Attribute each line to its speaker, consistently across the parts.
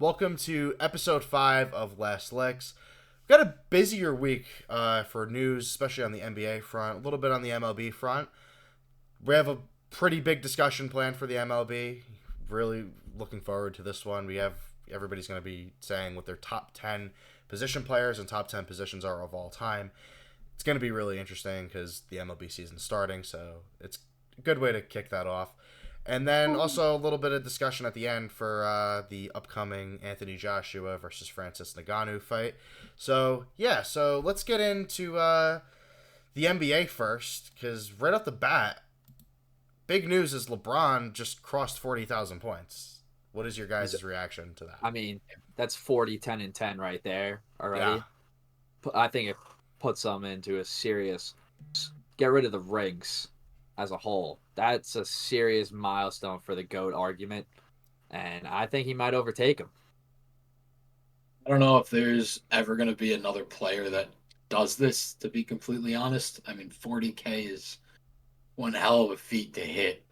Speaker 1: Welcome to episode 5 of Last Licks. We've got a busier week for news, especially on the NBA front, a little bit on the MLB front. We have a pretty big discussion planned for the MLB. Really looking forward to this one. Everybody's going to be saying what their top 10 position players and top 10 positions are of all time. It's going to be really interesting because the MLB season's starting, so it's a good way to kick that off. And then also a little bit of discussion at the end for the upcoming Anthony Joshua versus Francis Ngannou fight. So let's get into the NBA first, because right off the bat, big news is LeBron just crossed 40,000 points. What is your guys' reaction to that?
Speaker 2: I mean, that's 40, 10, and 10 right there already.
Speaker 1: Yeah.
Speaker 2: I think it puts them into a serious get rid of the rings as a whole. That's a serious milestone for the GOAT argument, and I think he might overtake him.
Speaker 3: I don't know if there's ever going to be another player that does this, to be completely honest. I mean, 40K is one hell of a feat to hit.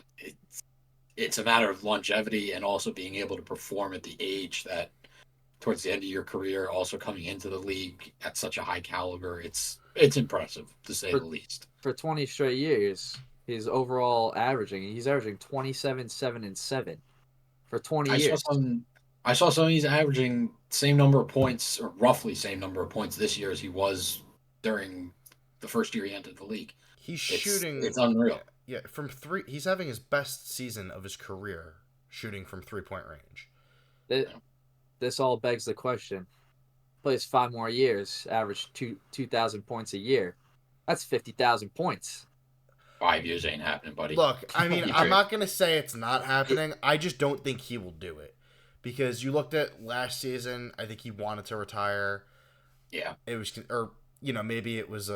Speaker 3: It's a matter of longevity and also being able to perform at the age that towards the end of your career, also coming into the league at such a high caliber. It's impressive, to say the least.
Speaker 2: For 20 straight years, he's averaging 27, 7, and 7 for 20 years.
Speaker 3: I saw some he's averaging same number of points, or roughly same number of points this year as he was during the first year he entered the league. It's unreal.
Speaker 1: Yeah, from three, he's having his best season of his career shooting from 3-point range.
Speaker 2: This all begs the question. Plays 5 more years, average 2,000 points a year. That's 50,000 points.
Speaker 3: 5 years ain't happening, buddy.
Speaker 1: Look, I mean, I'm not going to say it's not happening. I just don't think he will do it. Because you looked at last season, I think he wanted to retire.
Speaker 3: Yeah.
Speaker 1: It was, or, maybe it was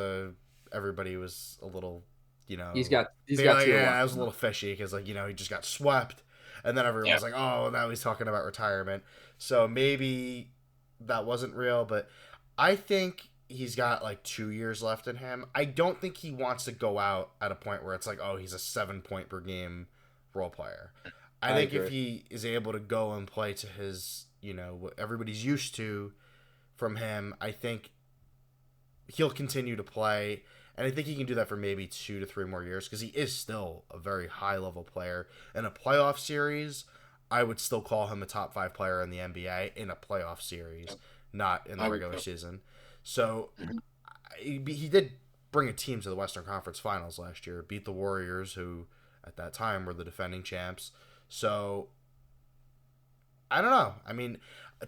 Speaker 1: everybody was a little,
Speaker 2: He's got
Speaker 1: yeah, it was a little fishy because, he just got swept. And then everyone was like, oh, now he's talking about retirement. So maybe that wasn't real, but I think he's got 2 years left in him. I don't think he wants to go out at a point where it's like, oh, he's a 7-point per game role player. I think if he is able to go and play to his, what everybody's used to from him, I think he'll continue to play. And I think he can do that for maybe 2 to 3 more years because he is still a very high-level player. In a playoff series, I would still call him a top 5 player in the NBA in a playoff series, not in the regular season. So he did bring a team to the Western Conference Finals last year, beat the Warriors, who at that time were the defending champs. So I don't know. I mean,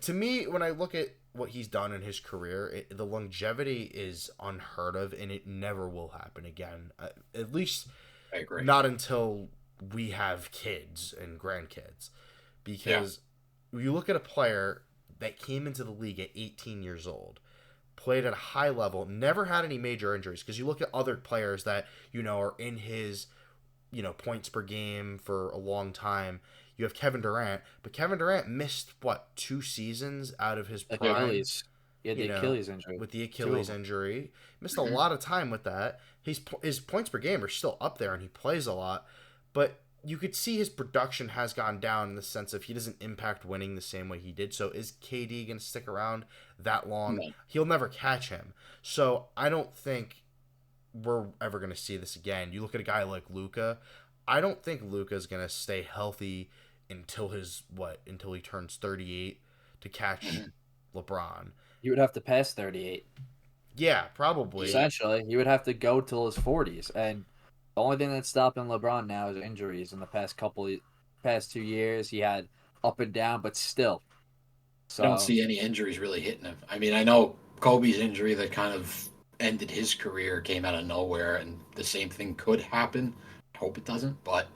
Speaker 1: to me, when I look at what he's done in his career, the longevity is unheard of, and it never will happen again. At least
Speaker 3: I agree.
Speaker 1: Not until we have kids and grandkids. Because you look at a player that came into the league at 18 years old, played at a high level, never had any major injuries. Because you look at other players that, are in his, points per game for a long time. You have Kevin Durant, but Kevin Durant missed 2 seasons out of his prime.
Speaker 2: He had the Achilles injury.
Speaker 1: With the Achilles injury, missed a lot of time with that. His points per game are still up there, and he plays a lot. But you could see his production has gone down in the sense of he doesn't impact winning the same way he did. So is KD going to stick around that long? No. He'll never catch him. So I don't think we're ever going to see this again. You look at a guy like Luka. I don't think Luka's going to stay healthy until he turns 38 to catch LeBron.
Speaker 2: He would have to pass 38.
Speaker 1: Yeah, probably.
Speaker 2: Essentially, he would have to go till his 40s. And the only thing that's stopping LeBron now is injuries. In the past 2 years, he had up and down, but still.
Speaker 3: So, I don't see any injuries really hitting him. I mean, I know Kobe's injury that kind of ended his career came out of nowhere, and the same thing could happen. I hope it doesn't, but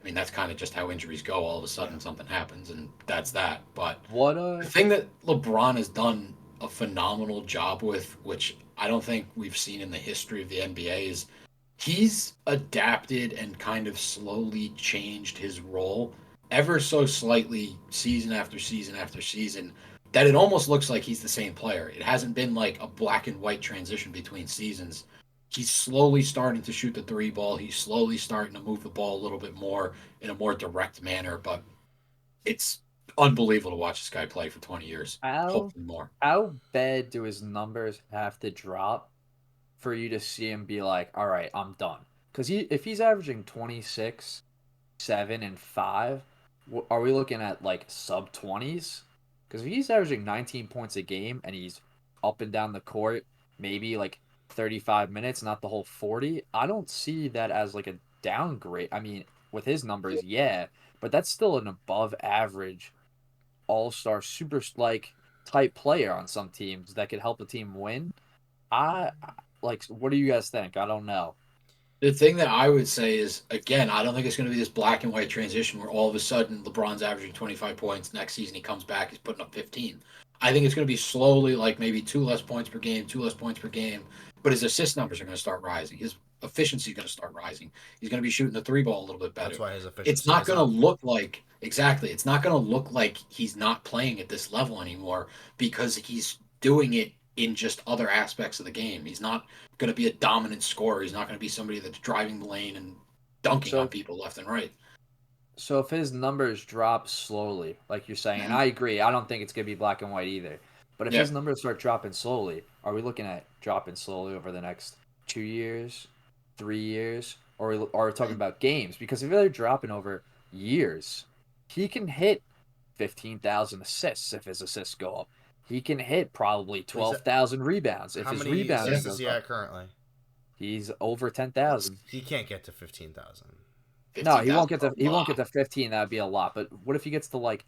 Speaker 3: I mean, that's kind of just how injuries go. All of a sudden, something happens, and that's that. But the thing that LeBron has done a phenomenal job with, which I don't think we've seen in the history of the NBA, is he's adapted and kind of slowly changed his role ever so slightly season after season after season, that it almost looks like he's the same player. It hasn't been like a black and white transition between seasons. He's slowly starting to shoot the 3 ball. He's slowly starting to move the ball a little bit more in a more direct manner, but it's unbelievable to watch this guy play for 20 years.
Speaker 2: How
Speaker 3: Hopefully more.
Speaker 2: how bad do his numbers have to drop for you to see him be like, all right, I'm done? Because if he's averaging 26, 7, and 5, are we looking at like sub 20s? Because if he's averaging 19 points a game and he's up and down the court, maybe like 35 minutes, not the whole 40, I don't see that as like a downgrade. I mean, with his numbers, yeah, but that's still an above average all-star super like type player on some teams that could help a team win. Like, what do you guys think? I don't know.
Speaker 3: The thing that I would say is, again, I don't think it's going to be this black and white transition where all of a sudden LeBron's averaging 25 points. Next season he comes back, he's putting up 15. I think it's going to be slowly, like maybe 2 less points per game, 2 less points per game. But his assist numbers are going to start rising. His efficiency is going to start rising. He's going to be shooting the 3-ball a little bit better.
Speaker 1: That's why his efficiency.
Speaker 3: It's not going to look like exactly. It's not going to look like he's not playing at this level anymore because he's doing it in just other aspects of the game. He's not going to be a dominant scorer. He's not going to be somebody that's driving the lane and dunking on people left and right.
Speaker 2: So if his numbers drop slowly, like you're saying, and I agree, I don't think it's going to be black and white either. But if his numbers start dropping slowly, are we looking at dropping slowly over the next 2 years, 3 years, or are we talking about games? Because if they're dropping over years, he can hit 15,000 assists if his assists go up. He can hit probably 12,000 rebounds if his rebounds
Speaker 1: assists is he at currently?
Speaker 2: He's over 10,000.
Speaker 1: He can't get to 15,000.
Speaker 2: No, he won't get to 15. That would be a lot. But what if he gets to like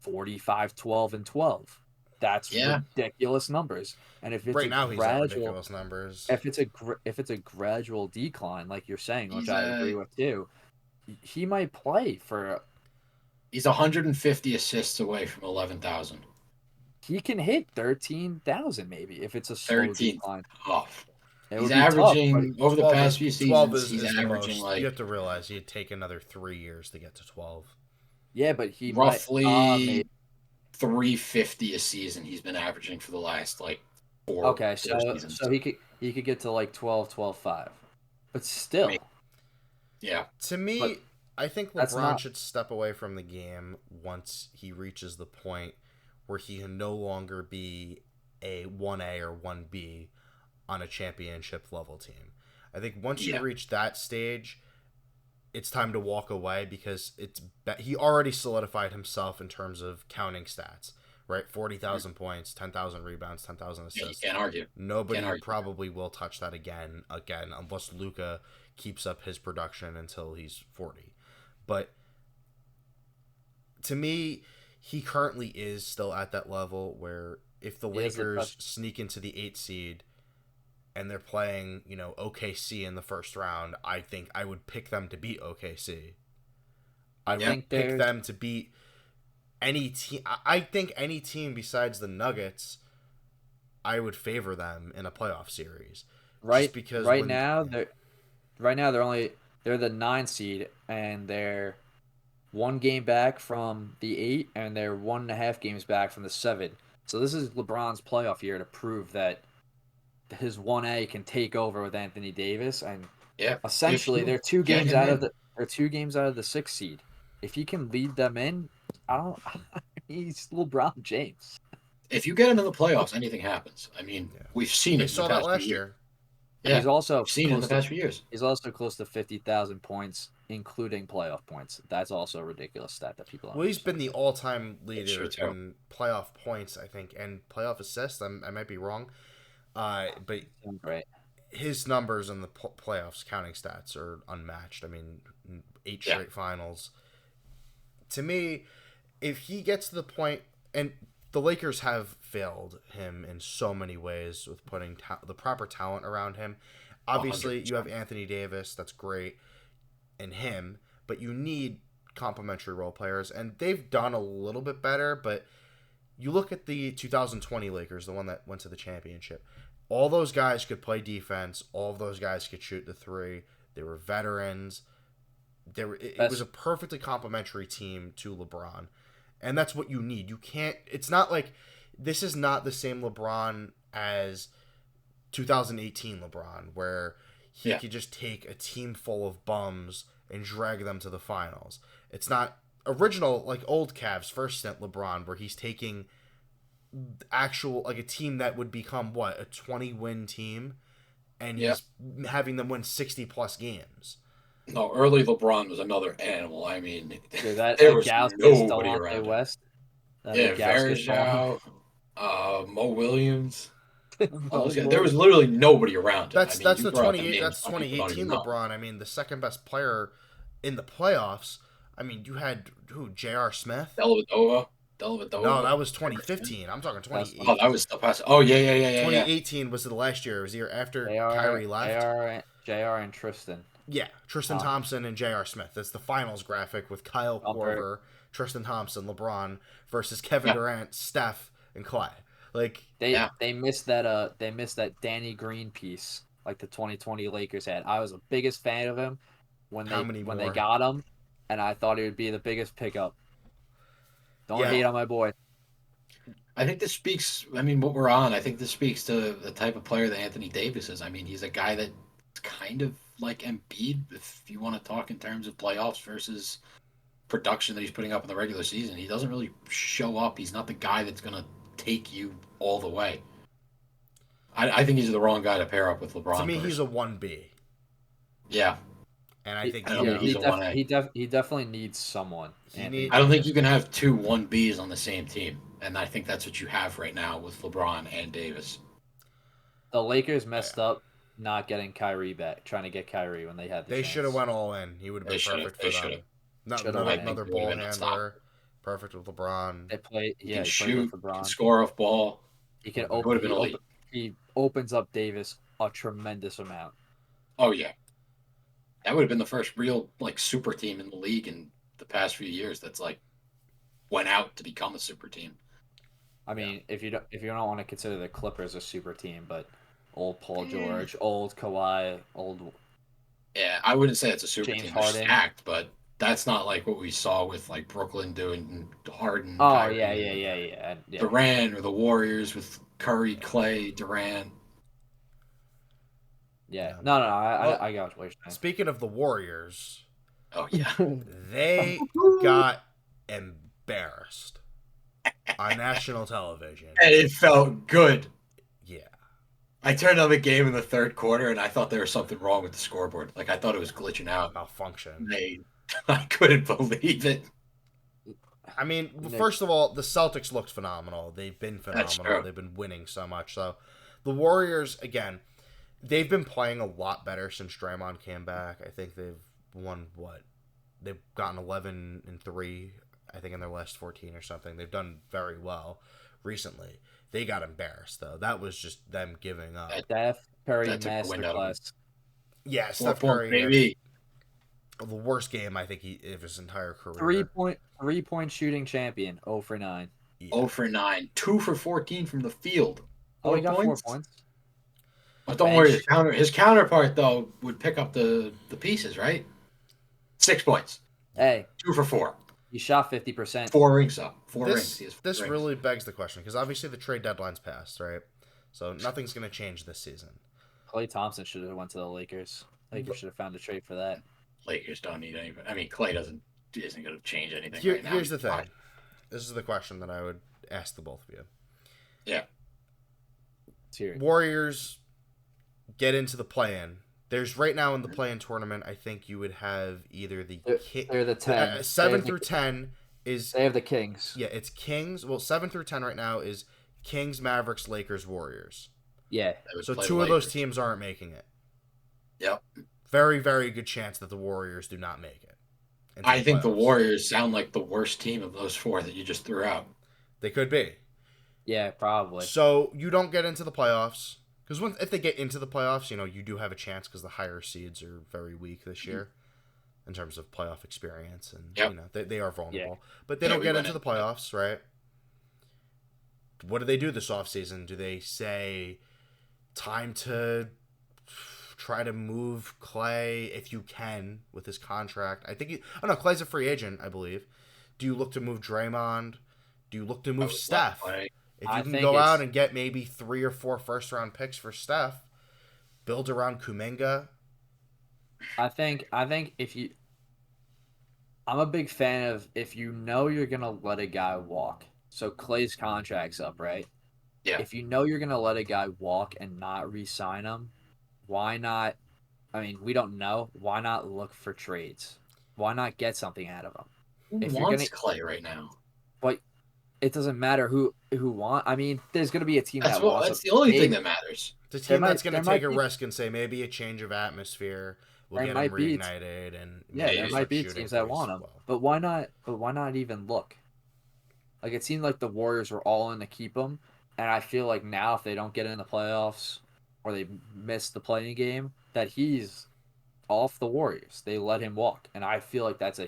Speaker 2: 45, 12, and 12? That's ridiculous numbers. And if it's
Speaker 1: right now
Speaker 2: he's
Speaker 1: at ridiculous numbers.
Speaker 2: If it's a gradual decline, like you're saying, which I agree with too, he might play for.
Speaker 3: He's 150 assists away from 11,000.
Speaker 2: He can hit 13,000 maybe if it's a slow decline.
Speaker 3: Tough. He's averaging over the past few seasons. He's averaging like.
Speaker 1: You have to realize he'd take another 3 years to get to 12.
Speaker 2: Yeah, but he
Speaker 3: roughly 350 a season. He's been averaging for the last like 4.
Speaker 2: Okay, so he could get to like 12.5, but still.
Speaker 3: Yeah.
Speaker 1: To me, I think LeBron should step away from the game once he reaches the point where he can no longer be a 1A or 1B on a championship level team. I think once you reach that stage, it's time to walk away because he already solidified himself in terms of counting stats, right? 40,000 points, 10,000 rebounds, 10,000 assists.
Speaker 3: Yeah, you can't argue.
Speaker 1: Nobody probably will touch that again, unless Luka keeps up his production until he's 40. But to me, he currently is still at that level where if the Lakers sneak into the 8th seed and they're playing, OKC in the first round, I think I would pick them to beat OKC. I would pick them to beat any team. I think any team besides the Nuggets, I would favor them in a playoff series.
Speaker 2: Right, just because right now they're the 9 seed and they're 1 game back from the 8 and they're 1.5 games back from the 7. So this is LeBron's playoff year to prove that his 1A can take over with Anthony Davis, and essentially they're 2 games out of the 6th seed. If he can lead them in, he's LeBron James.
Speaker 3: If you get him in the playoffs, anything happens. I mean, we've seen it.
Speaker 1: We saw that last year.
Speaker 3: Yeah,
Speaker 2: he's also
Speaker 3: seen it in the past few years.
Speaker 2: He's also close to 50,000 points, including playoff points. That's also a ridiculous stat that people.
Speaker 1: Well, he's been the all-time leader in playoff points, I think, and playoff assists. I might be wrong, but his numbers in the playoffs, counting stats, are unmatched. I mean, 8 straight finals. To me, if he gets to the point, and the Lakers have failed him in so many ways with putting the proper talent around him. Obviously, 100%. You have Anthony Davis, that's great, and him, but you need complementary role players, and they've done a little bit better, but you look at the 2020 Lakers, the one that went to the championship. All those guys could play defense. All of those guys could shoot the 3. They were veterans. It was a perfectly complementary team to LeBron. And that's what you need. You can't... It's not like... This is not the same LeBron as 2018 LeBron, where he could just take a team full of bums and drag them to the finals. It's not original, like old Cavs first stint LeBron, where he's taking actual, like a team that would become what, a 20-win team, and he's having them win 60+ games.
Speaker 3: No, early LeBron was another animal. I mean,
Speaker 2: Dude, that
Speaker 3: there was
Speaker 2: Gauskas,
Speaker 3: nobody
Speaker 2: Delonte
Speaker 3: around him.
Speaker 2: West.
Speaker 3: Varejao, Mo Williams.
Speaker 2: Mo
Speaker 3: Those guys. There was literally nobody around him.
Speaker 1: That's
Speaker 3: I mean,
Speaker 1: that's
Speaker 3: you
Speaker 1: the
Speaker 3: brought up
Speaker 1: 28.
Speaker 3: names,
Speaker 1: That's
Speaker 3: some people don't
Speaker 1: 2018
Speaker 3: even know.
Speaker 1: LeBron. I mean, the second best player in the playoffs. I mean, you had who? J.R. Smith.
Speaker 3: Dellavedova.
Speaker 1: No, that was 2015. I'm talking 2018.
Speaker 3: Oh, that was the past. Oh, yeah.
Speaker 1: 2018 was the last year. It was the year after Kyrie left.
Speaker 2: JR and Tristan.
Speaker 1: Yeah, Tristan Thompson and J.R. Smith. That's the finals graphic with Kyle Korver, Tristan Thompson, LeBron versus Kevin Durant, Steph, and Clay. Like
Speaker 2: they missed that Danny Green piece like the 2020 Lakers had. I was the biggest fan of him when they got him, and I thought he would be the biggest pickup. Don't hate on my boy.
Speaker 3: I think this speaks. I mean, what we're on. I think this speaks to the type of player that Anthony Davis is. I mean, he's a guy that's kind of like Embiid, if you want to talk in terms of playoffs versus production that he's putting up in the regular season. He doesn't really show up. He's not the guy that's going to take you all the way. I think he's the wrong guy to pair up with LeBron.
Speaker 1: To me, he's a 1B.
Speaker 3: Yeah.
Speaker 1: And I think
Speaker 2: he definitely needs someone.
Speaker 3: I don't think you can have 2 1Bs on the same team. And I think that's what you have right now with LeBron and Davis.
Speaker 2: The Lakers messed up not getting Kyrie back, trying to get Kyrie when they had the chance.
Speaker 1: They should have went all in. He would have been perfect for them. Not another ball handler. Perfect with LeBron.
Speaker 2: They play.
Speaker 3: He can shoot, can score off ball.
Speaker 2: He can he opens up Davis a tremendous amount.
Speaker 3: Oh yeah, that would have been the first real like super team in the league in the past few years. That's like went out to become a super team.
Speaker 2: I mean, if you don't want to consider the Clippers a super team, but old Paul George, old Kawhi, old.
Speaker 3: Yeah, I wouldn't say it's a super
Speaker 2: James
Speaker 3: team.
Speaker 2: Harden.
Speaker 3: They're stacked, but that's not like what we saw with like Brooklyn doing Harden.
Speaker 2: Oh
Speaker 3: Kyrie,
Speaker 2: yeah.
Speaker 3: Durant or the Warriors with Curry, Clay, Durant.
Speaker 2: Yeah. No. I got what you're saying.
Speaker 1: Speaking of the Warriors.
Speaker 3: Oh yeah.
Speaker 1: They got embarrassed on national television.
Speaker 3: And it felt good.
Speaker 1: Yeah.
Speaker 3: I turned on the game in the third quarter, and I thought there was something wrong with the scoreboard. Like, I thought it was glitching out.
Speaker 1: Malfunction.
Speaker 3: I couldn't believe it.
Speaker 1: I mean, first of all, the Celtics looked phenomenal. They've been phenomenal. They've been winning so much. So, the Warriors, again, they've been playing a lot better since Draymond came back. I think they've won, They've gotten 11-3, I think, in their last 14 or something. They've done very well recently. They got embarrassed, though. That was just them giving up.
Speaker 2: Steph Curry masterclass.
Speaker 1: Yeah, Steph Curry. Maybe the worst game I think of his entire career.
Speaker 2: 3-point shooting champion. 0 for 9.
Speaker 1: Yeah.
Speaker 3: 0 for 9. 2 for 14 from the field.
Speaker 2: He got 4 points.
Speaker 3: But don't worry, his counterpart though would pick up the pieces, right? 6 points.
Speaker 2: Hey,
Speaker 3: 2 for 4.
Speaker 2: He shot 50%.
Speaker 3: 4 rings up. 4 rings.
Speaker 1: This really begs the question because obviously the trade deadline's passed, right? So nothing's going to change this season.
Speaker 2: Klay Thompson should have went to the Lakers. Lakers should have found a trade for that.
Speaker 3: Lakers don't need anybody. I mean, Klay isn't going to change anything right now.
Speaker 1: Here's the thing. This is the question that I would ask the both of you.
Speaker 3: Yeah.
Speaker 1: Warriors get into the play-in. There's right now in the play-in tournament, I think you would have either
Speaker 2: they're the 10.
Speaker 1: 7 through 10 is...
Speaker 2: They have the Kings.
Speaker 1: Yeah, it's Kings. Well, 7 through 10 right now is Kings, Mavericks, Lakers, Warriors.
Speaker 2: Yeah.
Speaker 1: So 2 of those teams aren't making it.
Speaker 3: Yep.
Speaker 1: Very, very good chance that the Warriors do not make it.
Speaker 3: I think the Warriors sound like the worst team of those 4 that you just threw out.
Speaker 1: They could be.
Speaker 2: Yeah, probably.
Speaker 1: So you don't get into the playoffs. Because if they get into the playoffs, you do have a chance because the higher seeds are very weak this year in terms of playoff experience. And, they are vulnerable. Yeah. But they don't get into the playoffs, right? What do they do this offseason? Do they say, time to try to move Clay if you can with his contract? I think Clay's a free agent, I believe. Do you look to move Draymond? Do you look to move Steph? If you can go out and get maybe 3 or 4 first-round picks for Steph, build around Kuminga.
Speaker 2: I think if you I'm a big fan of if you know you're gonna let a guy walk. So Clay's contract's up, right?
Speaker 3: Yeah.
Speaker 2: If you know you're gonna let a guy walk and not re-sign him, why not? I mean, we don't know. Why not look for trades? Why not get something out of him?
Speaker 3: Who
Speaker 2: If you're
Speaker 3: wants
Speaker 2: gonna,
Speaker 3: Clay right now?
Speaker 2: but it doesn't matter who want. I mean, there's gonna be a team that wants him.
Speaker 3: That's the only thing that matters.
Speaker 1: The team that's going to take a
Speaker 2: be,
Speaker 1: risk and say maybe a change of atmosphere will get him
Speaker 2: might be
Speaker 1: reignited, and
Speaker 2: yeah,
Speaker 1: maybe
Speaker 2: there
Speaker 1: start
Speaker 2: might be
Speaker 1: shooting
Speaker 2: teams that want him.
Speaker 1: well.
Speaker 2: But why not? But why not even look? Like it seemed like the Warriors were all in to keep him, and I feel like now if they don't get in the playoffs or they miss the playing game, that he's off the Warriors. They let him walk, and I feel like that's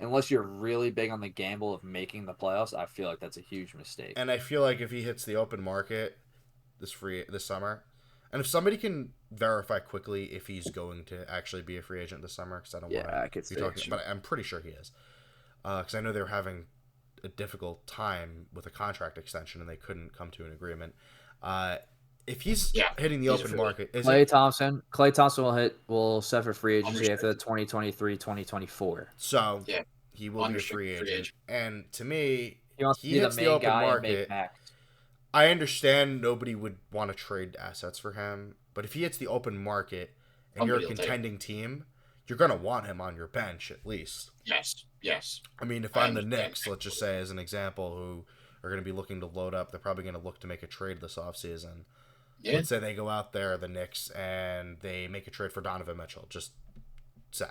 Speaker 2: unless you're really big on the gamble of making the playoffs, I feel like that's a huge mistake.
Speaker 1: And I feel like if he hits the open market this summer, and if somebody can verify quickly if he's going to actually be a free agent this summer, because I don't want to
Speaker 2: I could say
Speaker 1: talking, but I'm pretty sure he is, because I know they were having a difficult time with a contract extension and they couldn't come to an agreement. If he's hitting the open market,
Speaker 2: Klay Thompson will set for free agency after the 2023-2024.
Speaker 1: So he will be a free agent. And to me, he hits the open market. I understand nobody would want to trade assets for him, but if he hits the open market and you're a contending team, you're going to want him on your bench at least.
Speaker 3: Yes.
Speaker 1: I mean, if I'm the Knicks, let's just say as an example, who are going to be looking to load up, they're probably going to look to make a trade this offseason. Yeah. Let's say they go out there, the Knicks, and they make a trade for Donovan Mitchell. Just say,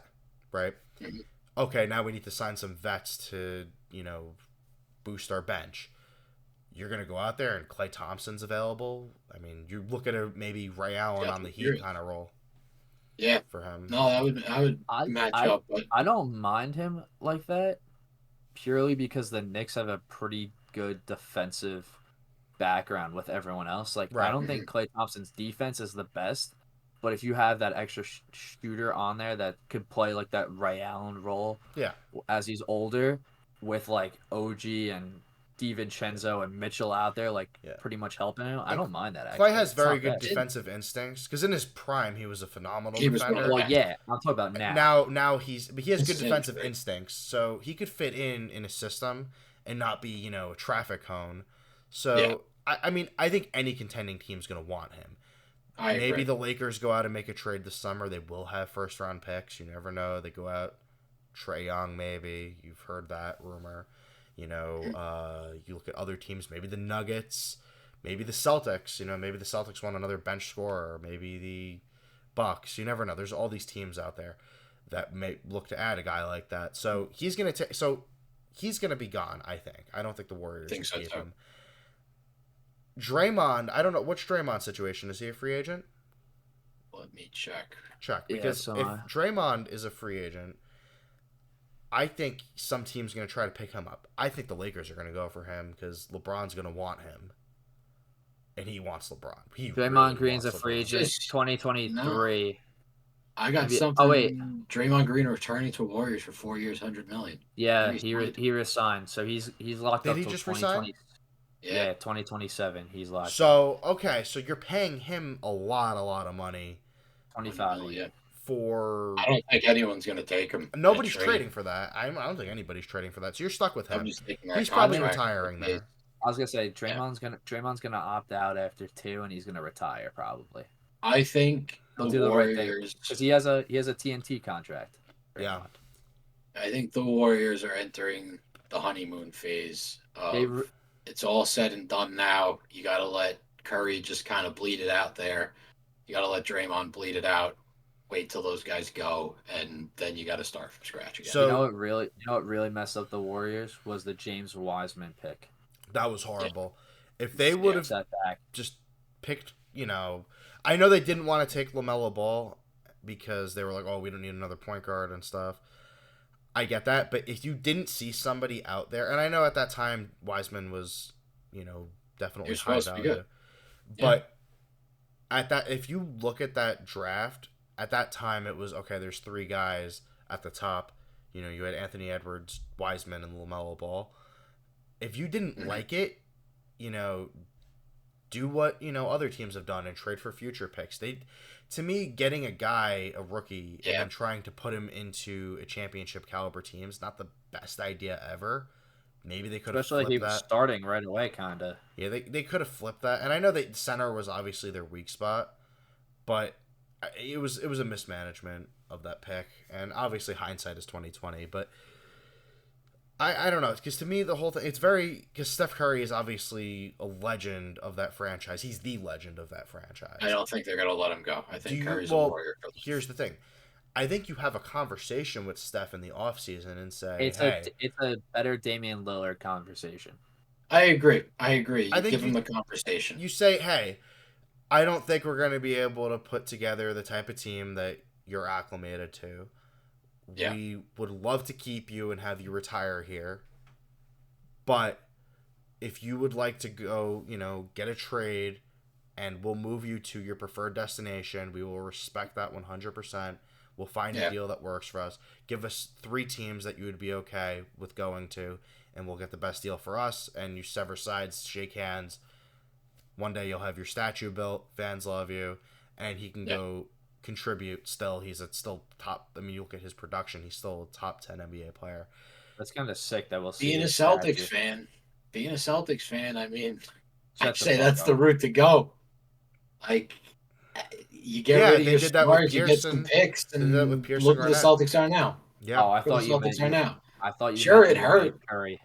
Speaker 1: right? Mm-hmm. Okay, now we need to sign some vets to, boost our bench. You're going to go out there and Klay Thompson's available. I mean, you look at maybe Ray Allen on the Heat kind of role.
Speaker 3: Yeah,
Speaker 1: for him.
Speaker 3: No, I would match up. But
Speaker 2: I don't mind him like that, purely because the Knicks have a pretty good defensive background with everyone else. Like, right. I don't think Klay Thompson's defense is the best, but if you have that extra shooter on there that could play like that Ray Allen role, as he's older, with like OG and DiVincenzo and Mitchell out there, pretty much helping him. I don't mind that. Actually,
Speaker 1: Klay has very good defensive instincts because in his prime he was a phenomenal defender.
Speaker 2: Well, yeah, I'm talking about now.
Speaker 1: Now he has good defensive instincts, so he could fit in a system and not be a traffic cone. So I mean, I think any contending team's going to want him. Maybe the Lakers go out and make a trade this summer. They will have first round picks. You never know. They go out. Trae Young, maybe. You've heard that rumor. You look at other teams, maybe the Nuggets, maybe the Celtics. Maybe the Celtics want another bench scorer, or maybe the Bucks. You never know. There's all these teams out there that may look to add a guy like that. So he's gonna be gone. I think. I don't think the Warriors can keep him. Draymond, I don't know what's Draymond's situation. Is he a free agent?
Speaker 3: Let me check.
Speaker 1: Because if Draymond is a free agent, I think some team's going to try to pick him up. I think the Lakers are going to go for him because LeBron's going to want him. And he wants LeBron.
Speaker 2: Draymond Green's a free agent 2023. No.
Speaker 3: I got something. Oh, wait. Draymond Green returning to Warriors for 4 years, $100 million.
Speaker 2: Yeah, he resigned. So he's locked up
Speaker 1: till 2020.
Speaker 2: Yeah, 2027. He's locked.
Speaker 1: So, okay, so you're paying him a lot of money.
Speaker 2: 25 million.
Speaker 1: I
Speaker 3: don't think anyone's going to take him.
Speaker 1: Nobody's trading for that. I don't think anybody's trading for that. So you're stuck with him. He's probably retiring there.
Speaker 2: I was gonna say Draymond's gonna opt out after 2, and he's gonna retire probably.
Speaker 3: I think the Warriors,
Speaker 2: because he has a TNT contract.
Speaker 1: Draymond. Yeah,
Speaker 3: I think the Warriors are entering the honeymoon phase. It's all said and done now. You got to let Curry just kind of bleed it out there. You got to let Draymond bleed it out. Wait till those guys go, and then you got to start from scratch again.
Speaker 2: So what really messed up the Warriors was the James Wiseman pick.
Speaker 1: That was horrible. Yeah. If they would have just picked, I know they didn't want to take LaMelo Ball because they were like, oh, we don't need another point guard and stuff. I get that, but if you didn't see somebody out there, and I know at that time Wiseman was, definitely high value, but if you look at that draft. At that time, it was, okay, there's 3 guys at the top. You had Anthony Edwards, Wiseman, and LaMelo Ball. If you didn't like it, do what other teams have done and trade for future picks. To me, getting a rookie, and then trying to put him into a championship caliber team is not the best idea ever. Maybe they could have flipped that.
Speaker 2: Especially he was starting right away, kind of.
Speaker 1: Yeah, they could have flipped that, and I know that center was obviously their weak spot, but it was a mismanagement of that pick, and obviously hindsight is 2020. But I don't know, because to me the whole thing, because Steph Curry is obviously a legend of that franchise. He's the legend of that franchise.
Speaker 3: I don't think they're gonna let him go. I think Curry's a warrior.
Speaker 1: Here's the thing. I think you have a conversation with Steph in the offseason and say,
Speaker 2: it's a better Damian Lillard conversation.
Speaker 3: I agree. You give him the conversation.
Speaker 1: You say, hey, I don't think we're going to be able to put together the type of team that you're acclimated to. Yeah. We would love to keep you and have you retire here. But if you would like to go, get a trade and we'll move you to your preferred destination, we will respect that 100%. We'll find a deal that works for us. Give us 3 teams that you would be okay with going to, and we'll get the best deal for us. And you sever sides, shake hands. One day you'll have your statue built. Fans love you, and he can go contribute. Still, he's still top. I mean, you look at his production; he's still a top 10 NBA player.
Speaker 2: That's kind of sick that we'll see.
Speaker 3: Being a Celtics fan, I mean, I'd say that's the route to go. Like, you get rid of your stars, you get some picks, and look where the Celtics are now.
Speaker 2: Yeah, I thought you meant I thought you.
Speaker 3: Sure, it hurt.
Speaker 2: Curry.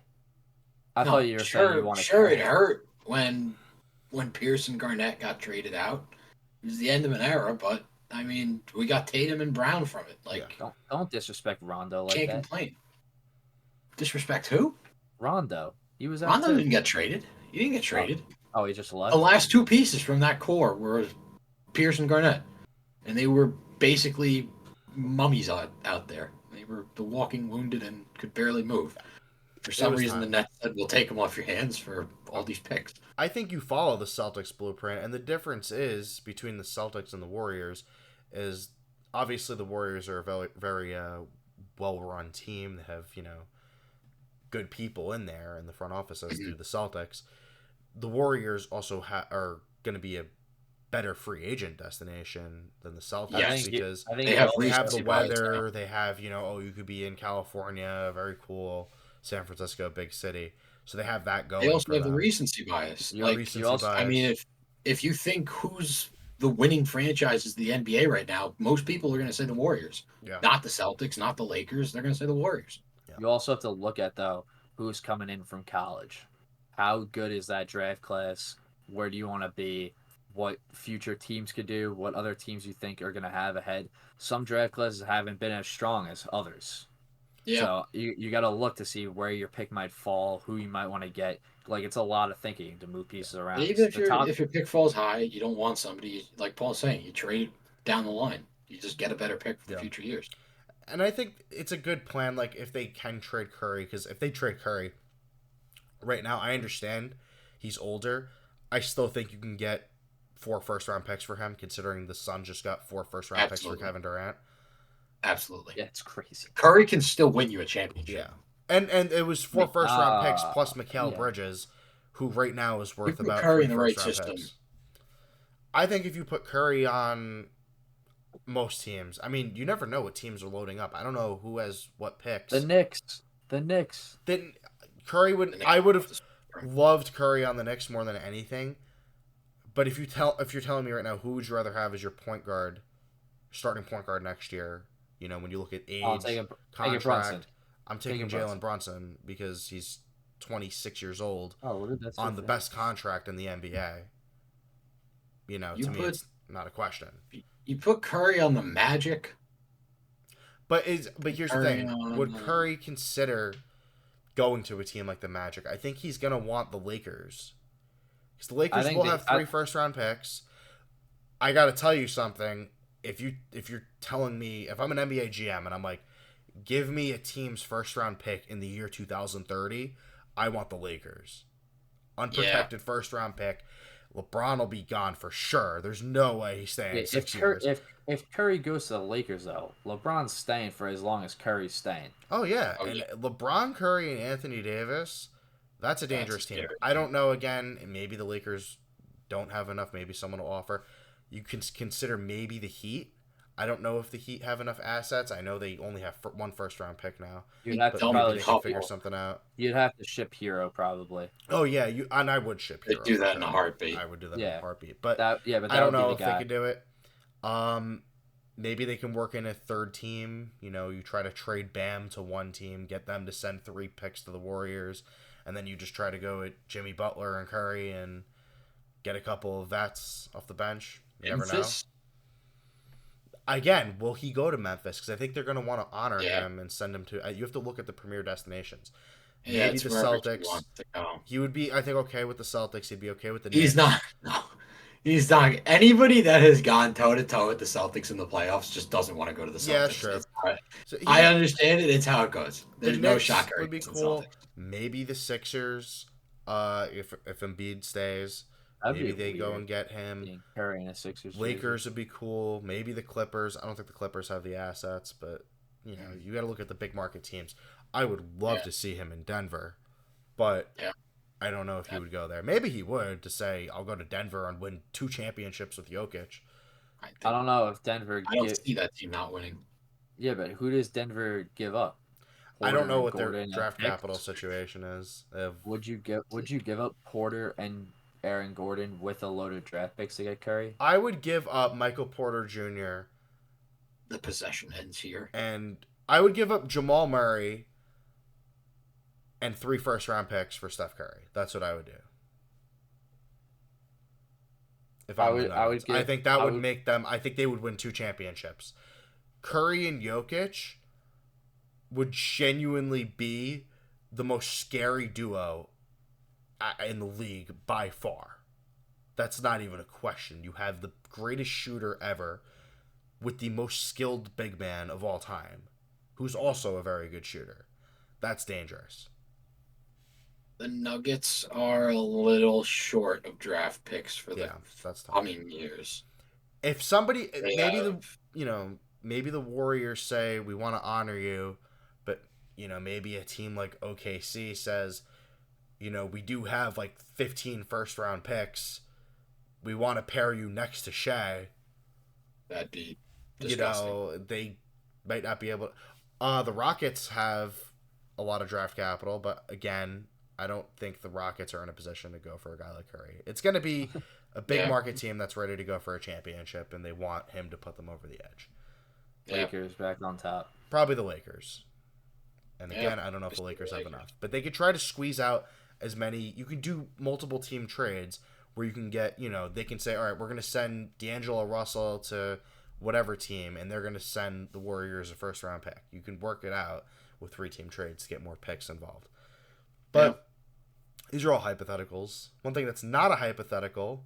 Speaker 2: I thought you were saying you wanted.
Speaker 3: Sure, it hurt when Pierce and Garnett got traded out. It was the end of an era, but I mean, we got Tatum and Brown from it. Like,
Speaker 2: don't disrespect Rondo like that.
Speaker 3: Can't complain. Disrespect who?
Speaker 2: Rondo. He was.
Speaker 3: Rondo didn't get traded. He didn't get traded.
Speaker 2: Oh, he just left.
Speaker 3: The last 2 pieces from that core were Pierce and Garnett, and they were basically mummies out there. They were the walking wounded and could barely move. For some reason, the Nets said, we'll take them off your hands for all these picks.
Speaker 1: I think you follow the Celtics blueprint, and the difference is between the Celtics and the Warriors is obviously the Warriors are a very, very well-run team. They have, good people in there in the front office, as do the Celtics. The Warriors also are going to be a better free agent destination than the Celtics because
Speaker 3: they have
Speaker 1: the weather. They have, you could be in California, very cool. San Francisco, big city. So they have that going.
Speaker 3: They also have the recency bias. I mean, if you think who's the winning franchises of the NBA right now, most people are going to say the Warriors. Yeah. Not the Celtics, not the Lakers. They're going to say the Warriors.
Speaker 2: Yeah. You also have to look at, though, who's coming in from college. How good is that draft class? Where do you want to be? What future teams could do? What other teams you think are going to have ahead? Some draft classes haven't been as strong as others. Yeah. So you got to look to see where your pick might fall, who you might want to get. Like, it's a lot of thinking to move pieces around.
Speaker 3: Even if your pick falls high, you don't want somebody, like Paul's saying, you trade down the line. You just get a better pick for the future years.
Speaker 1: And I think it's a good plan, like, if they can trade Curry, because if they trade Curry right now, I understand he's older. I still think you can get 4 first-round picks for him, considering the Suns just got 4 first-round picks for Kevin Durant.
Speaker 3: Absolutely.
Speaker 2: Yeah, it's crazy.
Speaker 3: Curry can still win you a championship.
Speaker 1: Yeah. And it was 4 first-round picks plus Mikal Bridges, who right now is worth about
Speaker 3: Curry
Speaker 1: 3
Speaker 3: in the right
Speaker 1: first-round
Speaker 3: system.
Speaker 1: picks. I think if you put Curry on most teams, I mean, you never know what teams are loading up. I don't know who has what picks.
Speaker 2: The Knicks.
Speaker 1: Then Curry would. I would have loved Curry on the Knicks more than anything. But if you're telling me right now, who would you rather have as your point guard, starting point guard next year? When you look at age, contract, I'm taking Jalen Brunson because he's 26 years old on the best contract in the NBA. To me, it's not a question.
Speaker 3: You put Curry on the Magic.
Speaker 1: But here's the thing. Would Curry consider going to a team like the Magic? I think he's going to want the Lakers. Because the Lakers will have 3 first-round picks. I got to tell you something. If you're telling me, if I'm an NBA GM and I'm like, give me a team's first-round pick in the year 2030, I want the Lakers. Unprotected first-round pick. LeBron will be gone for sure. There's no way he's staying 6 years.
Speaker 2: If Curry goes to the Lakers, though, LeBron's staying for as long as Curry's staying.
Speaker 1: Oh, yeah. LeBron, Curry, and Anthony Davis, that's a dangerous team. I don't know, again, maybe the Lakers don't have enough, maybe someone will offer. You can consider maybe the Heat. I don't know if the Heat have enough assets. I know they only have one first-round pick now.
Speaker 2: You'd have
Speaker 1: But
Speaker 2: to
Speaker 1: maybe
Speaker 2: probably
Speaker 1: they can figure something out.
Speaker 2: You'd have to ship Hero probably.
Speaker 1: Oh yeah, and I would ship Hero.
Speaker 3: They'd do that in a heartbeat.
Speaker 1: I would do that in a heartbeat. But
Speaker 2: but
Speaker 1: I don't know if they could do it. Maybe they can work in a third team. You know, you try to trade Bam to one team, get them to send 3 picks to the Warriors, and then you just try to go at Jimmy Butler and Curry and get a couple of vets off the bench. You never know. Again, will he go to Memphis? Because I think they're going to want to honor him and send him to. You have to look at the premier destinations.
Speaker 3: Yeah,
Speaker 1: maybe the Celtics. He would be, I think, okay with the Celtics. He'd be okay with the Knicks.
Speaker 3: He's not. No, he's not. Anybody that has gone toe to toe with the Celtics in the playoffs just doesn't want to go to the Celtics.
Speaker 1: Yeah, sure.
Speaker 3: So I understand it. It's how it goes. There's no shocker.
Speaker 1: Would be cool. Maybe the Sixers. If Embiid stays. Maybe they go and get him.
Speaker 2: Curry a Sixers.
Speaker 1: Lakers would be cool. Maybe the Clippers. I don't think the Clippers have the assets, but you know, you got to look at the big market teams. I would love to see him in Denver, but I don't know if he would go there. Maybe he would to say, "I'll go to Denver and win 2 championships with Jokic."
Speaker 2: I don't know if Denver.
Speaker 3: I don't see that team not winning.
Speaker 2: Yeah, but who does Denver give up?
Speaker 1: I don't know what their draft capital situation is.
Speaker 2: Would you give up Porter and Aaron Gordon with a loaded draft picks to get Curry?
Speaker 1: I would give up Michael Porter Jr.
Speaker 3: The possession ends here.
Speaker 1: And I would give up Jamal Murray and 3 first-round picks for Steph Curry. That's what I would do. If I think that would make them. I think they would win 2 championships. Curry and Jokic would genuinely be the most scary duo in the league by far. That's not even a question. You have the greatest shooter ever with the most skilled big man of all time, who's also a very good shooter. That's dangerous.
Speaker 3: The Nuggets are a little short of draft picks for the coming years.
Speaker 1: If somebody, maybe the Warriors say, we want to honor you, but, maybe a team like OKC says, we do have like 15 first-round picks. We want to pair you next to Shea.
Speaker 3: That'd be disgusting.
Speaker 1: They might not be able to. The Rockets have a lot of draft capital, but again, I don't think the Rockets are in a position to go for a guy like Curry. It's going to be a big market team that's ready to go for a championship, and they want him to put them over the edge.
Speaker 2: Lakers back on top.
Speaker 1: Probably the Lakers. And again, I don't know if the Lakers have enough. But they could try to squeeze out as many. You can do multiple team trades where you can get, they can say, all right, we're going to send D'Angelo Russell to whatever team, and they're going to send the Warriors a first-round pick. You can work it out with 3-team trades to get more picks involved. But these are all hypotheticals. One thing that's not a hypothetical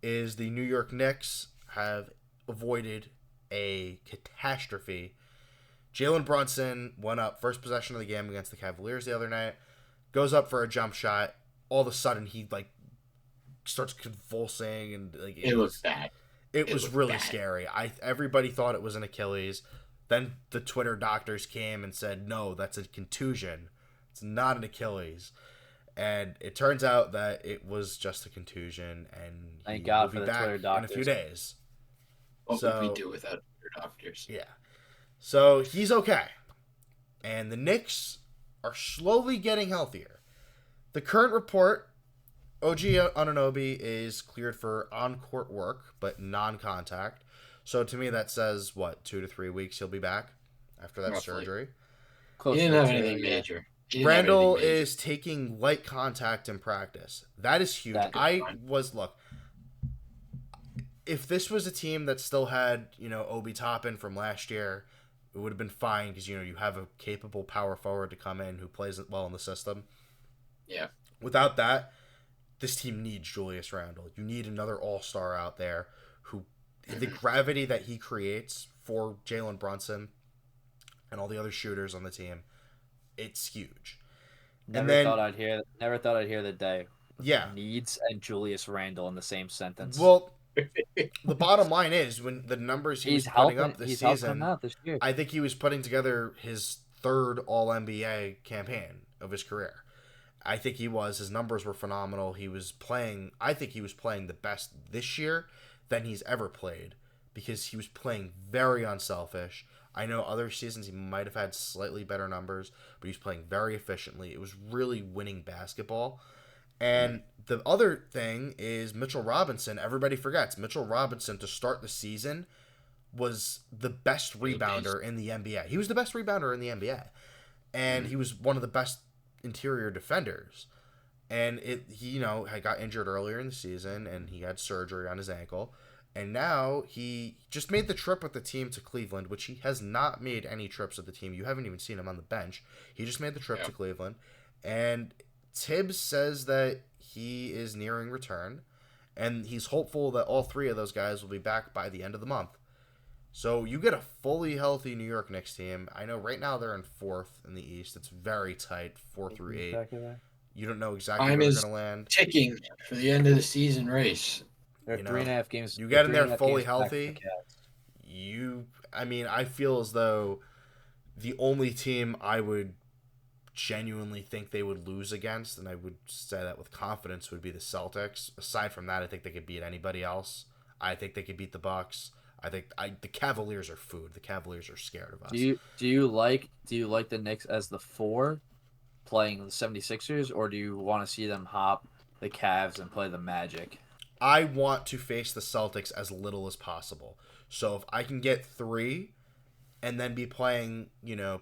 Speaker 1: is the New York Knicks have avoided a catastrophe. Jalen Brunson went up first possession of the game against the Cavaliers the other night, goes up for a jump shot. All of a sudden, he starts convulsing and
Speaker 3: it was bad.
Speaker 1: It was really scary. Everybody thought it was an Achilles. Then the Twitter doctors came and said, no, that's a contusion. It's not an Achilles. And it turns out that it was just a contusion, and
Speaker 2: Thank God for the Twitter doctors.
Speaker 1: In a few days.
Speaker 3: What would we do without Twitter doctors?
Speaker 1: Yeah. So he's okay. And the Knicks are slowly getting healthier. The current report, OG Anunoby is cleared for on-court work, but non-contact. So to me that says, 2 to 3 weeks he'll be back after that surgery.
Speaker 3: He didn't have anything major.
Speaker 1: Randall is taking light contact in practice. That is huge. If this was a team that still had, Obi Toppin from last year, it would have been fine because, you have a capable power forward to come in who plays well in the system.
Speaker 3: Yeah.
Speaker 1: Without that, this team needs Julius Randle. You need another all-star out there who, the gravity that he creates for Jalen Brunson and all the other shooters on the team, it's huge.
Speaker 2: Never thought I'd hear the day.
Speaker 1: Yeah.
Speaker 2: Needs and Julius Randle in the same sentence.
Speaker 1: Well, the bottom line is when the numbers he's putting up this season, I think he was putting together his 3rd All-NBA campaign of his career. I think he was. His numbers were phenomenal. I think he was playing the best this year than he's ever played because he was playing very unselfish. I know other seasons he might have had slightly better numbers, but he was playing very efficiently. It was really winning basketball. And the other thing is Mitchell Robinson. Everybody forgets Mitchell Robinson to start the season was the best rebounder in the NBA. He was the best rebounder in the NBA. And he was one of the best interior defenders. And he had got injured earlier in the season and he had surgery on his ankle. And now he just made the trip with the team to Cleveland, which he has not made any trips with the team. You haven't even seen him on the bench. He just made the trip to Cleveland. And Tibbs says that he is nearing return. And he's hopeful that all three of those guys will be back by the end of the month. So you get a fully healthy New York Knicks team. I know right now they're in 4th in the East. It's very tight, 4 through 8. You don't know exactly where they're going to land.
Speaker 3: Ticking for the end of the season race.
Speaker 2: They're 3.5 games.
Speaker 1: You get in there fully healthy. I feel as though the only team I would genuinely think they would lose against, and I would say that with confidence, would be the Celtics. Aside from that, I think they could beat anybody else. I think they could beat the Bucks. I think the Cavaliers are food. The Cavaliers are scared of us.
Speaker 2: Do you like the Knicks as the 4 playing the 76ers, or do you want to see them hop the Cavs and play the Magic?
Speaker 1: I want to face the Celtics as little as possible. So if I can get 3 and then be playing,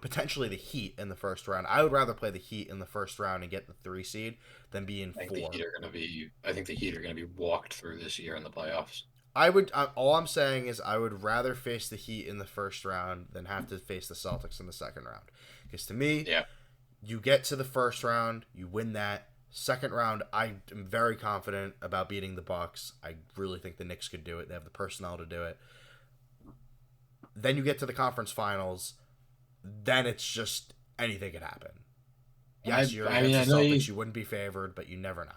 Speaker 1: potentially the Heat in the first round, I would rather play the Heat in the first round and get the 3 seed than be in 4.
Speaker 3: I think the Heat are going to be walked through this year in the playoffs.
Speaker 1: All I'm saying is I would rather face the Heat in the first round than have to face the Celtics in the second round. Because to me, you get to the first round, you win that. Second round, I am very confident about beating the Bucks. I really think the Knicks could do it. They have the personnel to do it. Then you get to the conference finals. Then it's just anything could happen. Yes, you're against the Celtics. You wouldn't be favored, but you never know.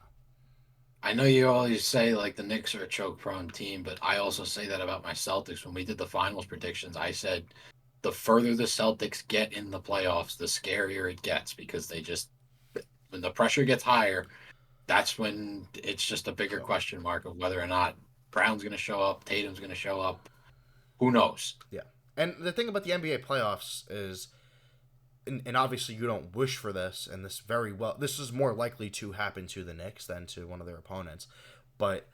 Speaker 3: I know you always say like the Knicks are a choke-prone team, but I also say that about my Celtics. When we did the finals predictions, I said the further the Celtics get in the playoffs, the scarier it gets because when the pressure gets higher, that's when it's just a bigger question mark of whether or not Brown's going to show up, Tatum's going to show up. Who knows?
Speaker 1: Yeah. And the thing about the NBA playoffs is, and obviously you don't wish for this, and this is more likely to happen to the Knicks than to one of their opponents, but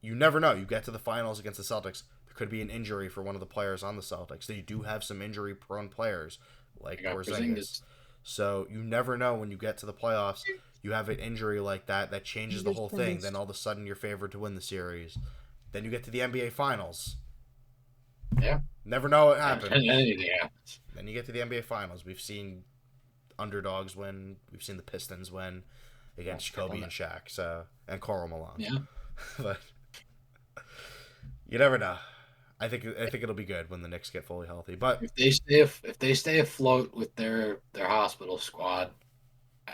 Speaker 1: you never know. You get to the finals against the Celtics, there could be an injury for one of the players on the Celtics. They do have some injury-prone players, like Porzingis. So you never know when you get to the playoffs. You have an injury like that changes the whole thing. Then all of a sudden you're favored to win the series. Then you get to the NBA Finals.
Speaker 3: Yeah.
Speaker 1: Never know what happens.
Speaker 3: Anything happens.
Speaker 1: Then you get to the NBA Finals. We've seen underdogs win. We've seen the Pistons win against Kobe and Shaq, and Karl Malone.
Speaker 3: Yeah.
Speaker 1: But you never know. I think it'll be good when the Knicks get fully healthy. But
Speaker 3: if they stay afloat with their hospital squad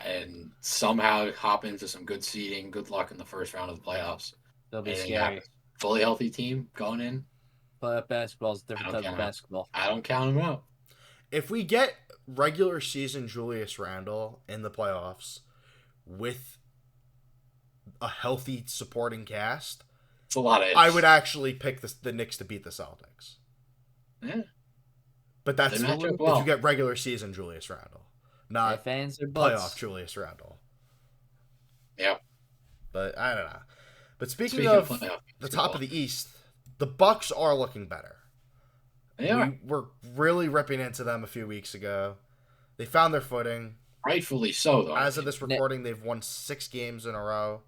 Speaker 3: and somehow hop into some good seeding, good luck in the first round of the playoffs.
Speaker 2: They'll be scary.
Speaker 3: Fully healthy team going in.
Speaker 2: But basketball is a different type of basketball.
Speaker 3: I don't count them out.
Speaker 1: If we get regular season Julius Randle in the playoffs with a healthy supporting cast,
Speaker 3: it's a lot of ifs.
Speaker 1: I would actually pick the Knicks to beat the Celtics.
Speaker 3: Yeah.
Speaker 1: But that's if you get regular season Julius Randle, not playoff Julius Randle.
Speaker 3: Yeah.
Speaker 1: But I don't know. But speaking of the top of the East, the Bucks are looking better.
Speaker 3: They are.
Speaker 1: We were really ripping into them a few weeks ago. They found their footing.
Speaker 3: Rightfully so, though.
Speaker 1: As of this recording, they've won 6 games in a row.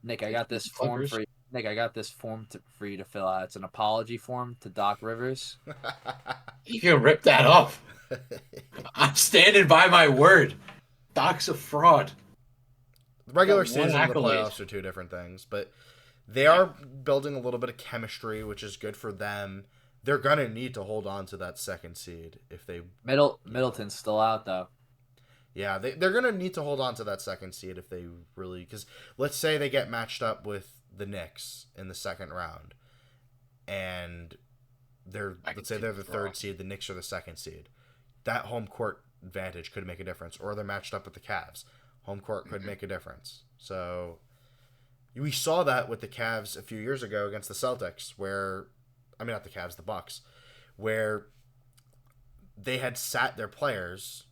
Speaker 2: Nick, I got this form for you. Nick, I got this form for you to fill out. It's an apology form to Doc Rivers.
Speaker 3: You can rip that off. I'm standing by my word. Doc's a fraud.
Speaker 1: The regular season and the playoffs are two different things, but they are building a little bit of chemistry, which is good for them. They're going to need to hold on to that second seed if they...
Speaker 2: Middleton's still out, though.
Speaker 1: Yeah, they're going to need to hold on to that second seed if they really... Because let's say they get matched up with the Knicks in the second round, and let's say they're the third seed, the Knicks are the second seed. That home court advantage could make a difference. Or they're matched up with the Cavs. Home court could make a difference. So we saw that with the Cavs a few years ago against the Celtics, not the Cavs, the Bucks, where they had sat their players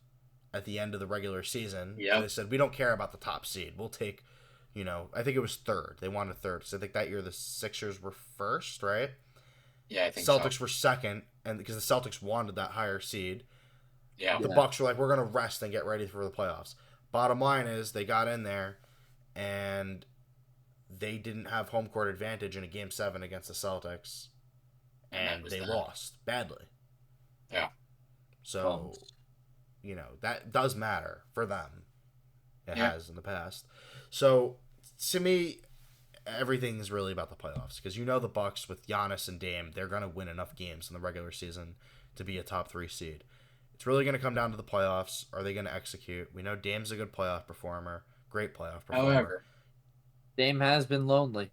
Speaker 1: at the end of the regular season.
Speaker 3: Yeah.
Speaker 1: And they said, we don't care about the top seed. We'll take, I think it was third. They wanted third. So I think that year the Sixers were first, right?
Speaker 3: Yeah, I think
Speaker 1: Celtics were second, and because the Celtics wanted that higher seed.
Speaker 3: Yeah.
Speaker 1: The Bucks were like, we're going to rest and get ready for the playoffs. Bottom line is they got in there, and they didn't have home court advantage in a Game 7 against the Celtics, and they lost badly.
Speaker 3: Yeah.
Speaker 1: So, that does matter for them. It has in the past. So, to me, everything's really about the playoffs, because the Bucks with Giannis and Dame, they're going to win enough games in the regular season to be a top 3 seed. It's really going to come down to the playoffs. Are they going to execute? We know Dame's a good playoff performer, great playoff performer.
Speaker 3: However,
Speaker 2: Dame has been lonely.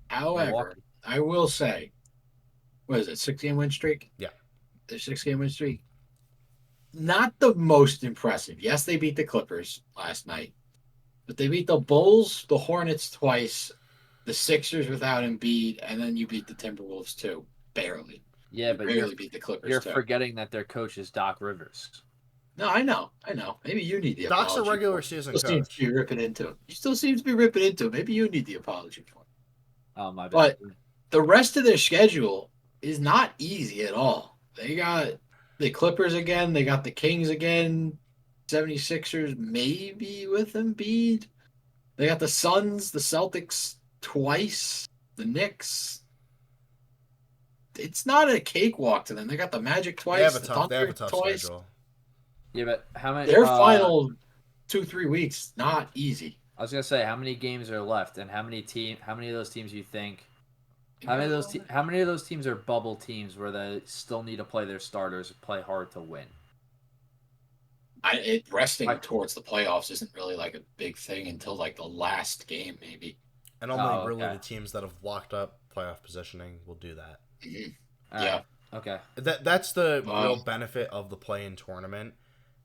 Speaker 3: However, I will say, what is it, 6-game win streak?
Speaker 1: Yeah.
Speaker 3: The 6-game win streak. Not the most impressive. Yes, they beat the Clippers last night, but they beat the Bulls, the Hornets twice, the Sixers without Embiid, and then you beat the Timberwolves too. Barely.
Speaker 2: Yeah, but
Speaker 3: barely beat the Clippers.
Speaker 2: You're forgetting that their coach is Doc Rivers.
Speaker 3: No, I know. Maybe you need the apology.
Speaker 1: Doc's a regular season coach.
Speaker 3: Seems to be ripping into him. He still seems to be ripping into him. Maybe you need the apology for him.
Speaker 2: Oh, my bad.
Speaker 3: But the rest of their schedule is not easy at all. They got the Clippers again. They got the Kings again. 76ers maybe with Embiid. They got the Suns, the Celtics twice, the Knicks. It's not a cakewalk to them. They got the Magic twice.
Speaker 1: They have a tough schedule.
Speaker 2: Yeah, but how many?
Speaker 3: Their final 2-3 weeks not easy.
Speaker 2: I was gonna say, how many games are left, and how many of those teams you think? How many of those teams are bubble teams where they still need to play their starters, play hard to win?
Speaker 3: Resting towards the playoffs isn't really like a big thing until like the last game, maybe.
Speaker 1: And only really the teams that have locked up playoff positioning will do that.
Speaker 3: Mm-hmm. Yeah.
Speaker 2: Okay.
Speaker 1: That's the real benefit of the play-in tournament.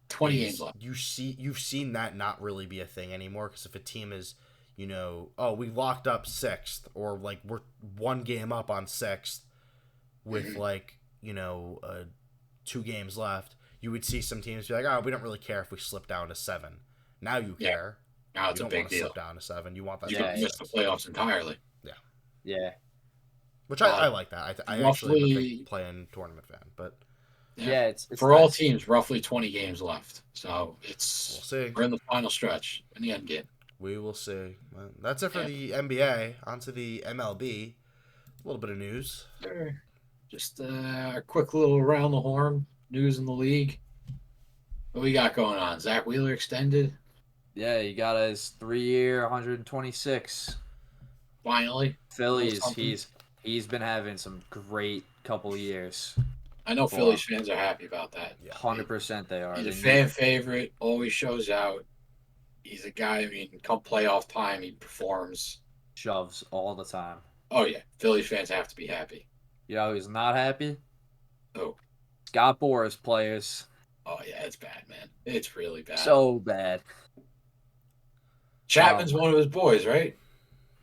Speaker 3: 20 games left.
Speaker 1: You've seen that not really be a thing anymore, because if a team is, we locked up 6th, or like we're 1 game up on 6th with 2 games left, you would see some teams be like, oh, we don't really care if we slip down to 7. Now you care.
Speaker 3: Now it's a big deal.
Speaker 1: Slip down to 7. You want that.
Speaker 3: You can miss the playoffs entirely.
Speaker 1: Yeah.
Speaker 2: Yeah.
Speaker 1: Which I like that. I actually am a big play-in tournament fan, but
Speaker 2: it's
Speaker 3: for all teams, roughly 20 games left. So
Speaker 1: we'll see.
Speaker 3: We're in the final stretch, in the end game.
Speaker 1: We will see. Well, that's it for the NBA. On to the MLB. A little bit of news.
Speaker 3: Sure. Just a quick little around the horn news in the league. What we got going on? Zach Wheeler extended.
Speaker 2: Yeah, he got his 3-year, 126.
Speaker 3: Finally.
Speaker 2: Phillies. He's been having some great couple years.
Speaker 3: I know Phillies fans are happy about that.
Speaker 2: 100% they are.
Speaker 3: He's a fan favorite. Always shows out. He's a guy, come playoff time, he performs.
Speaker 2: Shoves all the time.
Speaker 3: Oh, yeah. Phillies fans have to be happy.
Speaker 2: You know who's not happy?
Speaker 3: Oh.
Speaker 2: Scott Boras players.
Speaker 3: Oh, yeah, it's bad, man. It's really bad.
Speaker 2: So bad.
Speaker 3: Chapman's one of his boys, right?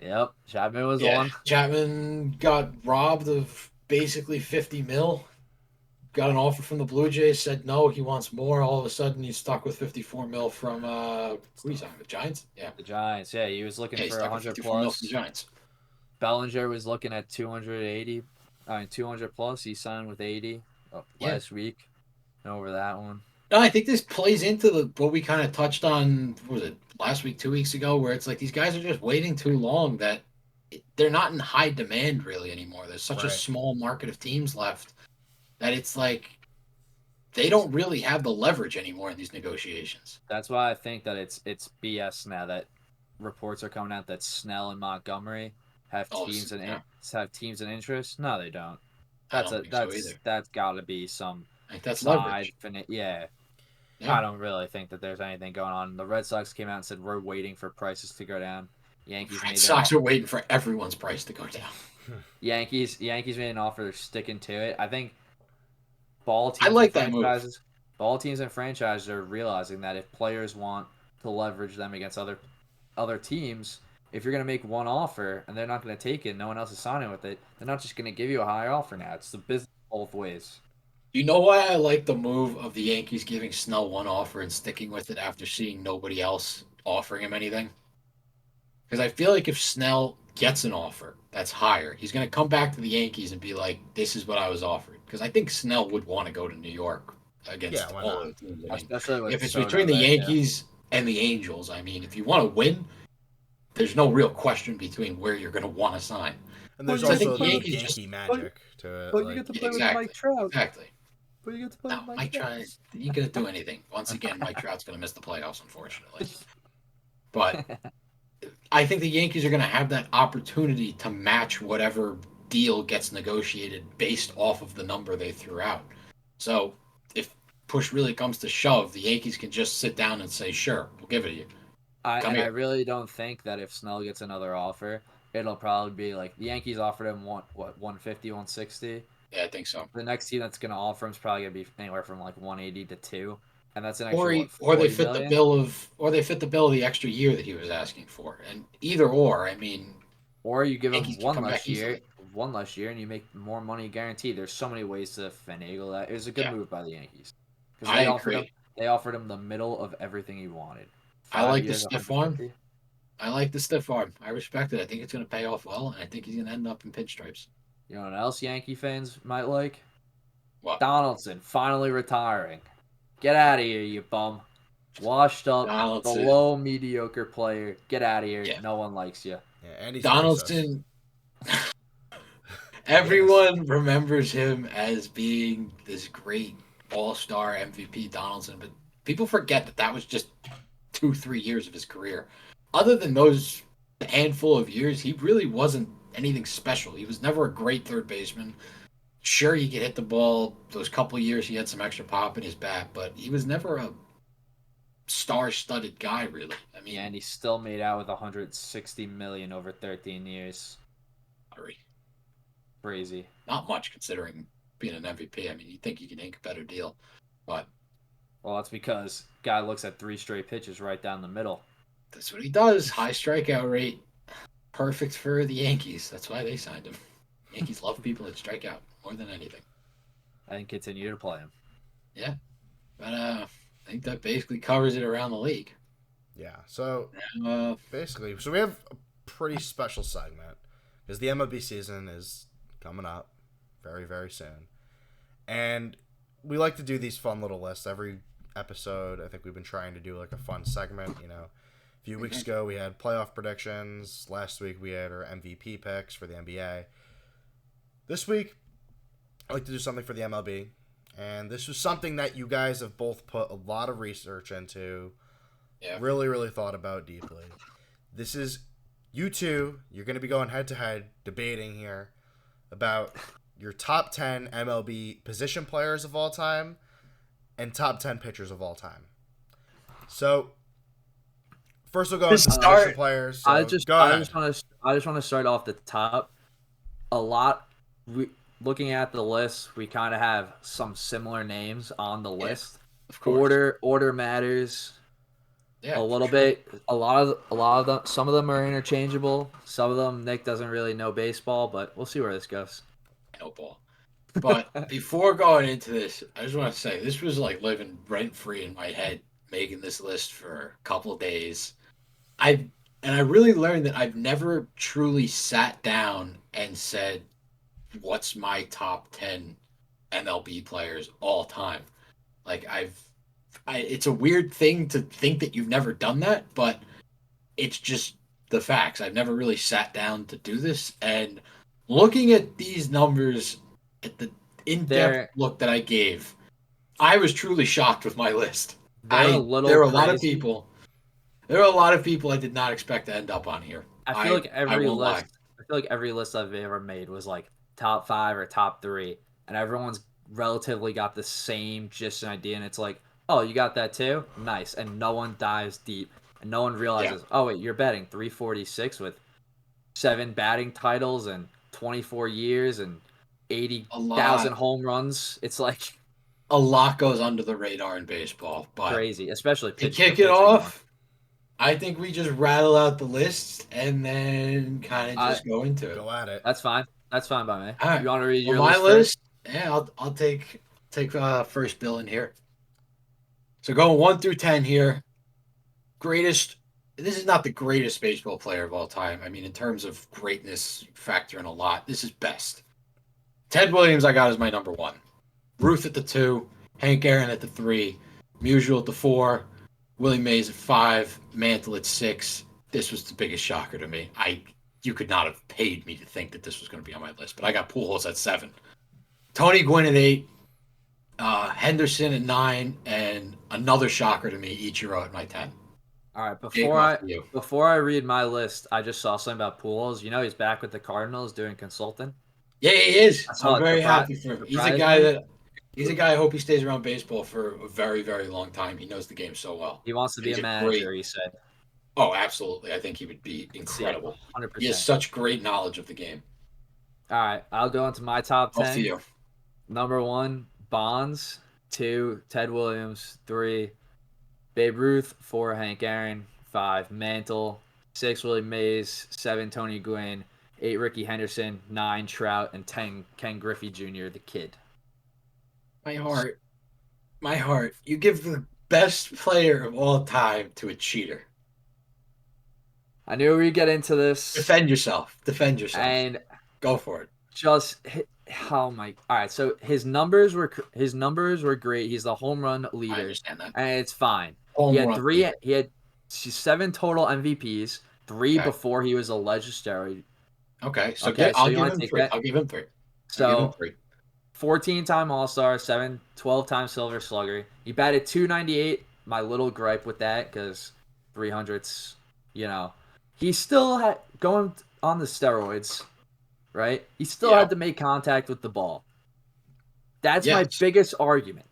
Speaker 2: Yep. Chapman was one.
Speaker 3: Chapman got robbed of basically $50 million. Got an offer from the Blue Jays, said no, he wants more. All of a sudden, he's stuck with $54 million from who he's on, the Giants? Yeah.
Speaker 2: The Giants, yeah. He was looking for 100
Speaker 3: plus.
Speaker 2: plus.
Speaker 3: Giants.
Speaker 2: Bellinger was looking at 200 plus. He signed with 80 last week. Over that one.
Speaker 3: No, I think this plays into what we kind of touched on, what was it, last week, 2 weeks ago, where it's like these guys are just waiting too long, that they're not in high demand really anymore. There's such a small market of teams left that it's like they don't really have the leverage anymore in these negotiations.
Speaker 2: That's why I think that it's BS now that reports are coming out that Snell and Montgomery have teams and interests. No, they don't. That's got to be some
Speaker 3: that's leverage.
Speaker 2: Yeah. I don't really think that there's anything going on. The Red Sox came out and said we're waiting for prices to go down.
Speaker 3: Red Sox are waiting for everyone's price to go down.
Speaker 2: Yankees made an offer. They're sticking to it. I think ball teams.
Speaker 3: I like that move.
Speaker 2: Ball teams and franchises are realizing that if players want to leverage them against other teams. If you're going to make one offer and they're not going to take it, no one else is signing with it, they're not just going to give you a high offer now. It's the business both ways.
Speaker 3: You know why I like the move of the Yankees giving Snell one offer and sticking with it after seeing nobody else offering him anything? Because I feel like if Snell gets an offer that's higher, he's going to come back to the Yankees and be like, this is what I was offered. Because I think Snell would want to go to New York against all the teams. I mean, if it's between the Yankees and the Angels, I mean, if you want to win, there's no real question between where you're going to want to sign.
Speaker 1: And there's also the Yankee magic to it.
Speaker 2: But you get to play with Mike Trout.
Speaker 3: Exactly.
Speaker 2: But you get to play with Mike Trout.
Speaker 3: You going to do anything. Once again, Mike Trout's going to miss the playoffs, unfortunately. But I think the Yankees are going to have that opportunity to match whatever deal gets negotiated based off of the number they threw out. So if push really comes to shove, the Yankees can just sit down and say, sure, we'll give it to you.
Speaker 2: I really don't think that if Snell gets another offer, it'll probably be like the Yankees offered him 150, 160.
Speaker 3: Yeah, I think so.
Speaker 2: The next team that's going to offer him is probably going to be anywhere from like 180 to 2, and that's an extra
Speaker 3: or they fit the bill of the extra year that he was asking for. And either or, I mean,
Speaker 2: or you give him one less year, and you make more money guaranteed. There's so many ways to finagle that. It was a good move by the Yankees.
Speaker 3: I agree.
Speaker 2: They offered him the middle of everything he wanted.
Speaker 3: I like the stiff arm. I like the stiff arm. I respect it. I think it's going to pay off well, and I think he's going to end up in pinstripes.
Speaker 2: You know what else Yankee fans might like?
Speaker 3: What?
Speaker 2: Donaldson finally retiring. Get out of here, you bum. Washed up, below mediocre player. Get out of here. Yeah. No one likes you.
Speaker 1: Yeah, and
Speaker 3: Donaldson. Everyone remembers him as being this great all-star MVP Donaldson, but people forget that was just 2-3 years of his career. Other than those handful of years, he really wasn't anything special. He was never a great third baseman. Sure, he could hit the ball. Those couple of years, he had some extra pop in his bat, but he was never a star-studded guy, really. I mean,
Speaker 2: and he still made out with $160 million over 13 years. Crazy.
Speaker 3: Not much considering being an MVP. I mean, you'd think you can ink a better deal, but
Speaker 2: well, that's because guy looks at 3 straight pitches right down the middle.
Speaker 3: That's what he does. High strikeout rate. Perfect for the Yankees. That's why they signed him. Yankees love people that strike out more than anything.
Speaker 2: And continue to play him.
Speaker 3: Yeah. But I think that basically covers it around the league.
Speaker 1: Yeah. So basically, we have a pretty special segment because the MLB season is coming up very, very soon. And we like to do these fun little lists every episode. I think we've been trying to do like a fun segment, A few weeks ago, we had playoff predictions. Last week, we had our MVP picks for the NBA. This week, I'd like to do something for the MLB. And this was something that you guys have both put a lot of research into. Yeah. Really, really thought about deeply. This is you two. You're going to be going head-to-head, debating here about your top 10 MLB position players of all time and top 10 pitchers of all time. So first we'll go into position players. So
Speaker 2: I just want to start off the top. Looking at the list, we kind of have some similar names on the list.
Speaker 3: Of course.
Speaker 2: Order matters.
Speaker 3: Yeah,
Speaker 2: a little bit. A lot of them. Some of them are interchangeable. Some of them Nick doesn't really know baseball, but we'll see where this goes.
Speaker 3: I know ball. But before going into this, I just want to say this was like living rent free in my head, making this list for a couple of days. I really learned that I've never truly sat down and said, what's my top 10 MLB players all time? Like it's a weird thing to think that you've never done that, but it's just the facts. I've never really sat down to do this, and looking at these numbers, at the in-depth look that I gave, I was truly shocked with my list. There were a lot of people I did not expect to end up on here.
Speaker 2: I feel like every list I've ever made was like top 5 or top 3, and everyone's relatively got the same gist and idea, and it's like, oh, you got that too? Nice. And no one dives deep, and no one realizes, oh wait, you're batting 346 with 7 batting titles and 24 years and 80,000 home runs. It's like
Speaker 3: a lot goes under the radar in baseball, but
Speaker 2: crazy, especially
Speaker 3: to kick it off. I think we just rattle out the list and then kind of just go into it.
Speaker 1: Go at it.
Speaker 2: That's fine. That's fine by me.
Speaker 3: All right.
Speaker 2: You want to read your
Speaker 3: my
Speaker 2: list
Speaker 3: list?
Speaker 2: first?
Speaker 3: Yeah, I'll take first bill in here. So going 1 through 10 here. Greatest. This is not the greatest baseball player of all time. I mean, in terms of greatness, factor in a lot. This is best. Ted Williams, I got as my number 1. Ruth at the 2. Hank Aaron at the 3. Musial at the 4. Willie Mays at 5. Mantle at 6. This was the biggest shocker to me. You could not have paid me to think that this was going to be on my list, but I got Pujols at 7. Tony Gwynn at 8. Henderson at 9. And another shocker to me, Ichiro at my 10.
Speaker 2: All right, before I read my list, I just saw something about Pujols. You know, he's back with the Cardinals doing consulting.
Speaker 3: Yeah, he is. I'm very happy for him. He's a guy I hope he stays around baseball for a very, very long time. He knows the game so well.
Speaker 2: He wants to be a manager, he said.
Speaker 3: Oh, absolutely. I think he would be incredible. 100%. He has such great knowledge of the game.
Speaker 2: All right, I'll go into my top 10.
Speaker 3: Off to you.
Speaker 2: Number 1, Bonds. 2, Ted Williams. 3, Babe Ruth. 4, Hank Aaron. 5, Mantle. 6, Willie Mays. 7, Tony Gwynn. 8, Ricky Henderson. 9, Trout. And 10, Ken Griffey Jr., the kid.
Speaker 3: My heart. You give the best player of all time to a cheater.
Speaker 2: I knew we'd get into this.
Speaker 3: Defend yourself.
Speaker 2: And
Speaker 3: go for it.
Speaker 2: All right. So his numbers were great. He's the home run leader. I
Speaker 3: understand that,
Speaker 2: and it's fine. He had 7 total MVPs. 3 before he was alleged steroid.
Speaker 3: Okay, so I'll give him 3.
Speaker 2: So 14-time All-Star, 12-time Silver Slugger. He batted .298. My little gripe with that, because 300s, he still had going on the steroids, right? He still had to make contact with the ball. That's my biggest argument.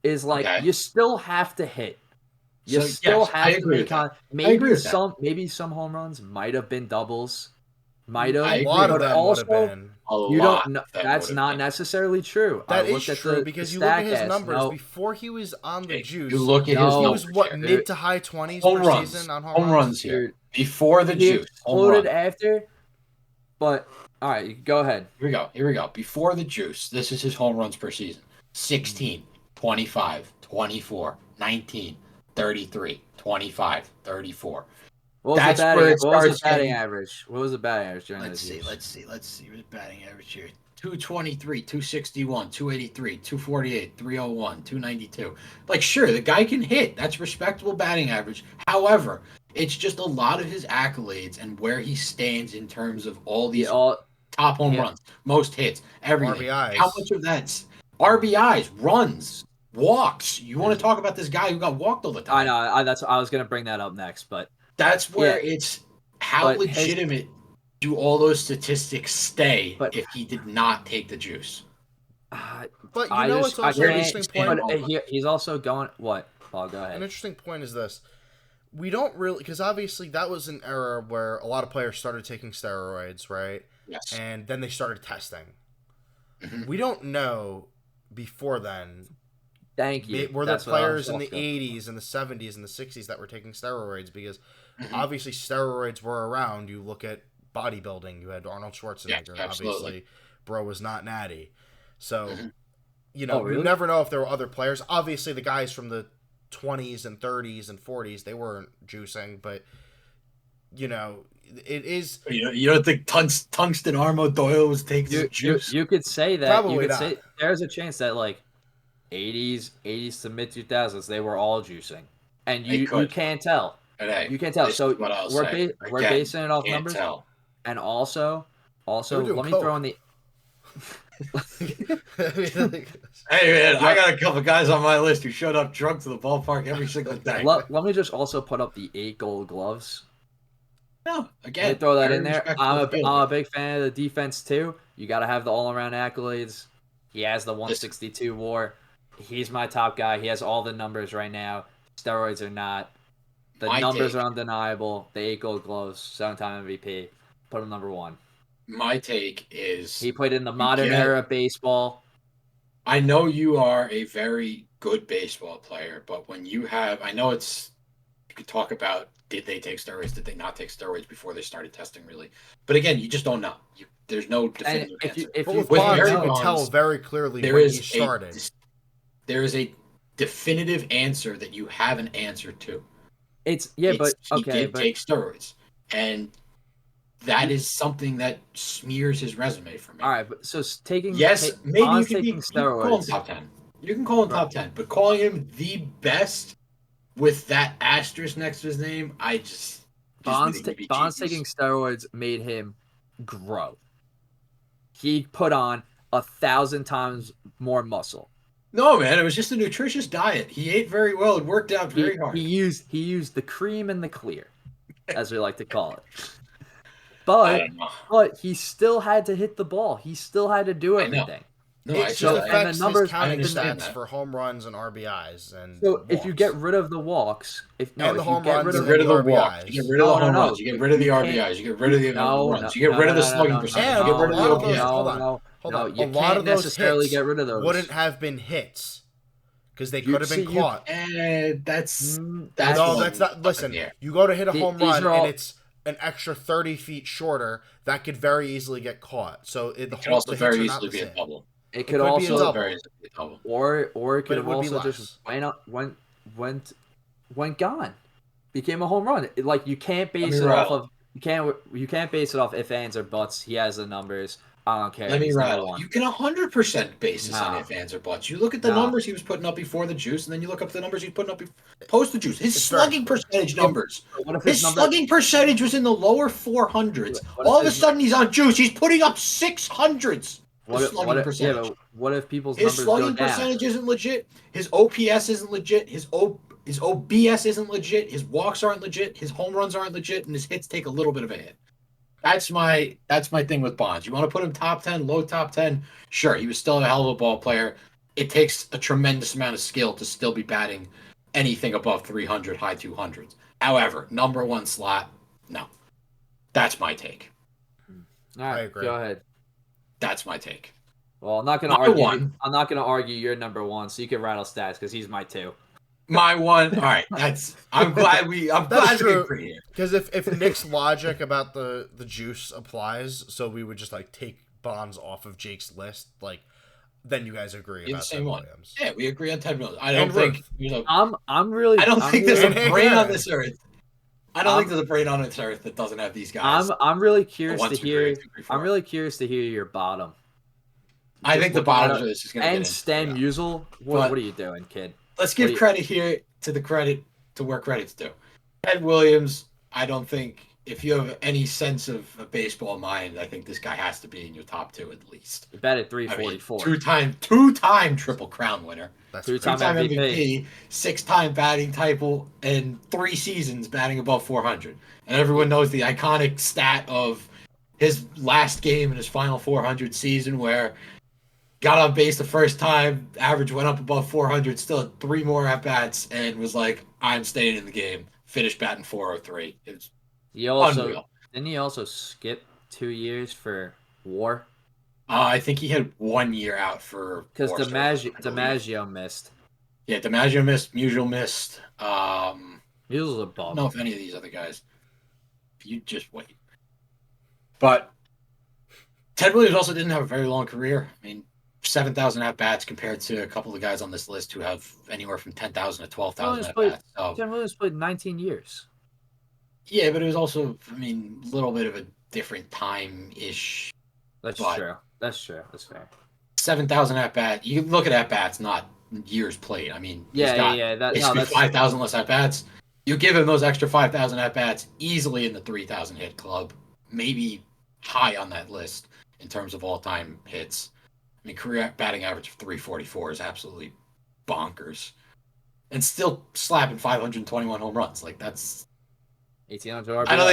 Speaker 2: Is you still have to hit. You still have to make contact. Maybe some home runs might have been doubles. Might have.
Speaker 1: A lot of them would have been.
Speaker 2: You don't know. That's not necessarily true.
Speaker 1: That is true because you look at his numbers before he was on the juice.
Speaker 3: You look at his numbers.
Speaker 1: He was mid to high 20s per season on home runs
Speaker 3: here before the juice.
Speaker 2: Exploded after. But all right, go ahead.
Speaker 3: Here we go. Before the juice, this is his home runs per season: 16, 25, 24, 19, 33, 25, 34.
Speaker 2: What was the batting average? What was the batting average during
Speaker 3: Let's see. What's the batting average here? 223, 261, 283, 248, 301, 292. Sure, the guy can hit. That's respectable batting average. However, it's just a lot of his accolades and where he stands in terms of all these top home runs, most hits, everything.
Speaker 1: RBIs.
Speaker 3: How much of that's RBIs, runs, walks? You want to talk about this guy who got walked all the time?
Speaker 2: I know. I was going to bring that up next, but
Speaker 3: that's where it's how legitimate do all those statistics stay if he did not take the juice?
Speaker 1: But it's also an interesting point.
Speaker 2: But he's also going what? Paul, go ahead.
Speaker 1: An interesting point is this: we don't really, because obviously that was an era where a lot of players started taking steroids, right?
Speaker 3: Yes.
Speaker 1: And then they started testing.
Speaker 3: Mm-hmm.
Speaker 1: We don't know before then.
Speaker 2: Thank you.
Speaker 1: Were there players in the 80s and the 70s and the 60s that were taking steroids? Because obviously steroids were around. You look at bodybuilding. You had Arnold Schwarzenegger.
Speaker 3: Yeah,
Speaker 1: obviously, bro was not natty. So, you never know if there were other players. Obviously, the guys from the 20s and 30s and 40s, they weren't juicing. But, it is...
Speaker 3: You don't think Tungsten Armo Doyle was taking juice?
Speaker 2: You could say that.
Speaker 1: Probably not.
Speaker 2: There's a chance that, 80s to mid 2000s, they were all juicing, and you can't tell. You can't tell. So we're basing it off numbers, and also let me throw in the.
Speaker 3: Hey man, I got a couple guys on my list who showed up drunk to the ballpark every single day.
Speaker 2: Let me just also put up the 8 Gold Gloves.
Speaker 3: No, again,
Speaker 2: throw that in there. I'm a big fan of the defense too. You got to have the all-around accolades. He has the 162 WAR. He's my top guy. He has all the numbers right now. Steroids are not. The numbers are undeniable. The 8 Gold Gloves, 7-time MVP. Put him number 1.
Speaker 3: My take is
Speaker 2: he played in the modern era of baseball.
Speaker 3: I know you are a very good baseball player, but when you have, I know it's You could talk about did they take steroids, did they not take steroids before they started testing, really. But again, you just don't know. There's no definitive answer.
Speaker 2: If
Speaker 1: But
Speaker 2: you
Speaker 1: with Bonds, you
Speaker 2: know,
Speaker 1: could tell very clearly
Speaker 3: there
Speaker 1: when
Speaker 3: is
Speaker 1: he started.
Speaker 3: there is a definitive answer that you have an answer to.
Speaker 2: He did
Speaker 3: take steroids, and that is something that smears his resume for me.
Speaker 2: All right, but so maybe
Speaker 3: you can
Speaker 2: taking
Speaker 3: steroids. You can call him top 10. You can call him top 10, but calling him the best with that asterisk next to his name,
Speaker 2: Bonds taking steroids made him grow. He put on 1,000 times more muscle.
Speaker 3: No, man, it was just a nutritious diet. He ate very well and worked out very hard.
Speaker 2: He used the cream and the clear, as we like to call it. But he still had to hit the ball. He still had to do everything.
Speaker 1: No, it just affects his counting stats for home runs and RBIs. And
Speaker 2: so if you get rid of the walks,
Speaker 3: you get rid of the walks, you get rid of the home runs, you get rid of the RBIs, you get rid of the runs, you get rid of the slugging percentage, you get rid of the OPS.
Speaker 1: Hold on. A lot of those hits get rid of those. Wouldn't have been hits because they could have been caught.
Speaker 3: That's
Speaker 1: not. Listen, you go to hit a home run and it's an extra 30 feet shorter. That could very easily get caught. So it could also very easily be a double.
Speaker 2: It could also be a double. Or it could have also just went gone. Became a home run. You can't base it off of you can't base it off if, ands, or buts. He has the numbers. I don't care.
Speaker 3: Let me rattle. You can 100% base this on if, ands, or buts. You look at the numbers he was putting up before the juice, and then you look up the numbers he's putting up post the juice. His slugging percentage numbers. Slugging percentage was in the lower 400s. All of a sudden, he's on juice. He's putting up 600s. What
Speaker 2: if people's
Speaker 3: his slugging percentage isn't legit? His OPS isn't legit. His OBS isn't legit. His walks aren't legit. His home runs aren't legit, and his hits take a little bit of a hit. That's my thing with Bonds. You want to put him top 10, low top 10? Sure, he was still a hell of a ball player. It takes a tremendous amount of skill to still be batting anything above 300, high 200s. However, number one slot, no. That's my take.
Speaker 2: All right, go ahead.
Speaker 3: That's my take.
Speaker 2: Well, I'm not going to argue. I'm not going to argue you're number one, so you can rattle stats because he's my two.
Speaker 3: My one. All right. I'm glad we agree here.
Speaker 1: Because if Nick's logic about the juice applies, so we would just take Bonds off of Jake's list, then you guys agree about Ted Williams.
Speaker 3: Yeah, we agree on Ted Williams. I don't think
Speaker 2: I
Speaker 3: don't think there's a brain on this earth. I don't think there's a brain on this earth that doesn't have these guys.
Speaker 2: I'm really curious to hear. I'm really curious to hear your bottom.
Speaker 3: I think the bottom is just going to
Speaker 2: and Stan Musial. What are you doing, kid?
Speaker 3: Let's give credit here to where credit's due. Ted Williams, I don't think, if you have any sense of a baseball mind, I think this guy has to be in your top two at least.
Speaker 2: You bet at 344.
Speaker 3: Two-time Triple Crown winner.
Speaker 1: That's
Speaker 2: two-time
Speaker 3: MVP, 6-time batting title, and 3 seasons batting above 400. And everyone knows the iconic stat of his last game in his final 400 season where got on base the first time, average went up above 400, still had 3 more at-bats, and was like, I'm staying in the game. Finished batting 403. It was unreal.
Speaker 2: Didn't he also skip 2 years for WAR?
Speaker 3: I think he had 1 year out for...
Speaker 2: Because DiMaggio missed.
Speaker 3: Yeah, DiMaggio missed. Musial missed.
Speaker 2: Musial's a bum.
Speaker 3: I don't know if any of these other guys... You just wait. But Ted Williams also didn't have a very long career. I mean, 7,000 at-bats compared to a couple of guys on this list who have anywhere from 10,000 to 12,000 at-bats.
Speaker 2: Ted Williams played 19 years.
Speaker 3: Yeah, but it was also, a little bit of a different time-ish.
Speaker 2: That's true. That's fair.
Speaker 3: 7,000 at-bats. You can look at at-bats, not years played. That's 5,000 less at-bats. You give him those extra 5,000 at-bats easily in the 3,000 hit club. Maybe high on that list in terms of all-time hits. Career batting average of 344 is absolutely bonkers. And still slapping 521 home runs. That's
Speaker 2: 1,800 RBIs.
Speaker 3: I don't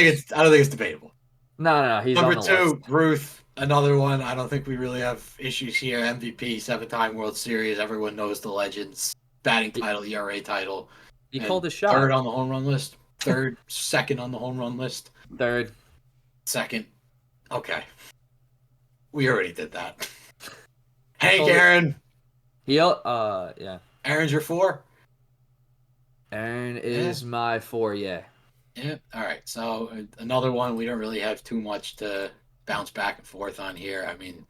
Speaker 3: think it's debatable.
Speaker 2: No, he's
Speaker 3: number
Speaker 2: on the
Speaker 3: 2,
Speaker 2: list.
Speaker 3: Ruth, another one. I don't think we really have issues here. MVP, 7-time World Series. Everyone knows the legends. Batting title, ERA title.
Speaker 2: He called a shot.
Speaker 3: 3rd on the home run list. 2nd on the home run list.
Speaker 2: 3rd.
Speaker 3: 2nd. Okay. We already did that. Hank Aaron.
Speaker 2: Yeah.
Speaker 3: Aaron's your 4?
Speaker 2: Aaron is my 4, yeah.
Speaker 3: Yeah. All right. So another one we don't really have too much to bounce back and forth on here. I mean,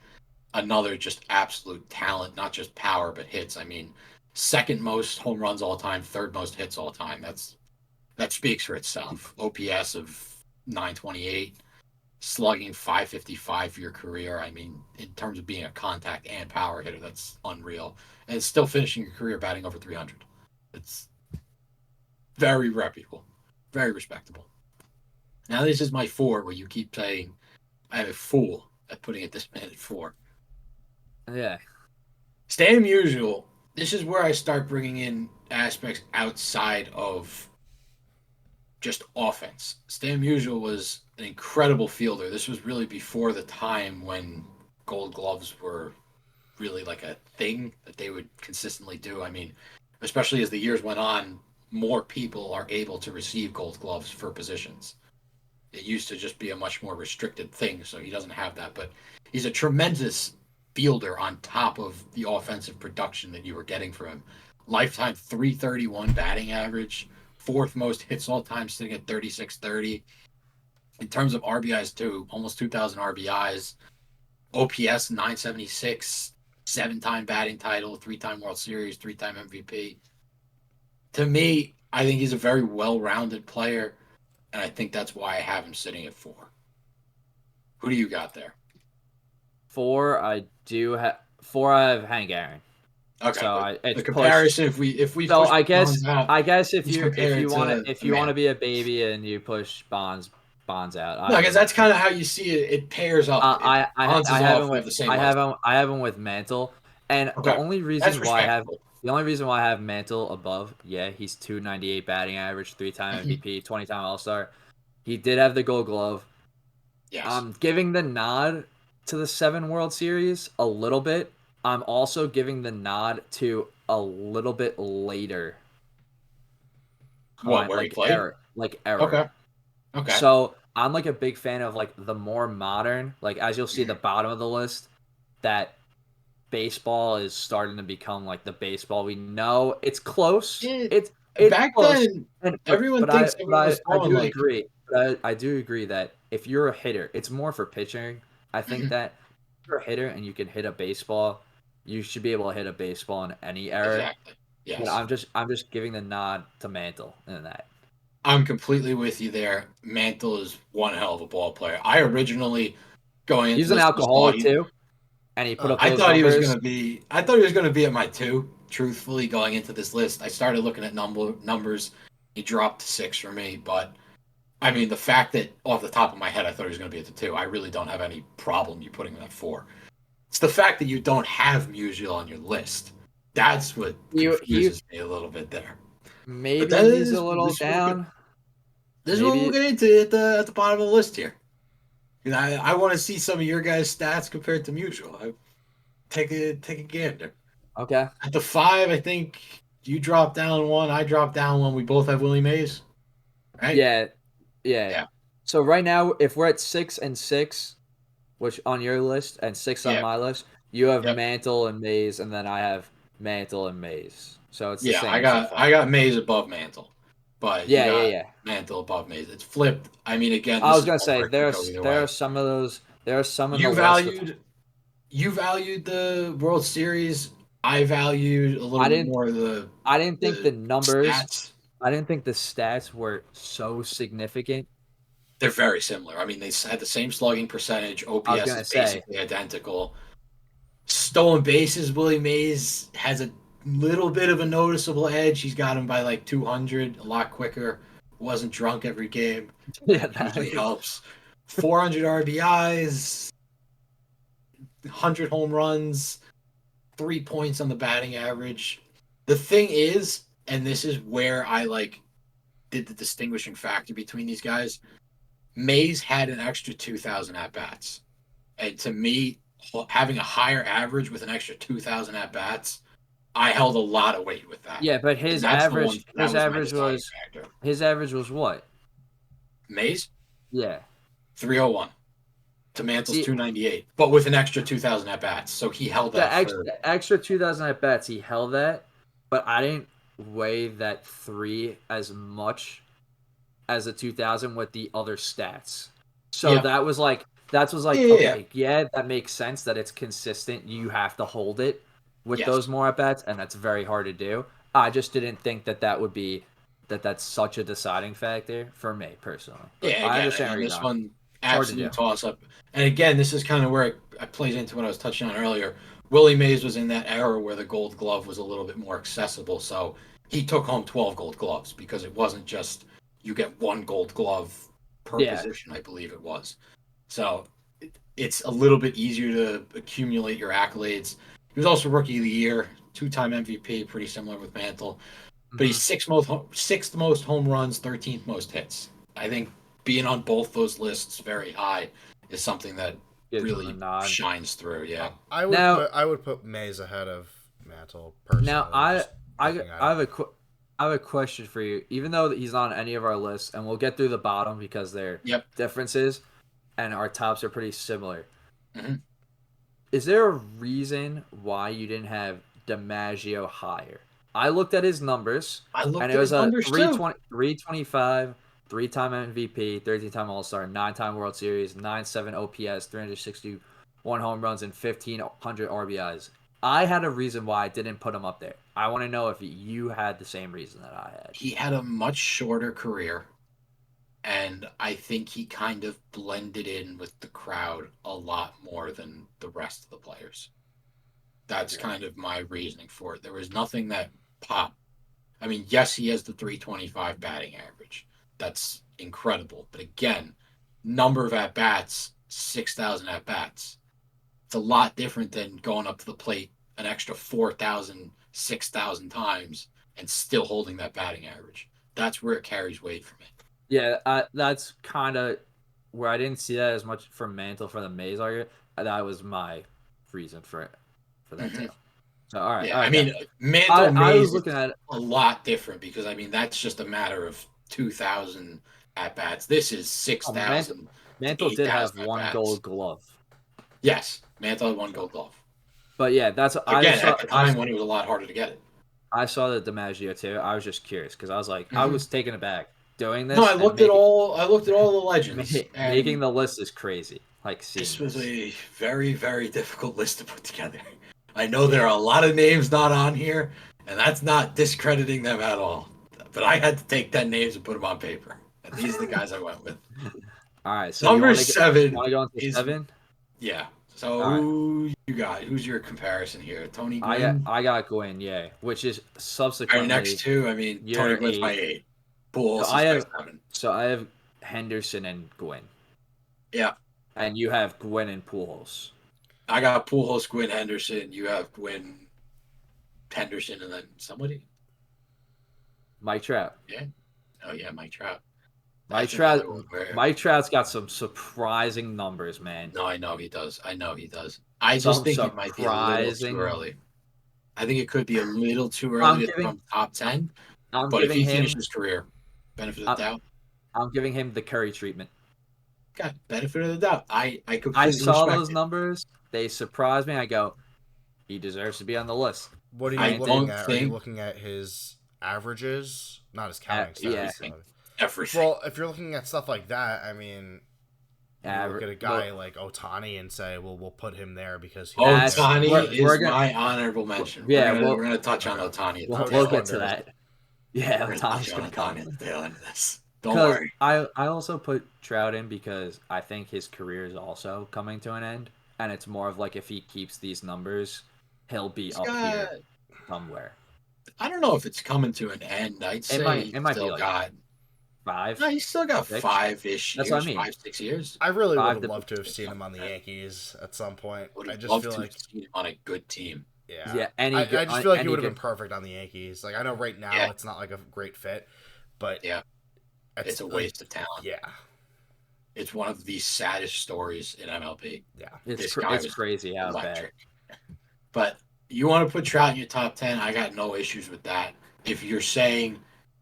Speaker 3: another just absolute talent, not just power but hits. I mean, second most home runs all time, third most hits all time. That speaks for itself. OPS of 928, slugging 555 for your career. I mean, in terms of being a contact and power hitter, that's unreal. And it's still finishing your career batting over 300. It's very reputable, very respectable. Now this is my 4, where you keep saying I'm a fool at putting it this man at 4.
Speaker 2: Yeah.
Speaker 3: Stan Musial, this is where I start bringing in aspects outside of just offense. Stan Musial was an incredible fielder. This was really before the time when gold gloves were really like a thing that they would consistently do. I mean, especially as the years went on, more people are able to receive gold gloves for positions. It used to just be a much more restricted thing, so he doesn't have that. But he's a tremendous fielder on top of the offensive production that you were getting from him. Lifetime 331 batting average, fourth most hits all time, sitting at 3630. In terms of RBIs, too, almost 2,000 RBIs. OPS 976, 7-time batting title, 3-time World Series, 3-time MVP. To me, I think he's a very well-rounded player, and I think that's why I have him sitting at 4. Who do you got there?
Speaker 2: 4, I have Hank Aaron.
Speaker 3: Okay,
Speaker 2: so
Speaker 3: the comparison, if we
Speaker 2: so
Speaker 3: push
Speaker 2: I guess if you want to be a baby and you push Bonds out.
Speaker 3: No, because that's kind of how you see it. It pairs up.
Speaker 2: I have him with Mantle, and
Speaker 3: okay.
Speaker 2: the only reason why I have Mantle above, he's 298 batting average, 3-time MVP, 20-time All-Star. He did have the Gold Glove.
Speaker 3: Yes.
Speaker 2: I'm giving the nod to the 7 World Series a little bit. I'm also giving the nod to a little bit later.
Speaker 3: What, where he played?
Speaker 2: Era.
Speaker 3: Okay.
Speaker 2: So I'm like a big fan of like the more modern, like as you'll see at the bottom of the list, that baseball is starting to become like the baseball we know. It's close. It's
Speaker 3: back
Speaker 2: close.
Speaker 3: then. Everyone thinks
Speaker 2: I do agree. I do agree that if you're a hitter, it's more for pitching. I think that if you're a hitter and you can hit a baseball, you should be able to hit a baseball in any era.
Speaker 3: Exactly. Yes.
Speaker 2: But I'm just giving the nod to Mantle in that.
Speaker 3: I'm completely with you there. Mantle is one hell of a ball player. I originally going into
Speaker 2: he's an alcoholic too, and he put up those
Speaker 3: I
Speaker 2: numbers.
Speaker 3: thought he was gonna be at my 2. Truthfully, going into this list, I started looking at numbers. He dropped 6 for me, but I mean the fact that off the top of my head I thought he was gonna be at the 2. I really don't have any problem you putting him at 4. It's the fact that you don't have Musial on your list. That's what confuses me a little bit there.
Speaker 2: Maybe he's a little down.
Speaker 3: This is what we'll get into at the bottom of the list here. I want to see some of your guys' stats compared to Musial. Take a gander.
Speaker 2: Okay.
Speaker 3: At the 5, I think you dropped down 1, I dropped down 1. We both have Willie Mays, right?
Speaker 2: Yeah. So right now, if we're at 6 and 6, which on your list and 6 on my list, you have Mantle and Mays, and then I have Mantle and Mays. So it's the same.
Speaker 3: I got Mays above Mantle, but Mantle above Mays. It's flipped. I mean, again,
Speaker 2: I was gonna say there are some of those. There are some of
Speaker 3: you valued the World Series. I valued a little bit more the.
Speaker 2: I didn't think the numbers.
Speaker 3: Stats.
Speaker 2: I didn't think the stats were so significant.
Speaker 3: They're very similar. I mean, they had the same slugging percentage. OPS is basically identical. Stolen bases, Willie Mays has a little bit of a noticeable edge. He's got him by like 200, a lot quicker. Wasn't drunk every game.
Speaker 2: Yeah,
Speaker 3: that usually helps. 400 RBIs, 100 home runs, 3 points on the batting average. The thing is, and this is where I did the distinguishing factor between these guys. Mays had an extra 2,000 at-bats. And to me, having a higher average with an extra 2,000 at-bats, I held a lot of weight with that.
Speaker 2: Yeah, but his average was what?
Speaker 3: Mays?
Speaker 2: Yeah.
Speaker 3: 301 to Mantle's 298, but with an extra 2,000 at-bats. So he held that.
Speaker 2: The extra 2,000 at-bats, he held that, but I didn't weigh that 3 as much as a 2000 with the other stats. So that was like, okay, that makes sense that it's consistent. You have to hold it with those more at bats, and that's very hard to do. I just didn't think that would be that's such a deciding factor for me personally. But
Speaker 3: Yeah, again,
Speaker 2: I understand where you're
Speaker 3: this
Speaker 2: going.
Speaker 3: one absolute toss up. And again, this is kind of where it plays into what I was touching on earlier. Willie Mays was in that era where the Gold Glove was a little bit more accessible, so he took home 12 Gold Gloves because it wasn't just you get one Gold Glove per position, I believe it was. So it's a little bit easier to accumulate your accolades. He was also Rookie of the Year, 2-time MVP, pretty similar with Mantle. But he's sixth most home runs, 13th most hits. I think being on both those lists very high is something that really shines through. Yeah,
Speaker 1: I would put Mays ahead of Mantle personally.
Speaker 2: Now I have a question for you. Even though he's not on any of our lists, and we'll get through the bottom because they're differences, and our tops are pretty similar.
Speaker 3: Mm-hmm.
Speaker 2: Is there a reason why you didn't have DiMaggio higher? I looked at his numbers, and it was a 325, 3-time MVP, 13-time All-Star, 9-time World Series, 9.7 OPS, 361 home runs, and 1,500 RBIs. I had a reason why I didn't put him up there. I want to know if you had the same reason that I had.
Speaker 3: He had a much shorter career, and I think he kind of blended in with the crowd a lot more than the rest of the players. That's kind of my reasoning for it. There was nothing that popped. I mean, yes, he has the 325 batting average. That's incredible. But again, number of at-bats, 6,000 at-bats. It's a lot different than going up to the plate an extra 4,000, 6,000 times and still holding that batting average. That's where it carries weight for me.
Speaker 2: Yeah, that's kind of where I didn't see that as much for Mantle for the Mays argument. That was my reason for that too. So all right,
Speaker 3: yeah. I mean, Mantle
Speaker 2: I was looking at
Speaker 3: a lot different because I mean that's just a matter of 2,000 at bats. This is 6,000.
Speaker 2: Mantle did have one Gold Glove.
Speaker 3: Yes, Mantle had one Gold Glove.
Speaker 2: But yeah, that's
Speaker 3: again at the time when it was a lot harder to get it.
Speaker 2: I saw the DiMaggio too. I was just curious because I was like, I was taken aback doing this.
Speaker 3: No, I looked at all the legends.
Speaker 2: Making the list is crazy. Like,
Speaker 3: this was a very, very difficult list to put together. I know there are a lot of names not on here, and that's not discrediting them at all. But I had to take 10 names and put them on paper. And these are the guys I went with.
Speaker 2: All right, so
Speaker 3: number 7
Speaker 2: is 7.
Speaker 3: Yeah. So who you got? Who's your comparison here? Tony Gwynn?
Speaker 2: I got Gwynn, yeah. Which is subsequently.
Speaker 3: Our next two, I mean, Tony Gwynn's my 8. Pujols is my 7.
Speaker 2: So I have Henderson and Gwynn.
Speaker 3: Yeah.
Speaker 2: And you have Gwynn and Pujols.
Speaker 3: I got Pujols, Gwynn, Henderson. You have Gwynn, Henderson, and then somebody?
Speaker 2: Mike Trout.
Speaker 3: Yeah. Oh, yeah, Mike Trout.
Speaker 2: Mike Trout's got some surprising numbers, man.
Speaker 3: No, I know he does. I just think it might be a little too early. I think it could be a little too early to come top 10. But if he finishes his career, benefit of the doubt.
Speaker 2: I'm giving him the Curry treatment.
Speaker 3: God, benefit of the doubt. I
Speaker 2: saw those numbers. They surprised me. I go, he deserves to be on the list.
Speaker 1: What are you looking at? Are you looking at his averages? Not his counting stats.
Speaker 3: Yeah. Everything.
Speaker 1: Well, if you're looking at stuff like that, I mean, you look at a guy like Ohtani and say, well, we'll put him there because he's
Speaker 3: Ohtani is my honorable mention.
Speaker 2: Yeah,
Speaker 3: we're going to touch on Ohtani.
Speaker 2: We'll get to that. Yeah, Ohtani's going to come
Speaker 3: at the tail end of this. Don't worry.
Speaker 2: I also put Trout in because I think his career is also coming to an end, and it's more of like if he keeps these numbers, he'll be up here somewhere.
Speaker 3: I don't know if it's coming to an end. I'd say
Speaker 2: it might be like
Speaker 3: got
Speaker 2: 5.
Speaker 3: No, he's still got 5-ish.
Speaker 2: That's what I mean.
Speaker 3: 5-6 years.
Speaker 1: I really would have loved to have seen him on the Yankees at some point. I just feel like
Speaker 3: seen him on a good team.
Speaker 1: Yeah. I just feel like he would have been perfect on the Yankees. Like I know right now it's not like a great fit, but
Speaker 3: it's a waste of talent.
Speaker 1: Yeah.
Speaker 3: It's one of the saddest stories in MLB.
Speaker 2: Yeah. It's crazy how bad.
Speaker 3: But you want to put Trout in your top 10, I got no issues with that. If you're saying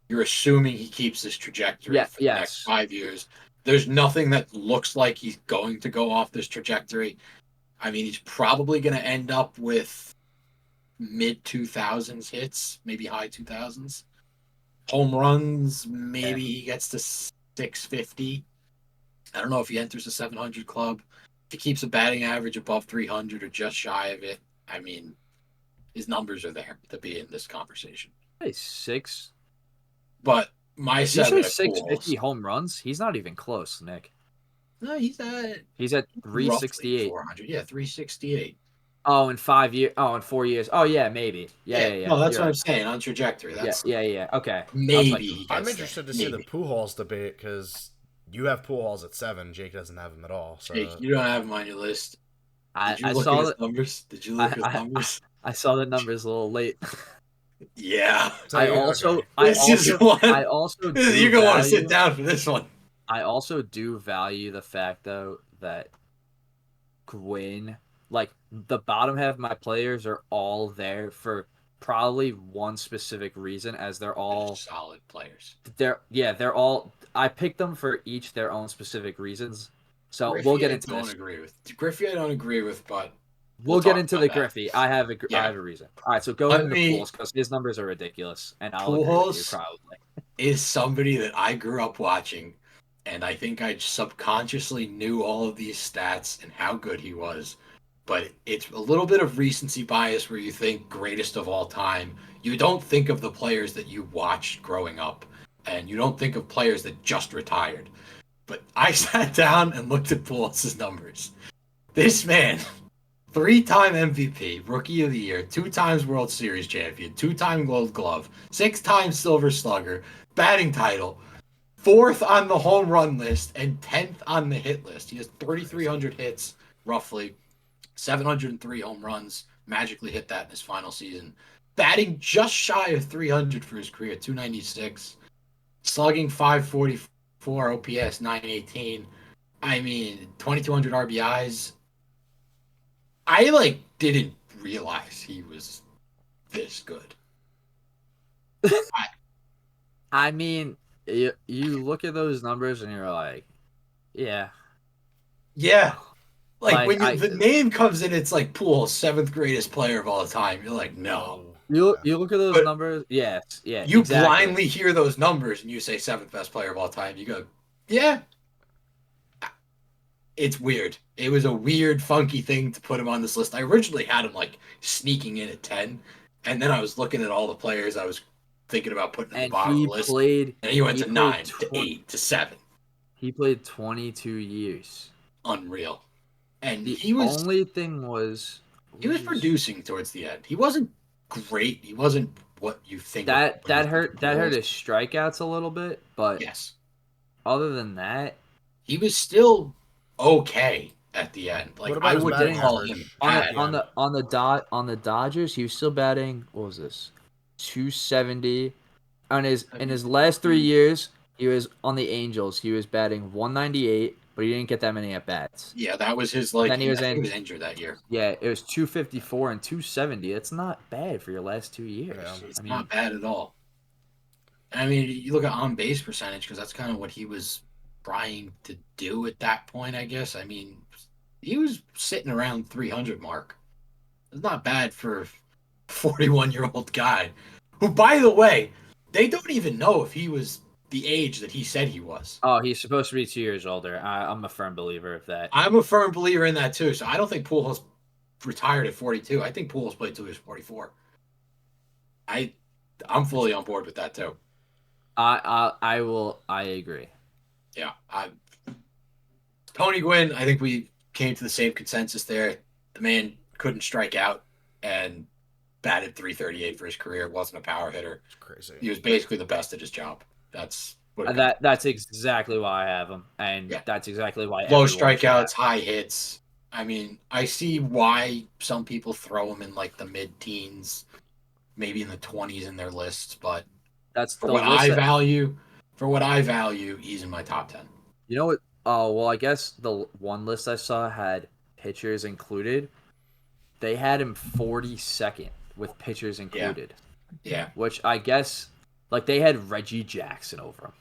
Speaker 3: you're assuming he keeps this trajectory for the next 5 years, there's nothing that looks like he's going to go off this trajectory. I mean, he's probably going to end up with mid 2000s hits, maybe high 2000s. Home runs, maybe he gets to 650. I don't know if he enters the 700 club. If he keeps a batting average above 300 or just shy of it, I mean, his numbers are there to be in this conversation.
Speaker 2: Hey, six.
Speaker 3: But my
Speaker 2: Did you
Speaker 3: seven
Speaker 2: say
Speaker 3: at
Speaker 2: 650
Speaker 3: Pujols,
Speaker 2: home runs? He's not even close, Nick.
Speaker 3: no, he's at roughly
Speaker 2: 368.
Speaker 3: 400. Yeah, 368.
Speaker 2: Oh, in 5 years. Oh, in 4 years. Oh, yeah, maybe. Yeah.
Speaker 3: No, that's
Speaker 2: You're
Speaker 3: what I'm
Speaker 2: right.
Speaker 3: saying on trajectory. That's
Speaker 2: Yeah. Okay. I was like,
Speaker 3: maybe he
Speaker 1: I'm
Speaker 3: gets
Speaker 1: interested
Speaker 3: there.
Speaker 1: to see the
Speaker 3: Maybe.
Speaker 1: Pujols debate because you have Pujols at 7. Jake doesn't have him at all. So
Speaker 3: Jake, you don't have him on your list. Did you
Speaker 2: I
Speaker 3: look at
Speaker 2: saw
Speaker 3: his
Speaker 2: that.
Speaker 3: numbers? Did you look at his numbers?
Speaker 2: I saw the numbers a little late.
Speaker 3: Yeah.
Speaker 1: So okay.
Speaker 3: This is one.
Speaker 2: I also do
Speaker 3: You're gonna want to
Speaker 2: value.
Speaker 3: sit down for this one.
Speaker 2: I also do value the fact though that Gwyn, like the bottom half of my players are all there for probably one specific reason, as they're all
Speaker 3: solid players.
Speaker 2: They're all. I picked them for each their own specific reasons. So
Speaker 3: Griffey,
Speaker 2: we'll get into this.
Speaker 3: Griffey, I don't agree with, but
Speaker 2: We'll get into the
Speaker 3: that.
Speaker 2: Griffey. I have a reason. All right, so go into Pujols because his numbers are ridiculous, and I'll agree with you probably.
Speaker 3: Is somebody that I grew up watching, and I think I subconsciously knew all of these stats and how good he was. But it's a little bit of recency bias where you think greatest of all time. You don't think of the players that you watched growing up, and you don't think of players that just retired. But I sat down and looked at Pujols' numbers. This man, 3-time MVP, Rookie of the Year, 2 times World Series champion, 2-time Gold Glove, 6-time Silver Slugger, batting title, 4th on the home run list, and 10th on the hit list. He has 3,300 hits, roughly, 703 home runs, magically hit that in his final season. Batting just shy of 300 for his career, 296. Slugging 544, OPS 918. I mean, 2,200 RBIs. I didn't realize he was this good.
Speaker 2: I mean, you look at those numbers and you're like, yeah.
Speaker 3: When the name comes in, it's like Pujols, 7th greatest player of all time. You're like, no.
Speaker 2: You look at those numbers, yes, yeah.
Speaker 3: You blindly hear those numbers and you say 7th best player of all time. You go, yeah. It's weird. It was a weird, funky thing to put him on this list. I originally had him sneaking in at 10, and then I was looking at all the players I was thinking about putting at the bottom of the list. And he went to 9, to 8, to 7.
Speaker 2: He played 22 years.
Speaker 3: Unreal. And
Speaker 2: the only thing was
Speaker 3: he was producing towards the end. He wasn't great. He wasn't what you think.
Speaker 2: That hurt his strikeouts a little bit, but
Speaker 3: yes.
Speaker 2: Other than that,
Speaker 3: he was still okay at the end.
Speaker 1: I wouldn't call him
Speaker 2: on the Dodgers. He was still batting. What was this? 270. In his last 3 years, he was on the Angels. He was batting 198, but he didn't get that many at bats.
Speaker 3: Yeah, that was his Then he was injured that year.
Speaker 2: Yeah, it was 254 and 270. That's not bad for your last 2 years.
Speaker 3: Yeah, it's not bad at all. I mean, you look at on base percentage because that's kind of what he was trying to do at that point, I guess. I mean, he was sitting around 300 mark. It's not bad for a 41-year-old guy who, by the way, they don't even know if he was the age that he said he was.
Speaker 2: Oh, he's supposed to be 2 years older. I'm a firm believer of that.
Speaker 3: I'm a firm believer in that too. So I don't think Pujols retired at 42. I think Pujols played till he was 44. I'm fully on board with that too.
Speaker 2: I agree.
Speaker 3: Yeah, Tony Gwynn, I think we came to the same consensus there. The man couldn't strike out and batted .338 for his career. Wasn't a power hitter.
Speaker 1: It's crazy.
Speaker 3: He was basically the best at his job. That's
Speaker 2: exactly why I have him, and that's exactly why
Speaker 3: low strikeouts, high hits. I mean, I see why some people throw him in the mid-teens, maybe in the 20s in their lists, but for what I value, he's in my top 10.
Speaker 2: You know what? Oh, well, I guess the one list I saw had pitchers included. They had him 42nd with pitchers included.
Speaker 3: Yeah.
Speaker 2: Which I guess, they had Reggie Jackson over him.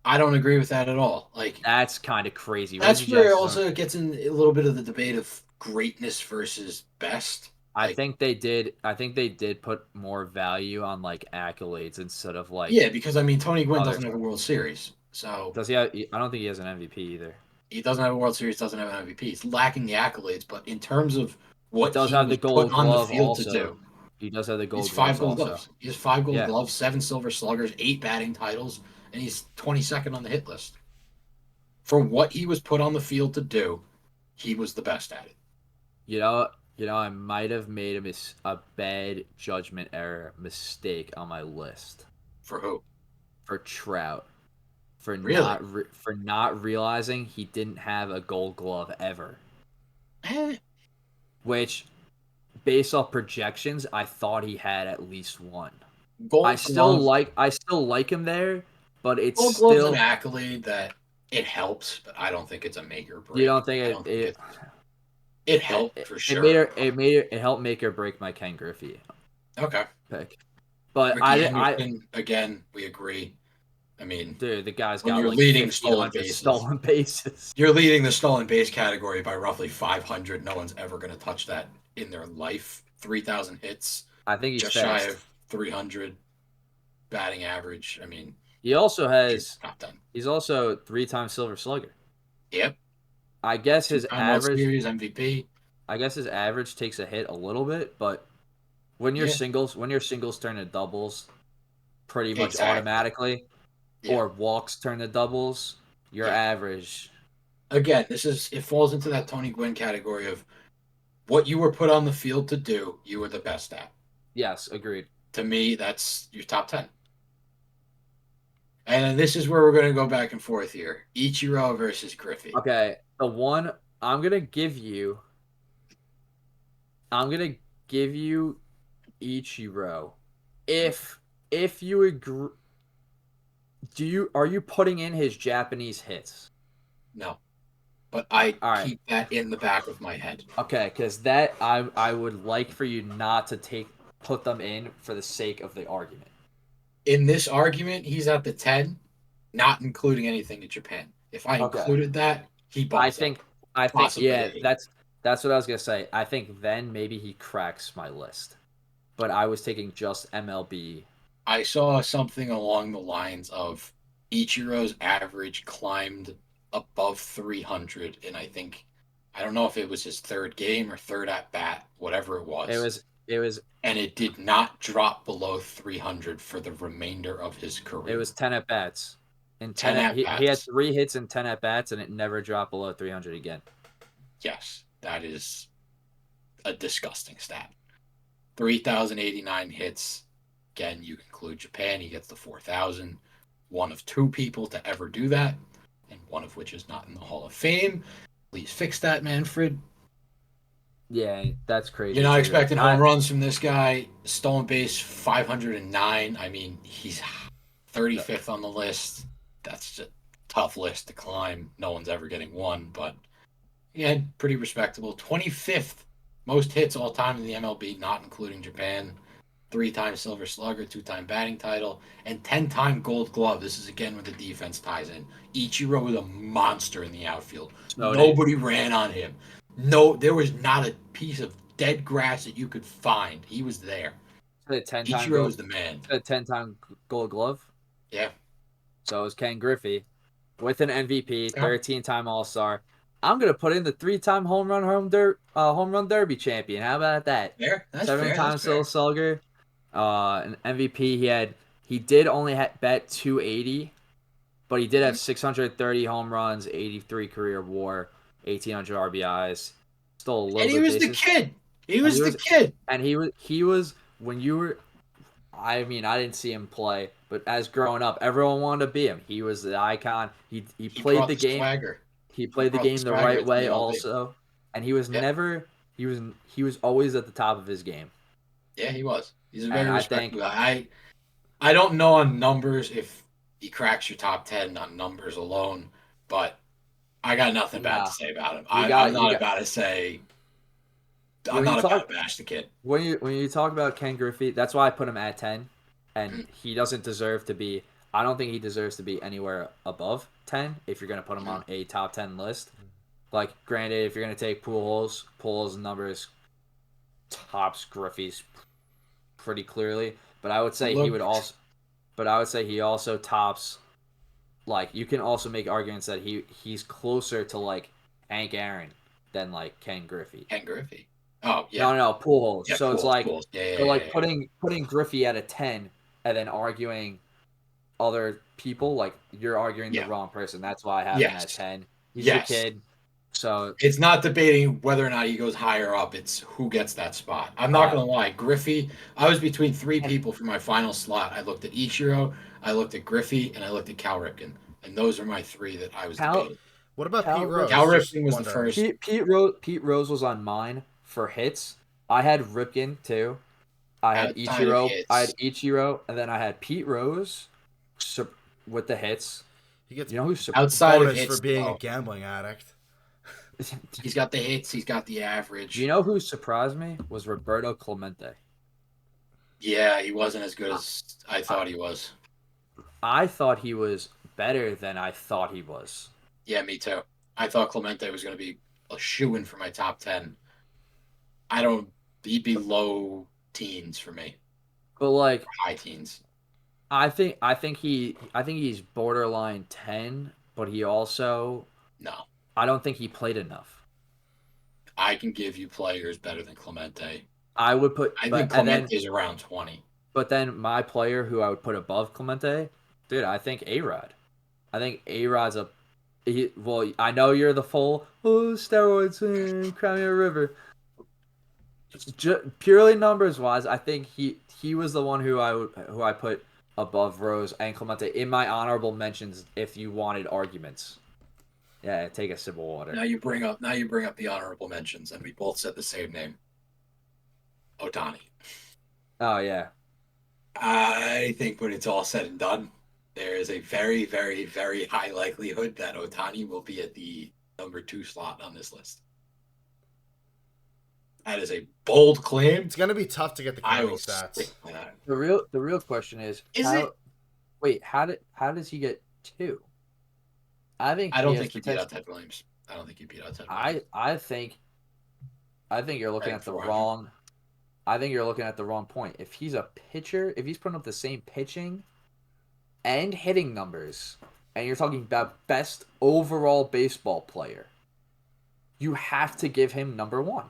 Speaker 3: I don't agree with that at all.
Speaker 2: That's kind of crazy.
Speaker 3: That's Reggie where Jackson, it also gets in a little bit of the debate of greatness versus best.
Speaker 2: I think they did. I think they did put more value on like accolades instead of like.
Speaker 3: Yeah, because I mean, Tony Gwynn doesn't
Speaker 2: Others.
Speaker 3: have a World Series, so
Speaker 2: Does he have? I don't think he has an MVP either.
Speaker 3: he doesn't have a World Series, doesn't have an MVP. He's lacking the accolades, but in terms of
Speaker 2: He
Speaker 3: what
Speaker 2: does
Speaker 3: he
Speaker 2: have the
Speaker 3: was put
Speaker 2: Gold
Speaker 3: on the
Speaker 2: Glove
Speaker 3: field to
Speaker 2: also.
Speaker 3: do,
Speaker 2: He does have the
Speaker 3: he's
Speaker 2: Gold
Speaker 3: 5
Speaker 2: Gloves
Speaker 3: Gold
Speaker 2: also.
Speaker 3: Gloves. He has 5 Gold
Speaker 2: Yeah.
Speaker 3: Gloves, 7 Silver Sluggers, 8 batting titles, and he's 22nd on the hit list. For what he was put on the field to do, he was the best at it.
Speaker 2: You know, I might have made a bad judgment error mistake on my list
Speaker 3: For who?
Speaker 2: for Trout. For
Speaker 3: Really?
Speaker 2: not realizing he didn't have a Gold Glove ever.
Speaker 3: Eh,
Speaker 2: Which, based off projections, I thought he had at least one.
Speaker 3: Gold
Speaker 2: I still
Speaker 3: Glove.
Speaker 2: like him there, but it's
Speaker 3: Gold Glove's an
Speaker 2: still.
Speaker 3: accolade that it helps, but I don't think it's a make or
Speaker 2: You
Speaker 3: break.
Speaker 2: don't think
Speaker 3: I don't think it helped for sure.
Speaker 2: it helped make or break my Ken Griffey
Speaker 3: Okay.
Speaker 2: pick. But
Speaker 3: Ricky Henderson, again, we agree. I mean,
Speaker 2: dude, the guy's
Speaker 3: when
Speaker 2: got
Speaker 3: you're
Speaker 2: like
Speaker 3: leading stolen
Speaker 2: 1,500
Speaker 3: bases,
Speaker 2: stolen bases.
Speaker 3: you're leading the stolen base category by roughly 500. No one's ever going to touch that in their life. 3,000 hits,
Speaker 2: I think he's
Speaker 3: just
Speaker 2: fast.
Speaker 3: shy of 300 batting average. I mean,
Speaker 2: He also has.
Speaker 3: top 10.
Speaker 2: He's also 3-time Silver Slugger.
Speaker 3: Yep.
Speaker 2: I guess his
Speaker 3: Two-time World
Speaker 2: average.
Speaker 3: Series MVP.
Speaker 2: I guess his average takes a hit a little bit, but when your singles turn to doubles, pretty much
Speaker 3: Exactly.
Speaker 2: automatically, or walks turn to doubles, your average.
Speaker 3: Again, it falls into that Tony Gwynn category of what you were put on the field to do, you were the best at.
Speaker 2: Yes, agreed.
Speaker 3: To me, that's your top 10. And this is where we're going to go back and forth here. Ichiro versus Griffey.
Speaker 2: Okay, the one I'm gonna give you Ichiro. If you agree, are you putting in his Japanese hits?
Speaker 3: No. But keep that in the back of my head.
Speaker 2: Okay, because that I would like for you not to put them in for the sake of the argument.
Speaker 3: In this argument, he's at the 10, not including anything in Japan. If I included that, he bumps up.
Speaker 2: I think yeah, that's what I was gonna say. I think then maybe he cracks my list. But I was taking just MLB.
Speaker 3: I saw something along the lines of Ichiro's average climbed above 300, and I don't know if it was his third game or third at bat, whatever it was.
Speaker 2: It was,
Speaker 3: and it did not drop below 300 for the remainder of his career.
Speaker 2: It was 10 at bats. He had 3 hits and 10 at bats, and it never dropped below 300 again.
Speaker 3: Yes, that is a disgusting stat. 3,089 hits. Again, you include Japan, he gets the 4,000. One of 2 people to ever do that, and one of which is not in the Hall of Fame. Please fix that, Manfred.
Speaker 2: Yeah, that's crazy.
Speaker 3: You're not expecting home runs from this guy. Stolen base 509. I mean, he's 35th on the list. That's a tough list to climb. No one's ever getting one, but yeah, pretty respectable. 25th most hits all time in the MLB, not including Japan. 3-time Silver Slugger, 2-time batting title, and 10-time Gold Glove. This is again where the defense ties in. Ichiro was a monster in the outfield. Nobody ran on him. No, there was not a piece of dead grass that you could find. He was there. Ichiro was the man.
Speaker 2: A 10-time Gold Glove?
Speaker 3: Yeah.
Speaker 2: So it was Ken Griffey with an MVP, 13-time All-Star. I'm gonna put in the 3-time home run derby champion. How about that?
Speaker 3: Fair. That's
Speaker 2: 7-time Silver Slugger. An MVP. He did only bat 280, but he did have 630 home runs, 83 career WAR, 1,800 RBIs. Stole a little bit.
Speaker 3: And he was the kid. He was the kid.
Speaker 2: And he was when you were. I mean, I didn't see him play, but as growing up, everyone wanted to be him. He was the icon. He played the game.
Speaker 3: Swagger.
Speaker 2: He played the game the right way also, and he was never. He was always at the top of his game.
Speaker 3: Yeah, he was. He's a very respectable guy. I don't know on numbers if he cracks your top 10 on numbers alone, but I got nothing bad to say about him. I'm not about to bash the kid.
Speaker 2: When you talk about Ken Griffey, that's why I put him at 10, and he doesn't deserve to be. I don't think he deserves to be anywhere above 10 if you're going to put him on a top 10 list. Like, granted, if you're going to take Pujols numbers tops Griffey's pretty clearly, but I would say he would also. But I would say he also tops. Like you can also make arguments that he's closer to like Hank Aaron than like Ken Griffey.
Speaker 3: Ken Griffey. Oh yeah.
Speaker 2: No, Pujols.
Speaker 3: Yeah,
Speaker 2: So it's like
Speaker 3: yeah.
Speaker 2: putting Griffey at a 10 and then arguing other people, like you're arguing the wrong person. That's why I have him at 10. He's a kid. So
Speaker 3: it's not debating whether or not he goes higher up. It's who gets that spot. I'm not going to lie. Griffey, I was between three people for my final slot. I looked at Ichiro, I looked at Griffey, and I looked at Cal Ripken. And those are my three that I was debating.
Speaker 1: What about Pete Rose?
Speaker 3: Cal Ripken was the first.
Speaker 2: Pete Rose was on mine for hits. I had Ripken too. I had Ichiro, and then I had Pete Rose with the hits.
Speaker 1: He gets
Speaker 3: outside of hits
Speaker 1: for being a gambling addict.
Speaker 3: He's got the hits. He's got the average.
Speaker 2: You know who surprised me was Roberto Clemente.
Speaker 3: Yeah, he wasn't as good as I thought he was.
Speaker 2: I thought he was better than I thought he was.
Speaker 3: Yeah, me too. I thought Clemente was going to be a shoo-in for my top 10. He'd be low teens for me.
Speaker 2: But like
Speaker 3: or high teens.
Speaker 2: I think he's borderline 10, but he also I don't think he played enough.
Speaker 3: I can give you players better than Clemente.
Speaker 2: I think
Speaker 3: Clemente's around 20.
Speaker 2: But then my player who I would put above Clemente, dude, I think A-Rod. I think A-Rod's I know you're the full steroids Cry Me a River. Purely numbers wise, I think he was the one who I put above Rose and Clemente in my honorable mentions if you wanted arguments. Yeah, take a sip of water.
Speaker 3: Now you bring up the honorable mentions, and we both said the same name. Ohtani.
Speaker 2: Oh yeah.
Speaker 3: I think when it's all said and done, there is a very, very, very high likelihood that Ohtani will be at the number 2 slot on this list. That is a bold claim.
Speaker 1: It's going to be tough to get the counting stats.
Speaker 2: The real question is how does he get 2? I
Speaker 3: don't think he beat out Ted Williams.
Speaker 2: I think you're looking at the wrong. I think you're looking at the wrong point. If he's a pitcher, if he's putting up the same pitching and hitting numbers, and you're talking about best overall baseball player, you have to give him number 1.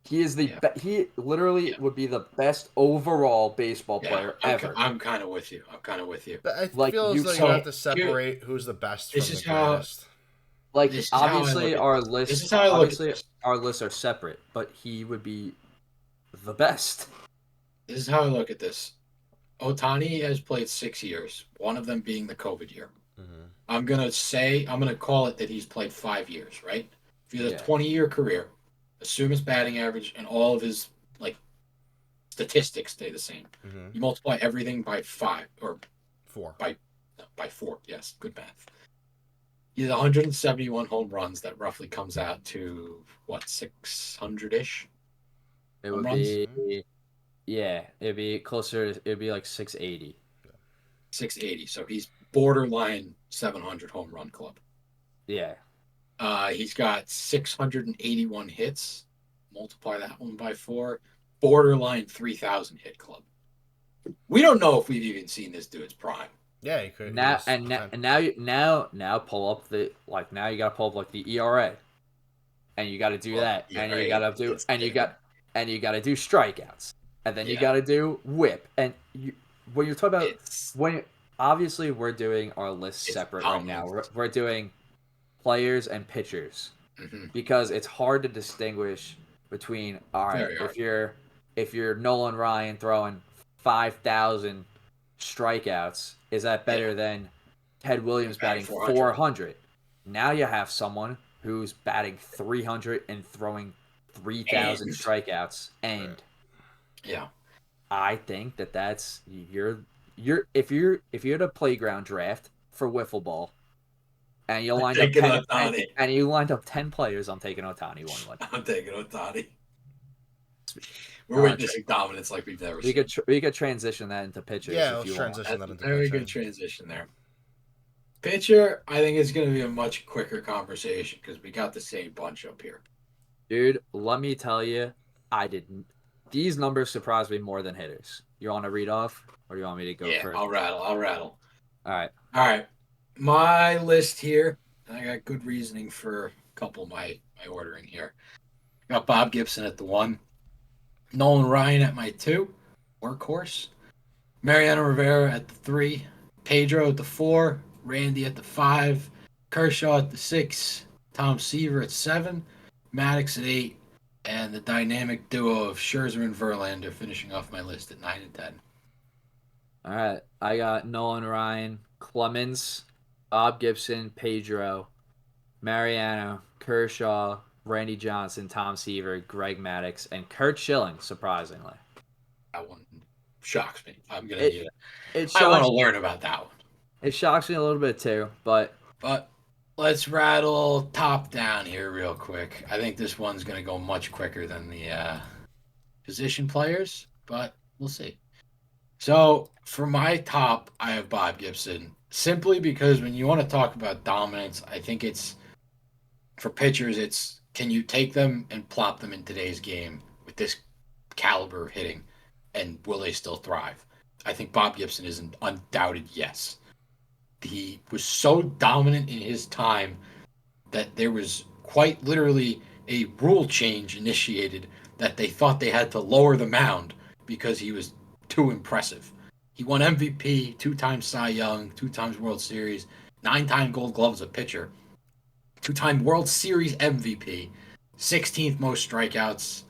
Speaker 2: He is he literally would be the best overall baseball player ever.
Speaker 3: I'm kind of with you.
Speaker 1: But I feel as though you have to separate who's the best from the greatest.
Speaker 2: Like obviously our lists are separate, but he would be the best.
Speaker 3: This is how I look at this. Ohtani has played 6 years, one of them being the COVID year. Mm-hmm. I'm gonna call it that he's played 5 years, right? If he has a 20-year career, assume his batting average and all of his statistics stay the same. Mm-hmm. You multiply everything by 5 or
Speaker 1: 4.
Speaker 3: By 4. Yes, good math. He has 171 home runs. That roughly comes out to 600-ish.
Speaker 2: It would be, it'd be closer. It'd be like 680.
Speaker 3: 680. So he's borderline 700 home run club.
Speaker 2: Yeah.
Speaker 3: He's got 681 hits. Multiply that one by 4. Borderline 3,000 hit club. We don't know if we've even seen this dude's prime.
Speaker 1: Yeah, he could.
Speaker 2: Now pull up the now you gotta pull up like the ERA, and you gotta do that, and you gotta do you gotta do strikeouts, and then you gotta do WHIP, and when you're talking about obviously we're doing our list separate right now. We're doing players and pitchers because it's hard to distinguish between if you're Nolan Ryan throwing 5,000 strikeouts, is that better than Ted Williams batting 400? Now you have someone who's batting 300 and throwing 3,000 strikeouts, and I think that's if you're at a playground draft for wiffle ball, and you lined up 10 players, I'm taking Ohtani 1-1.
Speaker 3: I'm taking Ohtani. We're witnessing dominance like we've never seen.
Speaker 2: We could transition that into pitchers.
Speaker 1: Yeah, let's transition that into
Speaker 3: very good transition there. Pitcher, I think it's going to be a much quicker conversation because we got the same bunch up here.
Speaker 2: Dude, let me tell you, I didn't. These numbers surprised me more than hitters. You want to read off, or do you want me to go
Speaker 3: Yeah,
Speaker 2: first?
Speaker 3: I'll rattle.
Speaker 2: All right.
Speaker 3: All right. My list here, I got good reasoning for a couple of my ordering here. Got Bob Gibson at the 1, Nolan Ryan at my 2, workhorse, Mariano Rivera at the 3, Pedro at the 4, Randy at the 5, Kershaw at the 6, Tom Seaver at 7, Maddox at 8, and the dynamic duo of Scherzer and Verlander finishing off my list at 9 and 10.
Speaker 2: All right. I got Nolan Ryan, Clemens, Bob Gibson, Pedro, Mariano, Kershaw, Randy Johnson, Tom Seaver, Greg Maddux, and Kurt Schilling, surprisingly.
Speaker 3: That one shocks me. I'm going to need
Speaker 2: it.
Speaker 3: I want to learn about that one.
Speaker 2: It shocks me a little bit too, but
Speaker 3: let's rattle top down here real quick. I think this one's going to go much quicker than the position players, but we'll see. So for my top, I have Bob Gibson, simply because when you want to talk about dominance, I think it's for pitchers, it's can you take them and plop them in today's game with this caliber of hitting, and will they still thrive? I think Bob Gibson is an undoubted yes. He was so dominant in his time that there was quite literally a rule change initiated that they thought they had to lower the mound because he was too impressive. He won MVP, 2-time Cy Young, 2 times World Series, 9-time Gold Glove as a pitcher, 2-time World Series MVP, 16th most strikeouts,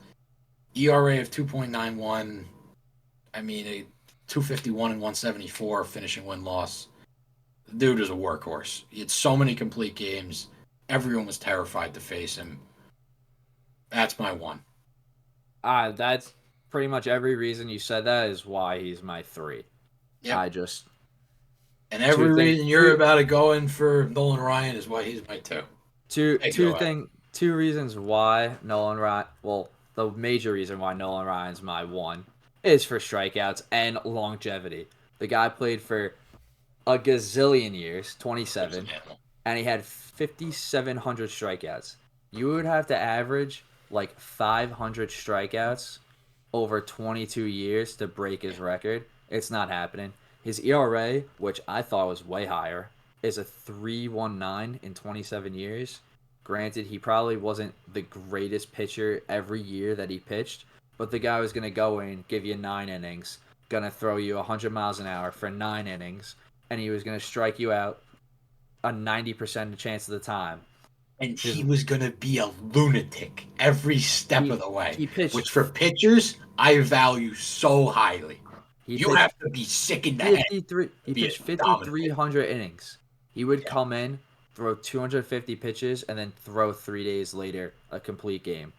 Speaker 3: ERA of 2.91. I mean, a 251 and 174 finishing win-loss. The dude was a workhorse. He had so many complete games. Everyone was terrified to face him. That's my 1.
Speaker 2: That's pretty much every reason you said that is why he's my 3.
Speaker 3: Yep.
Speaker 2: And
Speaker 3: every reason you're about to go in for Nolan Ryan is why he's my 2.
Speaker 2: Two reasons why Nolan Ryan. Well, the major reason why Nolan Ryan's my 1 is for strikeouts and longevity. The guy played for a gazillion years, 27, and he had 5,700 strikeouts. You would have to average like 500 strikeouts over 22 years to break his record. It's not happening. His ERA, which I thought was way higher, is a 3.19 in 27 years. Granted, he probably wasn't the greatest pitcher every year that he pitched, but the guy was going to go in, give you 9 innings, going to throw you 100 miles an hour for 9 innings, and he was going to strike you out a 90% chance of the time.
Speaker 3: And he was going to be a lunatic every step of the way, which for pitchers, I value so highly. You have to be sick in the head.
Speaker 2: He pitched 5,300 innings. He would come in, throw 250 pitches, and then throw 3 days later a complete game.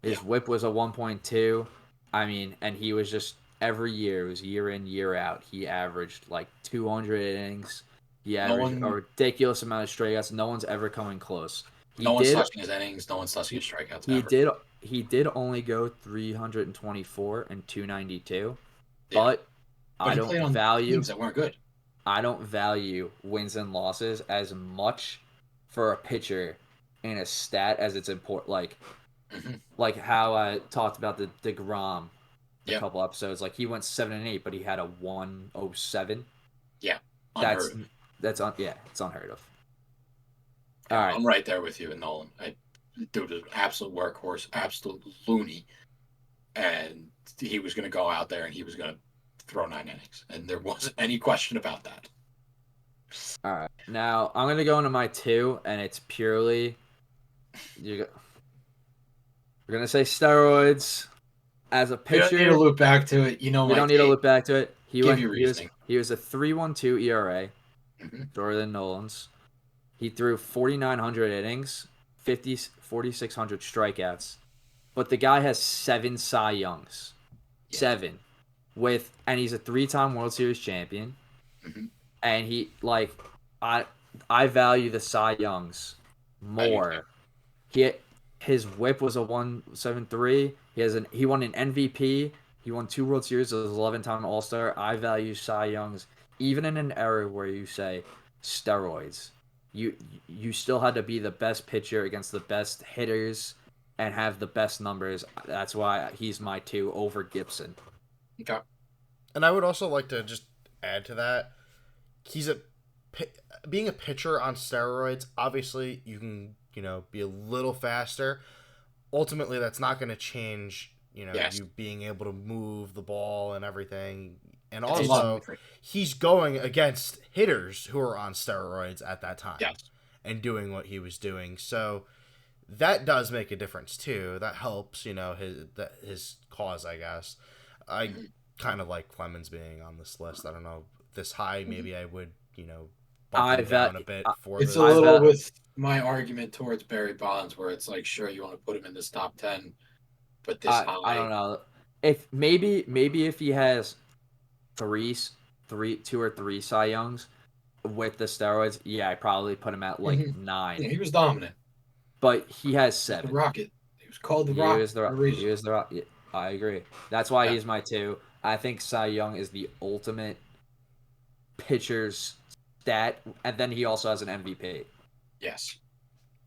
Speaker 2: His whip was a 1.2. I mean, and he was just every year, it was year in, year out. He averaged like 200 innings. He averaged a ridiculous amount of strikeouts. No one's ever coming close.
Speaker 3: No one's touching his innings. No one's touching his strikeouts.
Speaker 2: He did only go 324 and 292, but I don't value
Speaker 3: teams that weren't good.
Speaker 2: I don't value wins and losses as much for a pitcher in a stat as it's important. Like how I talked about the DeGrom a couple episodes. Like he went 7-8, but he had a 107.
Speaker 3: Yeah,
Speaker 2: it's unheard of. All right,
Speaker 3: I'm right there with you and Nolan. Dude is an absolute workhorse, absolute loony, and he was going to go out there and he was going to throw 9 innings, and there wasn't any question about that.
Speaker 2: All right, now I'm going to go into my 2, and it's purely we're going to say steroids as a pitcher.
Speaker 3: We don't need to look back to it.
Speaker 2: We don't need to look back to it. He was a 3.12 ERA, shorter than Nolan's. He threw 4,900 innings, 4,600 strikeouts, but the guy has 7 Cy Youngs. 7. And he's a 3-time World Series champion. And I value the Cy Youngs more. His whip was a 173. He won an MVP. He won 2 World Series as 11-time All-Star. I value Cy Youngs even in an era where you say steroids. You still had to be the best pitcher against the best hitters and have the best numbers. That's why he's my 2 over Gibson.
Speaker 3: Okay.
Speaker 1: And I would also like to just add to that. He's being a pitcher on steroids. Obviously, you can be a little faster. Ultimately, that's not going to change.
Speaker 3: Yes.
Speaker 1: You being able to move the ball and everything. And
Speaker 3: It's
Speaker 1: also, he's going against hitters who are on steroids at that time.
Speaker 3: Yes.
Speaker 1: And doing what he was doing. So that does make a difference too. That helps, his cause, I guess. I kind of like Clemens being on this list. I don't know, this high, maybe I would, bump him down a bit for
Speaker 3: it's
Speaker 1: this.
Speaker 3: a little with my argument towards Barry Bonds, where it's like, sure, you want to put him in this top 10, but this high.
Speaker 2: I don't know. If maybe if he has 2 or 3 Cy Youngs with the steroids, yeah, I probably put him at like 9.
Speaker 3: Yeah, he was dominant.
Speaker 2: But he has 7.
Speaker 3: The Rocket. He was called the Rocket.
Speaker 2: He was the Rocket. I agree. That's why he's my 2. I think Cy Young is the ultimate pitcher's stat, and then he also has an MVP.
Speaker 3: Yes.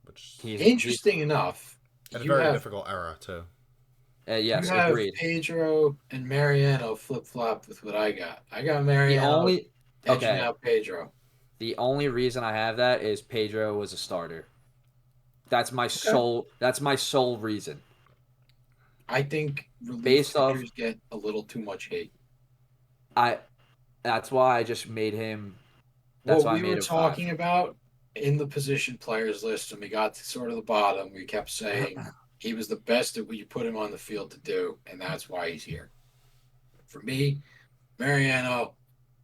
Speaker 1: Which
Speaker 3: interesting enough.
Speaker 1: At a very difficult era too.
Speaker 2: Yes,
Speaker 3: you have
Speaker 2: agreed.
Speaker 3: Pedro and Mariano flip-flopped with what I got. I got Mariano edging out Pedro.
Speaker 2: The only reason I have that is Pedro was a starter. That's my sole reason.
Speaker 3: I think relief pitchers get a little too much hate.
Speaker 2: That's why I just made him.
Speaker 3: That's what we were talking about in the position players list, and we got to sort of the bottom. We kept saying he was the best at what you put him on the field to do, and that's why he's here. For me, Mariano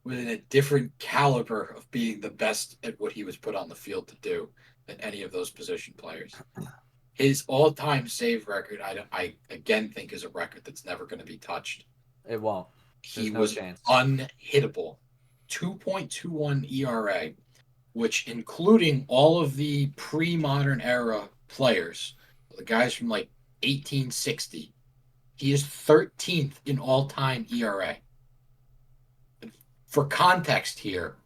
Speaker 3: was in a different caliber of being the best at what he was put on the field to do than any of those position players. His all-time save record, I again think, is a record that's never going to be touched.
Speaker 2: It won't.
Speaker 3: He was unhittable. 2.21 ERA, which, including all of the pre-modern era players, the guys from like 1860, he is 13th in all-time ERA. For context here,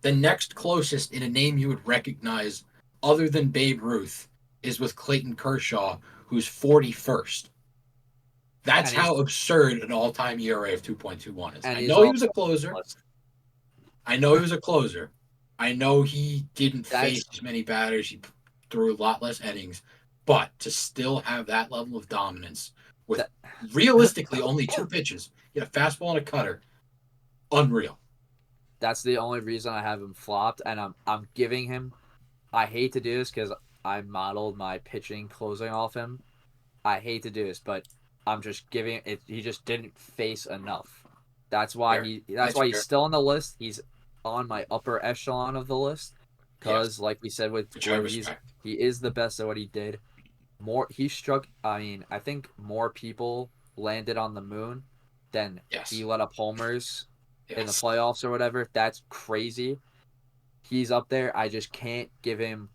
Speaker 3: the next closest in a name you would recognize other than Babe Ruth is with Clayton Kershaw, who's 41st. That's how absurd an all-time ERA of 2.21 is. I know he was a closer. I know he didn't face as many batters. He threw a lot less innings. But to still have that level of dominance with realistically only 2 pitches, he had a fastball and a cutter, unreal.
Speaker 2: That's the only reason I have him flopped, and I'm giving him. I hate to do this because I modeled my pitching closing off him. I hate to do this, but I'm just giving it. He just didn't face enough. That's why he's still on the list. He's on my upper echelon of the list because, like we said with he is the best at what he did. I think more people landed on the moon than he let up homers in the playoffs or whatever. That's crazy. He's up there. I just can't give him.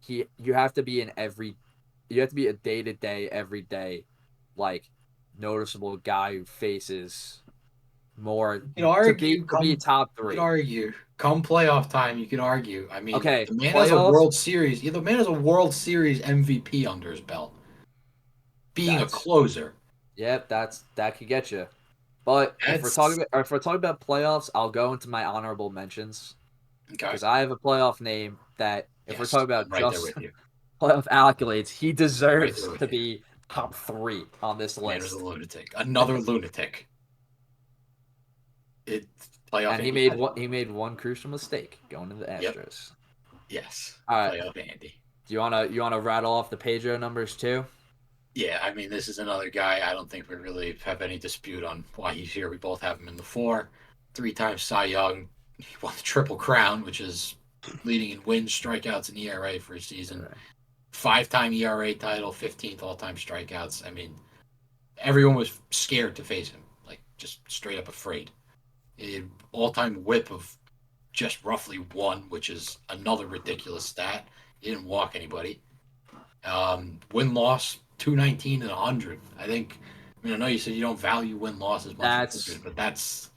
Speaker 2: You have to be a day-to-day, everyday, like, noticeable guy who faces more to be top 3.
Speaker 3: You could argue. Come playoff time, you could argue. I mean,
Speaker 2: the
Speaker 3: man has a World Series. The man has a World Series MVP under his belt. Being a closer.
Speaker 2: Yep, that could get you. But if we're talking about playoffs, I'll go into my honorable mentions. Because I have a playoff name that, if we're talking about just playoff accolades, he deserves to be top 3 on this list.
Speaker 3: Man was a lunatic. Another lunatic.
Speaker 2: And he made one crucial mistake going to the Astros.
Speaker 3: Yes.
Speaker 2: All right.
Speaker 3: Playoff Andy.
Speaker 2: Do you wanna rattle off the Pedro numbers too?
Speaker 3: Yeah, I mean, this is another guy I don't think we really have any dispute on why he's here. We both have him in the 4. 3-time Cy Young. He won the Triple Crown, which is leading in wins, strikeouts, and ERA for a season. Right. 5-time ERA title, 15th all-time strikeouts. I mean, everyone was scared to face him, like just straight up afraid. An all-time whip of just roughly 1, which is another ridiculous stat. He didn't walk anybody. Win-loss, 219 and 100. I know you said you don't value win-loss as much, but that's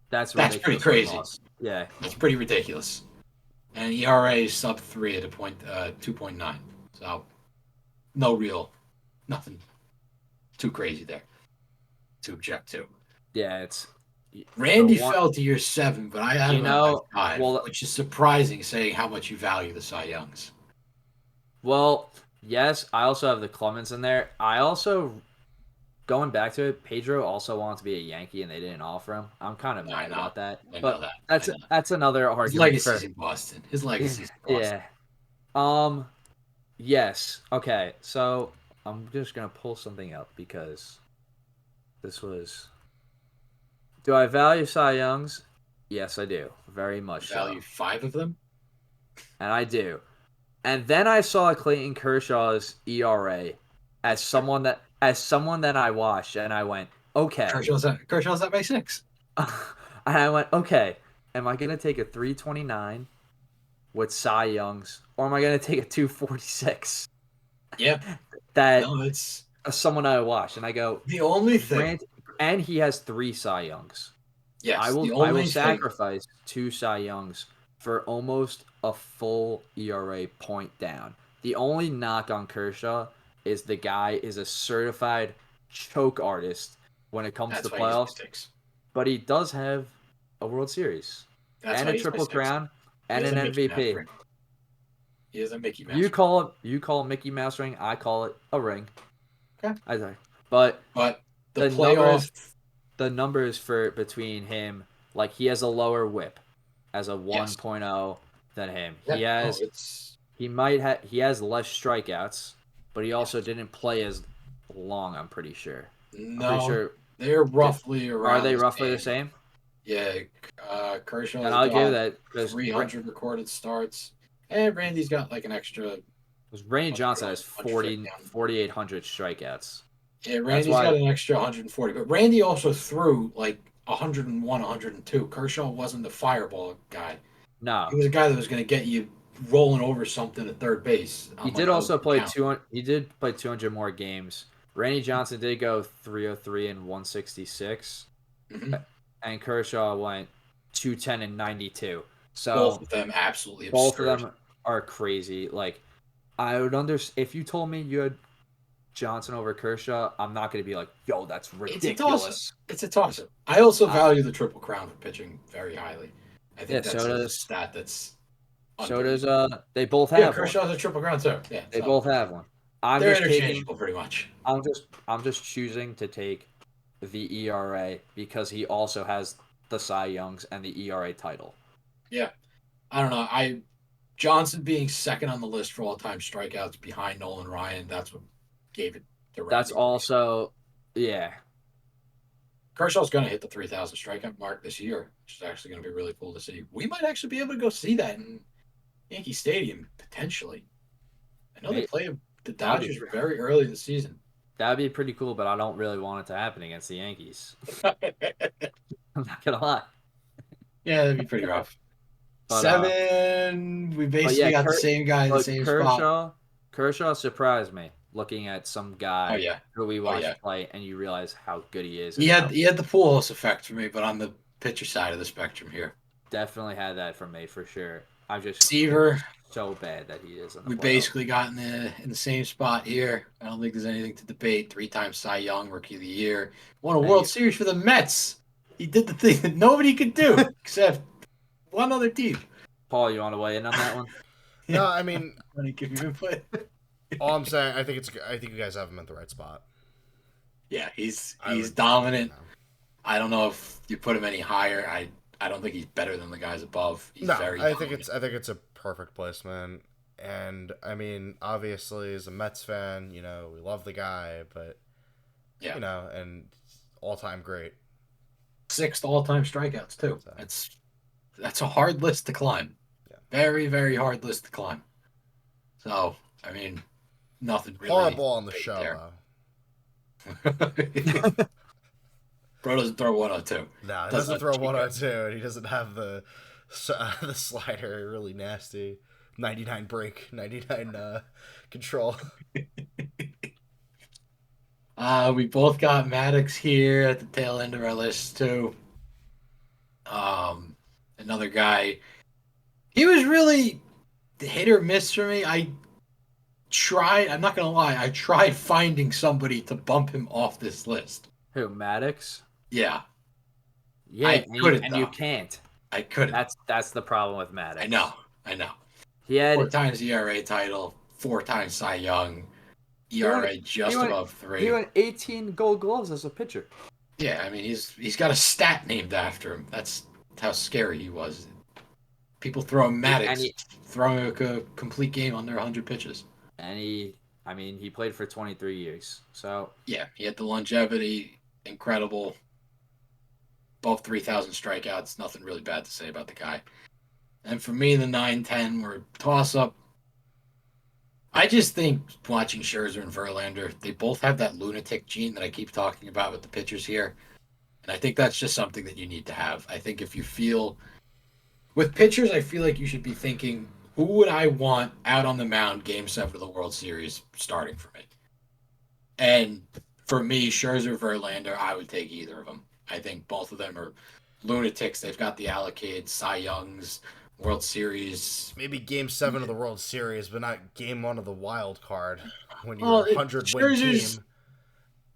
Speaker 3: pretty crazy. Loss.
Speaker 2: Yeah,
Speaker 3: that's pretty ridiculous. And ERA is sub 3 at 2.9. So nothing too crazy there to object to.
Speaker 2: Yeah, it's
Speaker 3: Randy fell to year 7, but I had him at my 5,
Speaker 2: well,
Speaker 3: which is surprising, saying how much you value the Cy Youngs.
Speaker 2: Well, yes, I also have the Clemens in there. I also, going back to it, Pedro also wanted to be a Yankee and they didn't offer him. I'm kind of mad about that.
Speaker 3: I know
Speaker 2: But
Speaker 3: that.
Speaker 2: that's another
Speaker 3: His
Speaker 2: argument
Speaker 3: legacy's in Boston. His legacy's in Boston.
Speaker 2: Yeah. Yes. Okay. So I'm just gonna pull something up because this was. Do I value Cy Youngs? Yes, I do. Very much
Speaker 3: Value
Speaker 2: so.
Speaker 3: 5 of them?
Speaker 2: And I do. And then I saw Clayton Kershaw's ERA as someone that I watched, and I went, okay.
Speaker 3: Kershaw's at by 6.
Speaker 2: And I went, okay. Am I gonna take a 329 with Cy Youngs, or am I gonna take a 246?
Speaker 3: Yeah.
Speaker 2: That's someone I watched, and I go.
Speaker 3: The only thing,
Speaker 2: and he has 3 Cy Youngs.
Speaker 3: Yes.
Speaker 2: I will sacrifice 2 Cy Youngs for almost a full ERA point down. The only knock on Kershaw is the guy is a certified choke artist when it comes to playoffs. But he does have a World Series and a Triple Crown and an MVP.
Speaker 3: He is a Mickey Mouse.
Speaker 2: You call it Mickey Mouse ring. I call it a ring.
Speaker 3: Okay.
Speaker 2: But
Speaker 3: the playoffs,
Speaker 2: the numbers for between him, like he has a lower WHIP as a 1.0 than him.
Speaker 3: Yeah,
Speaker 2: He has less strikeouts, but he also didn't play as long, I'm pretty sure.
Speaker 3: They're roughly around.
Speaker 2: Are they roughly the same?
Speaker 3: Yeah, Kershaw.
Speaker 2: And I'll give that
Speaker 3: 300 recorded starts, and Randy's got like an extra.
Speaker 2: Randy Johnson has 4,800 strikeouts.
Speaker 3: Yeah, Randy's got an extra 140, but Randy also threw like 101, 102. Kershaw wasn't the fireball guy.
Speaker 2: No,
Speaker 3: he was a guy that was going to get you rolling over something at third base.
Speaker 2: He did also play 200. He did play 200 more games. Randy Johnson did go 303 and 166, and Kershaw went 210 and 92. So
Speaker 3: both of them absolutely absurd.
Speaker 2: Both of them are crazy. Like I would if you told me you had Johnson over Kershaw, I'm not going to be like, yo, that's ridiculous.
Speaker 3: It's a toss-up. I also value the Triple Crown for pitching very highly. I think that's a stat that's.
Speaker 2: So does they both have.
Speaker 3: Yeah, Kershaw's a Triple Crown too. Yeah,
Speaker 2: they both have one.
Speaker 3: They're interchangeable pretty much.
Speaker 2: I'm just choosing to take the ERA because he also has the Cy Youngs and the ERA title.
Speaker 3: Yeah, I don't know. Johnson being second on the list for all-time strikeouts behind Nolan Ryan. That's what gave it to Randy.
Speaker 2: That's also, yeah.
Speaker 3: Kershaw's going to hit the 3,000 strikeout mark this year, which is actually going to be really cool to see. We might actually be able to go see that in Yankee Stadium, potentially. I know they play the Dodgers very early in the season.
Speaker 2: That would be pretty cool, but I don't really want it to happen against the Yankees. I'm not going to lie.
Speaker 3: Yeah, that'd be pretty rough. But, 7, we basically got the same guy in the same spot.
Speaker 2: Kershaw surprised me looking at some guy who we watched play, and you realize how good he is.
Speaker 3: He had the Pujols effect for me, but on the pitcher side of the spectrum here.
Speaker 2: Definitely had that for me, for sure. I'm just
Speaker 3: Seaver,
Speaker 2: so bad that he is.
Speaker 3: We basically got in the same spot here. I don't think there's anything to debate. 3-time Cy Young, Rookie of the Year. Won a World Series for the Mets. He did the thing that nobody could do except one other team.
Speaker 2: Paul, you want to weigh in on that one?
Speaker 1: No, I mean,
Speaker 3: let me give you input.
Speaker 1: All I'm saying, I think you guys have him at the right spot.
Speaker 3: Yeah, he's dominant. I don't know if you put him any higher. I don't think he's better than the guys above. He's very dominant.
Speaker 1: I think it's a perfect placement. And I mean, obviously, as a Mets fan, we love the guy, but and all-time great.
Speaker 3: 6th all-time strikeouts too. So. That's a hard list to climb. Yeah. Very, very hard list to climb. So, I mean, nothing really.
Speaker 1: Horrible on the show,
Speaker 3: though. Bro doesn't throw 102.
Speaker 1: No, he doesn't throw 102, and he doesn't have the slider really nasty. 99 break, 99 control.
Speaker 3: We both got Maddox here at the tail end of our list, too. Another guy. He was really hit or miss for me. tried. I'm not gonna lie. I tried finding somebody to bump him off this list.
Speaker 2: Who, Maddox?
Speaker 3: Yeah,
Speaker 2: Yeah,
Speaker 3: I couldn't
Speaker 2: and you
Speaker 3: though.
Speaker 2: can't.
Speaker 3: I couldn't.
Speaker 2: That's the problem with Maddox.
Speaker 3: I know.
Speaker 2: He had
Speaker 3: 4 times ERA title, 4 times Cy Young, ERA just above 3.
Speaker 2: He won 18 Gold Gloves as a pitcher.
Speaker 3: Yeah, I mean he's got a stat named after him. That's how scary he was. People throw him Maddox, throwing a complete game under 100 pitches.
Speaker 2: And he played for 23 years. So
Speaker 3: yeah, he had the longevity, incredible. Above 3,000 strikeouts, nothing really bad to say about the guy. And for me, the 9-10 were toss-up. I just think watching Scherzer and Verlander, they both have that lunatic gene that I keep talking about with the pitchers here. And I think that's just something that you need to have. I think if you feel... With pitchers, I feel like you should be thinking, who would I want out on the mound Game 7 of the World Series starting for me? And for me, Scherzer, Verlander, I would take either of them. I think both of them are lunatics. They've got the allocated Cy Youngs, World Series.
Speaker 1: Maybe Game 7 of the World Series, but not Game 1 of the wild card when you're a 100-win team.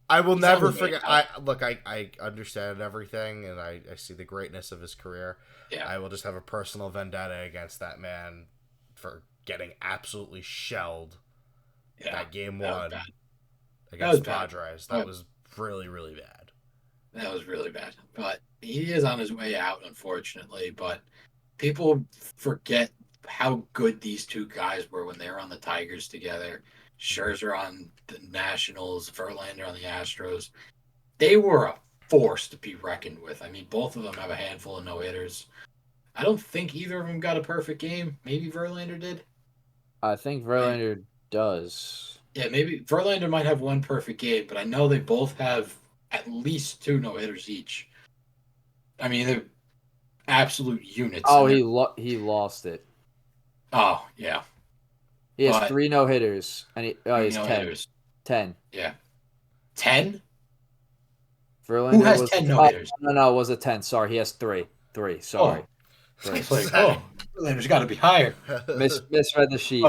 Speaker 1: I will never forget. I understand everything, and I see the greatness of his career.
Speaker 3: Yeah.
Speaker 1: I will just have a personal vendetta against that man for getting absolutely shelled that Game 1 against the Padres. That was really, really bad.
Speaker 3: That was really bad. But he is on his way out, unfortunately. But people forget how good these two guys were when they were on the Tigers together. Scherzer on the Nationals, Verlander on the Astros. They were a force to be reckoned with. I mean, both of them have a handful of no-hitters. I don't think either of them got a perfect game. Maybe Verlander did.
Speaker 2: I think Verlander does.
Speaker 3: Yeah, maybe Verlander might have one perfect game, but I know they both have at least 2 no-hitters each. I mean, they're absolute units.
Speaker 2: Oh, he lost it.
Speaker 3: Oh, yeah.
Speaker 2: He has 3 no-hitters, and he has 10. 10.
Speaker 3: Yeah. 10?
Speaker 2: Verlander
Speaker 3: Who has 10 no-hitters?
Speaker 2: No, it was a 10. Sorry, he has 3. 3, sorry.
Speaker 3: Oh. It's like, Verlander's got to be higher.
Speaker 2: Misread the sheet.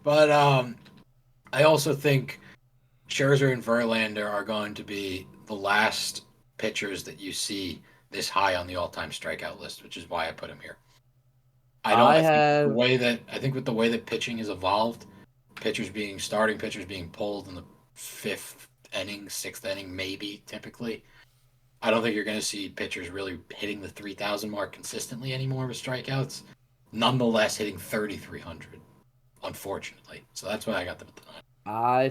Speaker 3: But I also think Scherzer and Verlander are going to be the last pitchers that you see this high on the all-time strikeout list, which is why I put him here. I think with the way that pitching has evolved, starting pitchers being pulled in the 5th inning, 6th inning, maybe typically. I don't think you're going to see pitchers really hitting the 3,000 mark consistently anymore with strikeouts. Nonetheless, hitting 3,300, unfortunately. So that's why I got them at the 9.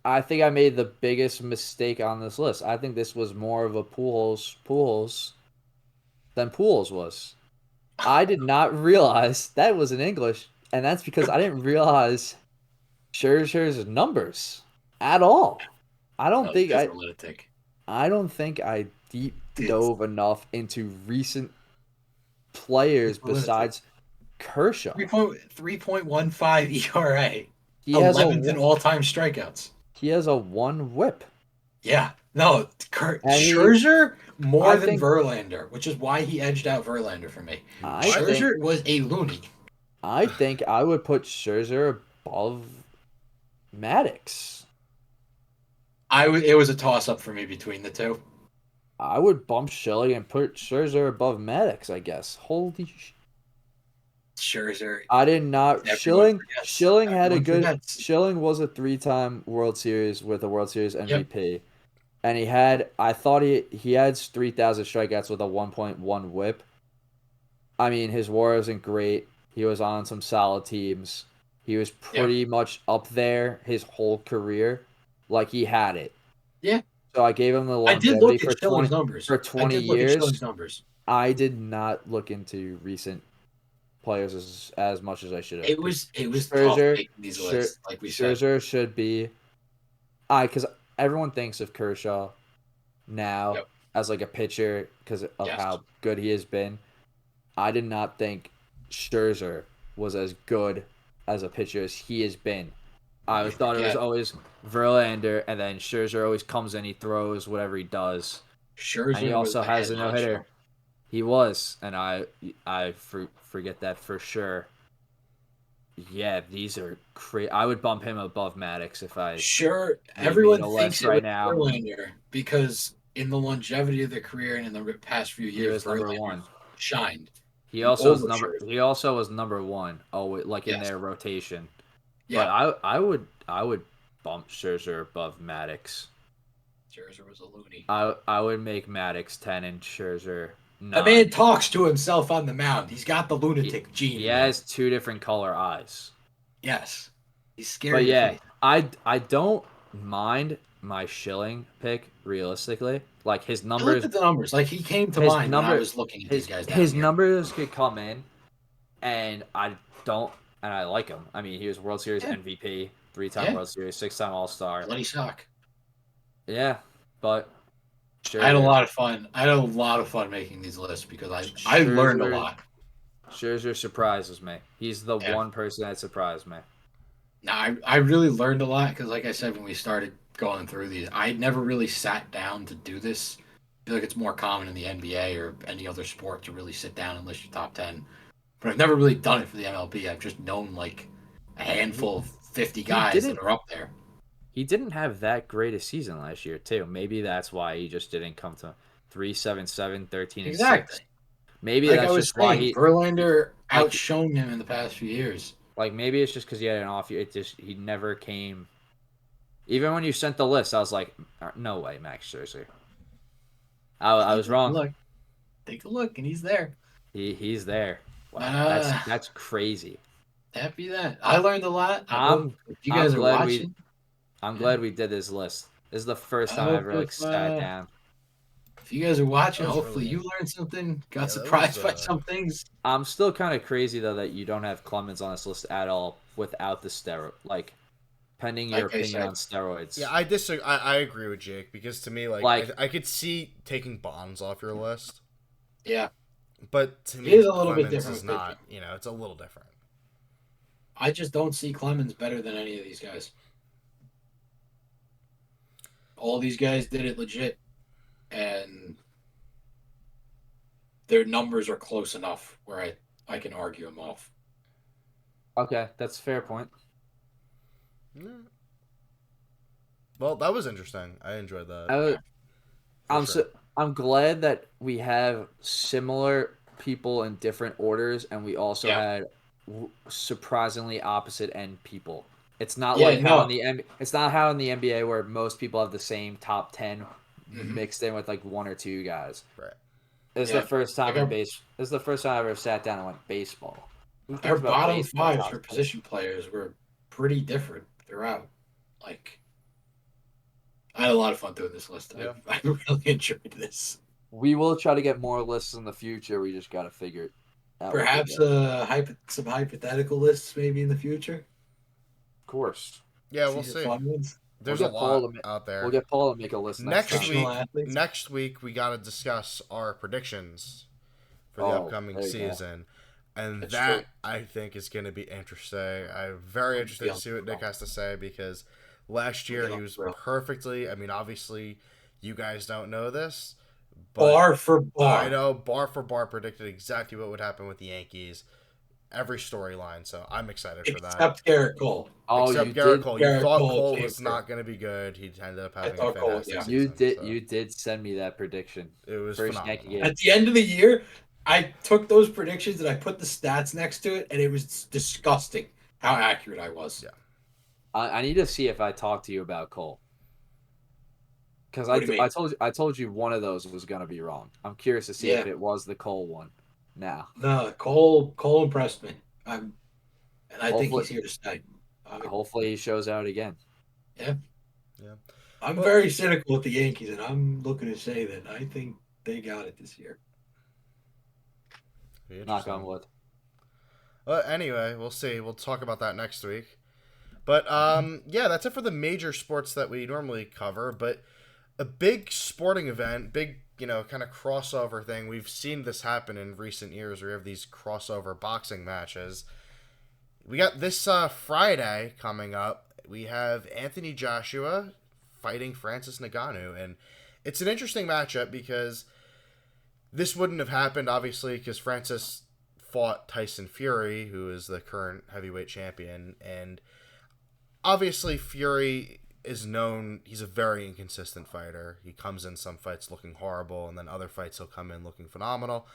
Speaker 2: I think I made the biggest mistake on this list. I think this was more of a Pujols than Pujols was. I did not realize that was in English, and that's because I didn't realize Scherzer's numbers at all. I don't think I deep dove enough into recent players besides Kershaw.
Speaker 3: 3.15 ERA.
Speaker 2: He has
Speaker 3: 11th in all-time strikeouts.
Speaker 2: He has a 1 whip.
Speaker 3: Yeah. No, Scherzer more than Verlander, which is why he edged out Verlander for me. Scherzer was a loony.
Speaker 2: I think I would put Scherzer above Maddox.
Speaker 3: It was a toss-up for me between the two.
Speaker 2: I would bump Schilling and put Scherzer above Maddox, I guess. Holy
Speaker 3: Scherzer.
Speaker 2: I did not. Schilling had a good. Schilling was a 3-time World Series with a World Series MVP, yep. And I thought he had 3,000 strikeouts with a 1.1 WHIP. I mean, his WAR isn't great. He was on some solid teams. He was pretty much up there his whole career, like he had it.
Speaker 3: Yeah.
Speaker 2: So I gave him the longevity for 20 years. I did not look into recent players as much as I should have.
Speaker 3: It was Scherzer, tough these lists, like we said.
Speaker 2: Scherzer should be, because everyone thinks of Kershaw now as like a pitcher because of how good he has been. I did not think Scherzer was as good as a pitcher as he has been. I thought it was always Verlander, and then Scherzer always comes in, he throws whatever he does.
Speaker 3: Scherzer,
Speaker 2: and he also has a no-hitter. He was, and I forget that for sure. Yeah, these are crazy. I would bump him above Maddox if I
Speaker 3: Sure,
Speaker 2: made
Speaker 3: everyone
Speaker 2: a
Speaker 3: thinks
Speaker 2: list
Speaker 3: it
Speaker 2: right
Speaker 3: was
Speaker 2: now.
Speaker 3: Verlander because in the longevity of their career and in the past few
Speaker 2: He
Speaker 3: years,
Speaker 2: was number
Speaker 3: Verlander
Speaker 2: one.
Speaker 3: shined.
Speaker 2: He
Speaker 3: And
Speaker 2: also was
Speaker 3: over
Speaker 2: number.
Speaker 3: Scherzer.
Speaker 2: He also was number one. Oh, like in
Speaker 3: Yes.
Speaker 2: their rotation.
Speaker 3: Yeah.
Speaker 2: But I would bump Scherzer above Maddox.
Speaker 3: Scherzer was a loony.
Speaker 2: I would make Maddox 10 and Scherzer 9.
Speaker 3: The man talks to himself on the mound. He's got the lunatic gene.
Speaker 2: He has 2 different color eyes.
Speaker 3: Yes. He's scary.
Speaker 2: But yeah, I don't mind my Schilling pick realistically. Like his
Speaker 3: I looked
Speaker 2: numbers.
Speaker 3: at the numbers. Like he came to mind when I was looking at these guys down
Speaker 2: His
Speaker 3: here.
Speaker 2: numbers could come in, and I like him. I mean, he was World Series MVP, 3-time World Series, 6-time All-Star.
Speaker 3: Bloody sock.
Speaker 2: Yeah, but
Speaker 3: I had a lot of fun. I had a lot of fun making these lists because I learned a lot.
Speaker 2: Scherzer surprises me. He's the one person that surprised me.
Speaker 3: No, I really learned a lot because, like I said, when we started going through these, I never really sat down to do this. I feel like it's more common in the NBA or any other sport to really sit down and list your top 10. But I've never really done it for the MLB. I've just known like a handful of 50 guys that are up there.
Speaker 2: He didn't have that great a season last year, too. Maybe that's why he just didn't come to 3-7-7, 13-6. Maybe
Speaker 3: like
Speaker 2: that's just why
Speaker 3: Verlander outshone him in the past few years.
Speaker 2: Like maybe it's just because he had an off year. He never came. Even when you sent the list, I was like, no way, Max Scherzer. I was wrong.
Speaker 3: Take a look, and he's there.
Speaker 2: He's there. Wow, that's crazy.
Speaker 3: Happy that I learned a lot. If you guys are watching.
Speaker 2: I'm glad we did this list. This is the first time I ever sat down.
Speaker 3: If you guys are watching, hopefully you learned something, got surprised by some things.
Speaker 2: I'm still kind of crazy though that you don't have Clemens on this list at all without the steroid, like pending your opinion on steroids.
Speaker 1: Yeah, I disagree. I agree with Jake because to me, like I could see taking Bonds off your list.
Speaker 3: Yeah,
Speaker 1: but to me,
Speaker 3: it is a little bit different.
Speaker 1: Is not, it's a little different.
Speaker 3: I just don't see Clemens better than any of these guys. All these guys did it legit, and their numbers are close enough where I can argue them off.
Speaker 2: Okay, that's a fair point.
Speaker 1: Yeah. Well, that was interesting. I enjoyed that.
Speaker 2: I'm glad that we have similar people in different orders, and we also had surprisingly opposite end people. It's not how in the it's not how in the NBA where most people have the same top 10 mixed in with like 1 or 2 guys.
Speaker 1: Right.
Speaker 2: This is the first time This is the first time I ever sat down and went baseball.
Speaker 3: Our bottom 5 for position players were pretty different throughout. Like, I had a lot of fun doing this list. Yeah. I really enjoyed this.
Speaker 2: We will try to get more lists in the future. We just got to figure it out.
Speaker 3: Perhaps some hypothetical lists maybe in the future.
Speaker 2: Of course.
Speaker 1: Yeah, we'll see. There's a lot out there.
Speaker 2: We'll get Paul to make a list
Speaker 1: next week we got to discuss our predictions for the upcoming season. And that I think is going to be interesting. I'm very interested to see what Nick has to say because last year he was perfectly, I mean, obviously you guys don't know this, but
Speaker 3: bar for bar.
Speaker 1: I know bar for bar predicted exactly what would happen with the Yankees. Every storyline, so I'm excited for that.
Speaker 3: Except Garrett Cole.
Speaker 1: Except Garrett Cole. You thought Cole was not going to be good. He ended up having a fantastic season.
Speaker 2: You did send me that prediction.
Speaker 1: It was
Speaker 2: first
Speaker 1: phenomenal.
Speaker 2: Yankee game.
Speaker 3: At the end of the year, I took those predictions and I put the stats next to it, and it was disgusting how accurate I was.
Speaker 1: Yeah.
Speaker 2: I need to see if I talked to you about Cole. Because I told you one of those was going to be wrong. I'm curious to see if it was the Cole one. Now.
Speaker 3: No, Cole impressed me. I think he's here to stay.
Speaker 2: Hopefully he shows out again.
Speaker 3: Yeah. I'm very cynical with the Yankees, and I'm looking to say that I think they got it this year.
Speaker 2: Knock on wood.
Speaker 1: Well, anyway, we'll see. We'll talk about that next week. But that's it for the major sports that we normally cover. But a big sporting event, big kind of crossover thing. We've seen this happen in recent years. We have these crossover boxing matches. We got this Friday coming up. We have Anthony Joshua fighting Francis Ngannou, and it's an interesting matchup because this wouldn't have happened, obviously, because Francis fought Tyson Fury, who is the current heavyweight champion, and obviously Fury is known, he's a very inconsistent fighter. He comes in some fights looking horrible, and then other fights he'll come in looking phenomenal.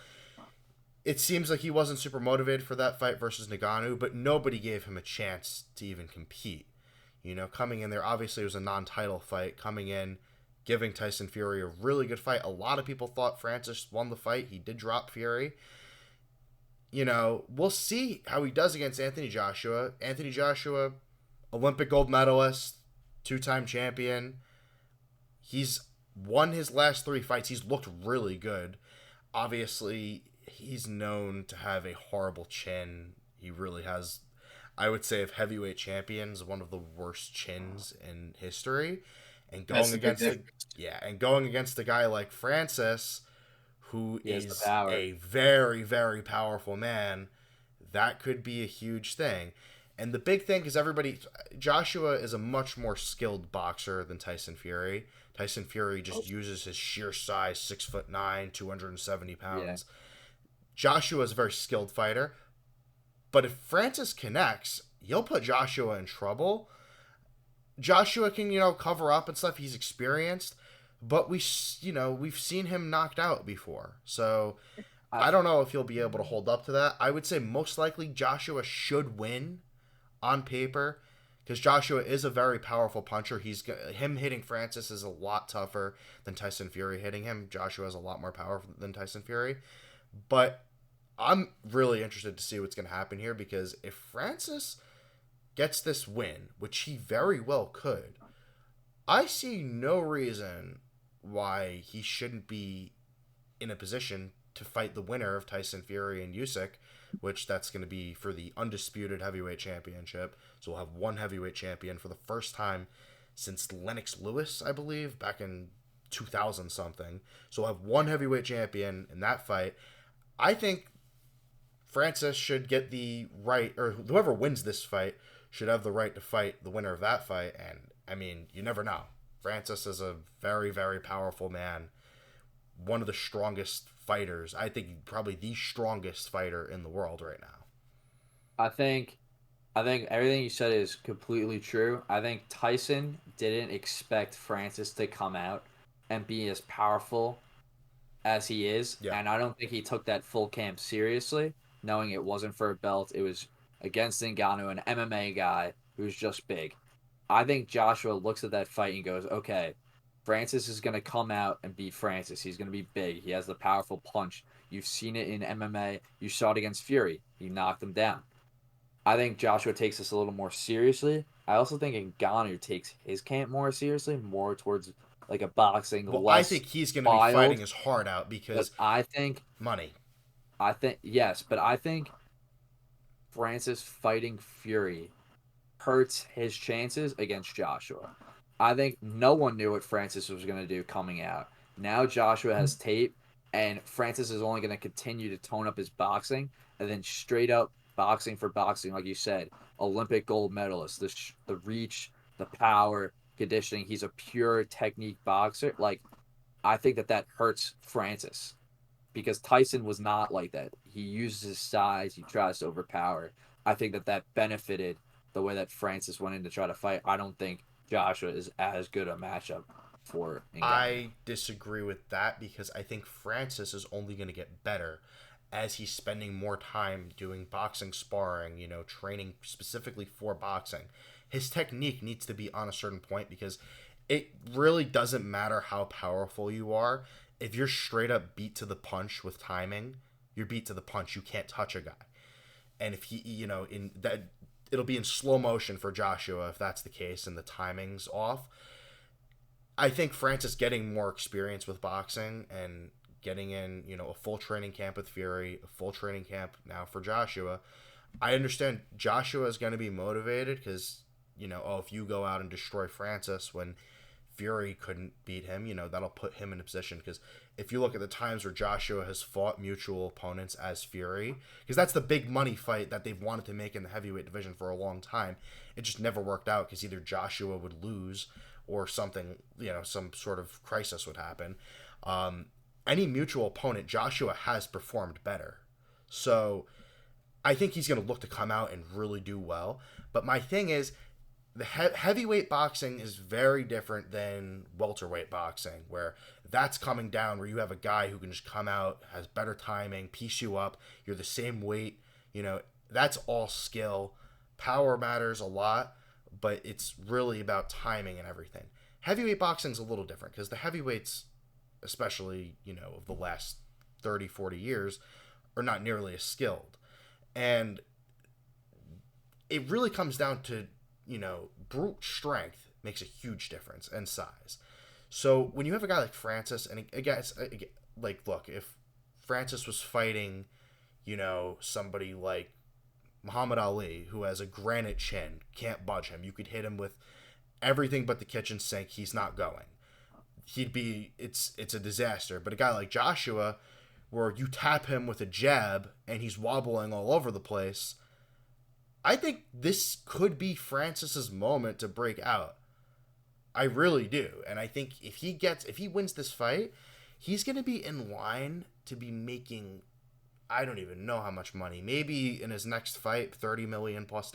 Speaker 1: It seems like he wasn't super motivated for that fight versus Ngannou, but nobody gave him a chance to even compete. You know, coming in there, obviously it was a non-title fight, coming in, giving Tyson Fury a really good fight. A lot of people thought Francis won the fight. He did drop Fury. You know, we'll see how he does against Anthony Joshua. Anthony Joshua, Olympic gold medalist, 2-time champion. He's won his last 3 fights. He's looked really good. Obviously, he's known to have a horrible chin. He really has, I would say, of heavyweight champions, one of the worst chins in history. And going against a guy like Francis, who is a very, very powerful man, that could be a huge thing. And the big thing is Joshua is a much more skilled boxer than Tyson Fury. Tyson Fury just uses his sheer size, 6'9", 270 pounds. Yeah. Joshua is a very skilled fighter. But if Francis connects, you'll put Joshua in trouble. Joshua can, cover up and stuff. He's experienced. But we've seen him knocked out before. So I don't know if he'll be able to hold up to that. I would say most likely Joshua should win on paper, because Joshua is a very powerful puncher. Him hitting Francis is a lot tougher than Tyson Fury hitting him. Joshua has a lot more power than Tyson Fury. But I'm really interested to see what's going to happen here, because if Francis gets this win, which he very well could, I see no reason why he shouldn't be in a position to fight the winner of Tyson Fury and Usyk, which that's going to be for the undisputed heavyweight championship. So we'll have one heavyweight champion for the first time since Lennox Lewis, I believe, back in 2000 something. So we'll have one heavyweight champion in that fight. I think Francis should get the right, or whoever wins this fight should have the right to fight the winner of that fight. And I mean, you never know. Francis is a very, very powerful man. One of the strongest fighters. I think probably the strongest fighter in the world right now.
Speaker 2: I think everything you said is completely true. I think Tyson didn't expect Francis to come out and be as powerful as he is. Yeah. And I don't think he took that full camp seriously, knowing it wasn't for a belt. It was against Ngannou, an MMA guy who's just big. I think Joshua looks at that fight and goes, okay, Francis is going to come out and beat Francis. He's going to be big. He has the powerful punch. You've seen it in MMA. You saw it against Fury. He knocked him down. I think Joshua takes this a little more seriously. I also think Ngannou takes his camp more seriously, more towards like a boxing.
Speaker 1: Well, I think he's going to be fighting his heart out because
Speaker 2: I think
Speaker 1: money.
Speaker 2: Yes, but I think Francis fighting Fury hurts his chances against Joshua. I think no one knew what Francis was going to do coming out. Now Joshua has tape, and Francis is only going to continue to tone up his boxing, and then straight up boxing for boxing, like you said, Olympic gold medalist, the reach, the power, conditioning. He's a pure technique boxer. Like, I think that hurts Francis, because Tyson was not like that. He uses his size. He tries to overpower. I think that benefited the way that Francis went in to try to fight. I don't think Joshua is as good a matchup for Ngannou.
Speaker 1: I disagree with that, because I think Francis is only going to get better as he's spending more time doing boxing sparring, training specifically for boxing. His technique needs to be on a certain point, because it really doesn't matter how powerful you are. If you're straight up beat to the punch with timing, you're beat to the punch. You can't touch a guy. And if he, in that, it'll be in slow motion for Joshua if that's the case and the timing's off. I think Francis getting more experience with boxing and getting in, a full training camp with Fury, a full training camp now for Joshua. I understand Joshua is going to be motivated because, if you go out and destroy Francis when Fury couldn't beat him, that'll put him in a position. Because if you look at the times where Joshua has fought mutual opponents as Fury, because that's the big money fight that they've wanted to make in the heavyweight division for a long time, it just never worked out because either Joshua would lose or something, some sort of crisis would happen. Any mutual opponent, Joshua has performed better. So I think he's going to look to come out and really do well. But my thing is, the heavyweight boxing is very different than welterweight boxing, where that's coming down, where you have a guy who can just come out, has better timing, piece you up, you're the same weight, that's all skill. Power matters a lot, but it's really about timing and everything. Heavyweight boxing's a little different, because the heavyweights, especially, of the last 30, 40 years, are not nearly as skilled. And it really comes down to, brute strength makes a huge difference, and size. So when you have a guy like Francis, and again, look, if Francis was fighting, somebody like Muhammad Ali, who has a granite chin, can't budge him, you could hit him with everything but the kitchen sink, he's not going. It's a disaster. But a guy like Joshua, where you tap him with a jab and he's wobbling all over the place, I think this could be Francis's moment to break out. I really do. And I think if he wins this fight, he's going to be in line to be making, I don't even know how much money. Maybe in his next fight, $30 million plus,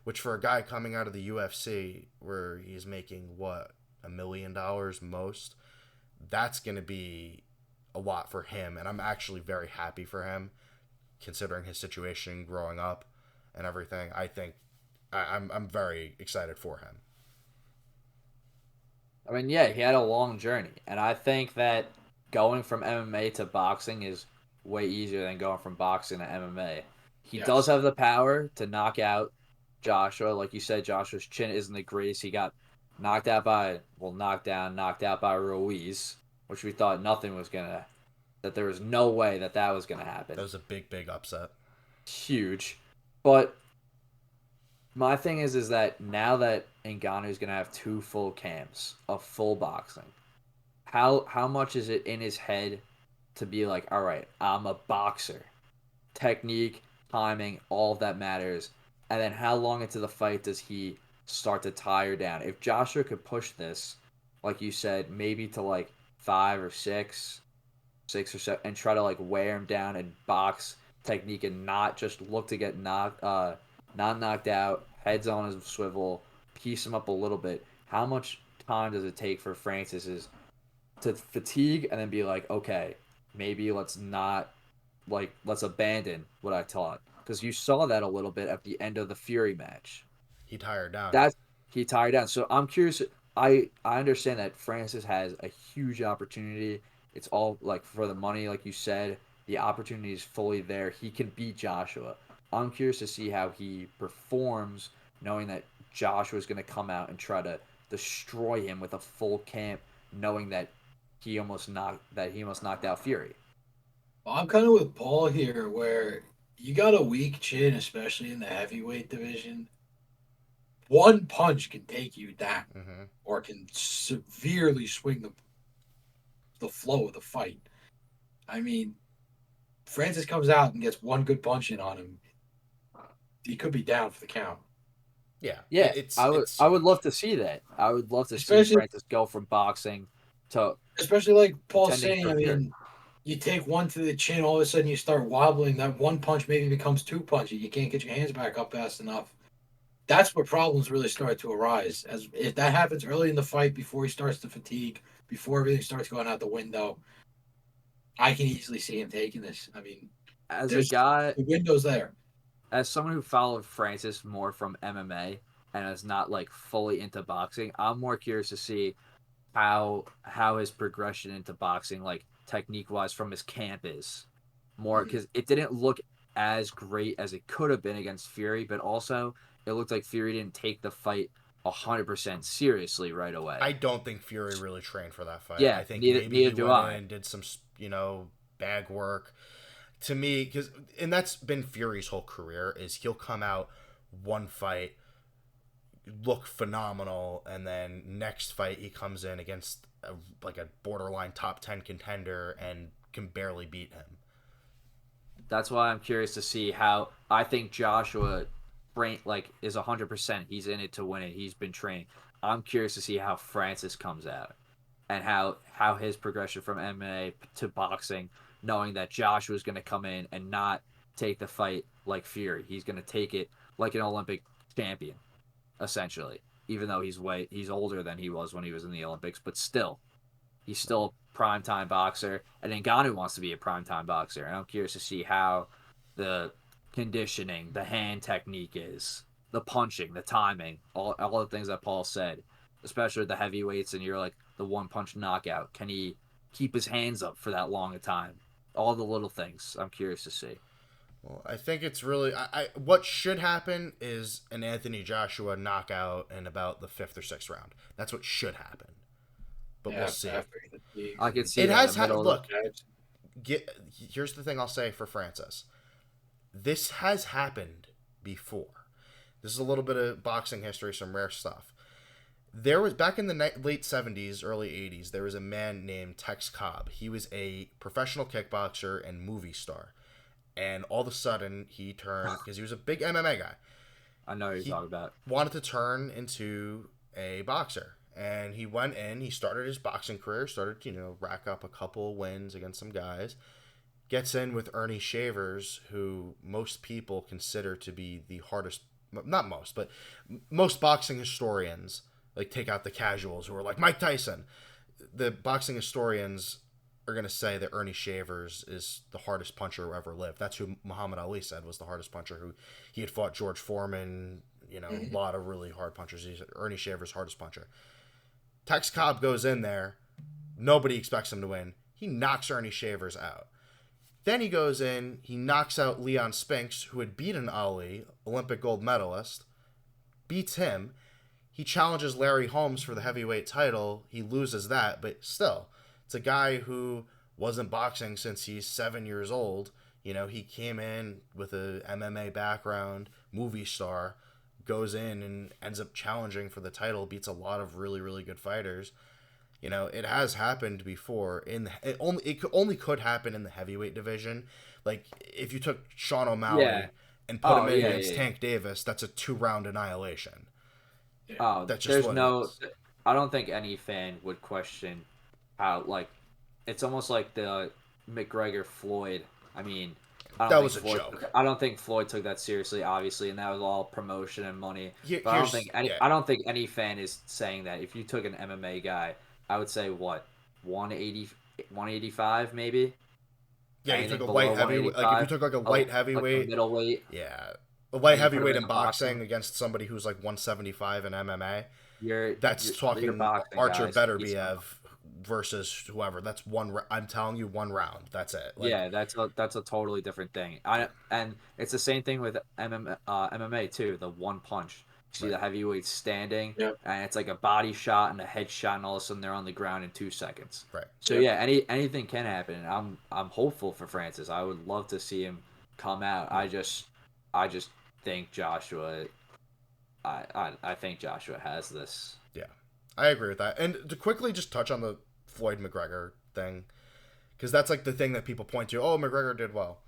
Speaker 1: which for a guy coming out of the UFC where he's making $1 million most, that's going to be a lot for him. And I'm actually very happy for him, considering his situation growing up and everything. I think I'm very excited for him.
Speaker 2: I mean, yeah, he had a long journey, and I think that going from MMA to boxing is way easier than going from boxing to MMA. He does have the power to knock out Joshua. Like you said, Joshua's chin isn't the greatest. He got knocked out by Ruiz, which we thought that there was no way that was gonna happen.
Speaker 1: That was a big upset.
Speaker 2: Huge. But my thing is that now that Ngannou is going to have 2 full camps of full boxing, how much is it in his head to be like, all right, I'm a boxer. Technique, timing, all of that matters. And then how long into the fight does he start to tire down? If Joshua could push this, like you said, maybe to like 5 or 6 or 7, and try to like wear him down and box technique and not just look to get not knocked out, heads on his swivel, piece him up a little bit. How much time does it take for Francis to fatigue and then be like, okay, maybe let's abandon what I taught? Because you saw that a little bit at the end of the Fury match.
Speaker 1: He tired down.
Speaker 2: He tired down. So I'm curious. I understand that Francis has a huge opportunity. It's all like for the money, like you said. The opportunity is fully there. He can beat Joshua. I'm curious to see how he performs, knowing that Joshua is going to come out and try to destroy him with a full camp, knowing that he almost knocked out Fury.
Speaker 3: Well, I'm kind of with Paul here, where you got a weak chin, especially in the heavyweight division. One punch can take you down, or can severely swing the flow of the fight. I mean, Francis comes out and gets one good punch in on him, he could be down for the count.
Speaker 2: Yeah. I would love to see that. I would love to see Francis go from boxing to,
Speaker 3: especially like Paul's saying. I mean, you take one to the chin, all of a sudden you start wobbling. That one punch maybe becomes 2 punches. You can't get your hands back up fast enough. That's where problems really start to arise. As if that happens early in the fight, before he starts to fatigue, before everything starts going out the window, I can easily see him taking this. I mean,
Speaker 2: as a guy,
Speaker 3: the window's there.
Speaker 2: As someone who followed Francis more from MMA and is not like fully into boxing, I'm more curious to see how his progression into boxing, like technique wise, from his camp is more, because it didn't look as great as it could have been against Fury, but also it looked like Fury didn't take the fight 100% seriously right away.
Speaker 1: I don't think Fury really trained for that fight.
Speaker 2: Yeah,
Speaker 1: I think
Speaker 2: neither
Speaker 1: maybe he
Speaker 2: do
Speaker 1: went
Speaker 2: I.
Speaker 1: in and did some, bag work. To me, and that's been Fury's whole career, is he'll come out one fight, look phenomenal, and then next fight he comes in against a borderline top 10 contender and can barely beat him.
Speaker 2: That's why I'm curious to see how. I think Joshua is 100%. He's in it to win it. He's been training. I'm curious to see how Francis comes out and how his progression from MMA to boxing, knowing that Joshua is going to come in and not take the fight like Fury. He's gonna take it like an Olympic champion, essentially. Even though he's older than he was when he was in the Olympics, but still, he's still a primetime boxer. And Ngannou wants to be a primetime boxer. And I'm curious to see how the conditioning, the hand technique is, the punching, the timing, all the things that Paul said, especially with the heavyweights. And you're like the one punch knockout. Can he keep his hands up for that long a time? All the little things I'm curious to see.
Speaker 1: Well, I think it's really what should happen is an Anthony Joshua knockout in about the 5th or 6th round. That's what should happen. But we'll see.
Speaker 2: I can see
Speaker 1: it has
Speaker 2: happened.
Speaker 1: Look, here's the thing I'll say for Francis. This has happened before. This is a little bit of boxing history, some rare stuff. There was, back in the late 70s, early 80s, there was a man named Tex Cobb. He was a professional kickboxer and movie star. And all of a sudden, he turned, because he was a big MMA guy.
Speaker 2: I know what you're talking about.
Speaker 1: Wanted to turn into a boxer. And he went in, he started his boxing career, rack up a couple wins against some guys. Gets in with Ernie Shavers, who most people consider to be the hardest, not most, but most boxing historians, like take out the casuals who are like Mike Tyson. The boxing historians are going to say that Ernie Shavers is the hardest puncher who ever lived. That's who Muhammad Ali said was the hardest puncher. Who he had fought George Foreman, a lot of really hard punchers. He's Ernie Shavers' hardest puncher. Tex Cobb goes in there. Nobody expects him to win. He knocks Ernie Shavers out. Then he goes in. He knocks out Leon Spinks, who had beaten Ali, Olympic gold medalist. Beats him. He challenges Larry Holmes for the heavyweight title. He loses that, but still, it's a guy who wasn't boxing since he's 7 years old. He came in with a MMA background, movie star, goes in and ends up challenging for the title, beats a lot of really, really good fighters. It has happened before. It only could happen in the heavyweight division. Like, if you took Sean O'Malley and put him in against Tank Davis, that's a 2-round annihilation.
Speaker 2: Oh,
Speaker 1: that's just what it is.
Speaker 2: I don't think any fan would question how, it's almost like the McGregor Floyd. I mean,
Speaker 1: that was a joke.
Speaker 2: I don't think Floyd took that seriously, obviously, and that was all promotion and money. But I don't think any fan is saying that. If you took an MMA guy, I would say what, 180, 185 maybe.
Speaker 1: Yeah, you took a light heavyweight. Like, if you took a light heavyweight,
Speaker 2: middleweight.
Speaker 1: Yeah, a light heavyweight in boxing against somebody who's like 175 in MMA. That's talking Archer Beterbiev versus whoever. That's I'm telling you, 1 round. That's it.
Speaker 2: That's a totally different thing. And it's the same thing with MMA too. The one punch. You see the heavyweights standing, and it's like a body shot and a head shot, and all of a sudden they're on the ground in 2 seconds.
Speaker 1: Right.
Speaker 2: So anything can happen. And I'm hopeful for Francis. I would love to see him come out. I just think Joshua. I think Joshua has this.
Speaker 1: Yeah, I agree with that. And to quickly just touch on the Floyd McGregor thing, because that's like the thing that people point to. Oh, McGregor did well.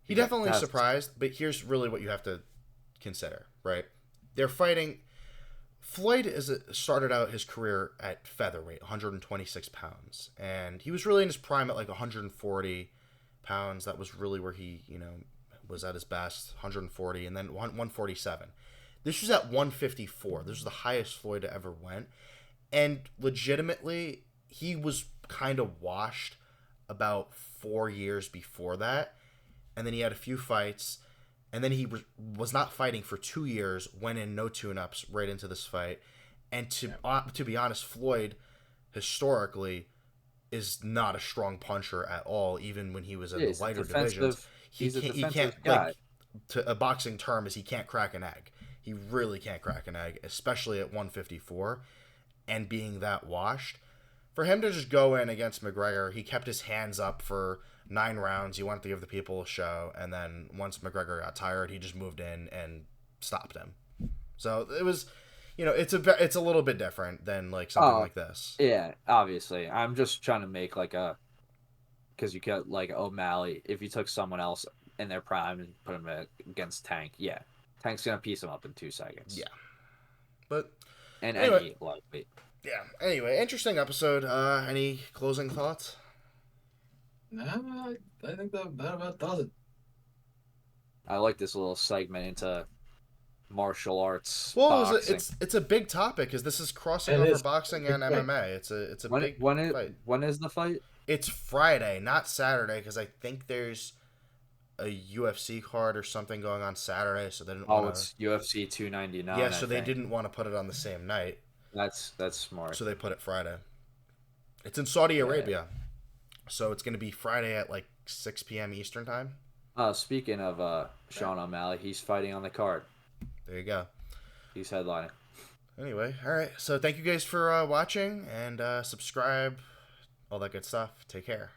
Speaker 1: He definitely surprised, but here's really what you have to consider, right? They're fighting. Floyd started out his career at featherweight, 126 pounds, and he was really in his prime at like 140 pounds. That was really where he, was at his best, 140, and then 147. This was at 154. This was the highest Floyd ever went. And legitimately, he was kind of washed about 4 years before that. And then he had a few fights. And then he was not fighting for 2 years, went in no tune-ups right into this fight. And to be honest, Floyd, historically, is not a strong puncher at all, even when he was in the lighter divisions.
Speaker 2: He's a defensive guy.
Speaker 1: To a boxing term is he can't crack an egg. He really can't crack an egg, especially at 154 and being that washed. For him to just go in against McGregor, he kept his hands up for 9 rounds. He wanted to give the people a show, and then once McGregor got tired, he just moved in and stopped him. So it was, it's a little bit different than like something like this.
Speaker 2: Yeah, obviously. I'm just trying to make because you got like O'Malley. If you took someone else in their prime and put him against Tank, Tank's gonna piece him up in 2 seconds.
Speaker 1: Yeah, but
Speaker 2: anyway, any lightweight.
Speaker 1: Yeah. Anyway, interesting episode. Any closing thoughts?
Speaker 3: No, I think that about does it.
Speaker 2: I like this little segment into martial arts
Speaker 1: Well,
Speaker 2: boxing.
Speaker 1: it's a big topic because this is crossing over boxing and MMA. It's a big fight.
Speaker 2: When is the fight?
Speaker 1: It's Friday, not Saturday, because I think there's a UFC card or something going on Saturday, so they didn't want to.
Speaker 2: It's UFC 299.
Speaker 1: Yeah, so they didn't want to put it on the same night.
Speaker 2: That's smart.
Speaker 1: So they put it Friday. It's in Saudi Arabia, so it's going to be Friday at like 6 p.m. Eastern time.
Speaker 2: Speaking of Sean O'Malley, he's fighting on the card.
Speaker 1: There you go.
Speaker 2: He's headlining.
Speaker 1: Anyway, all right. So thank you guys for watching, and subscribe, all that good stuff. Take care.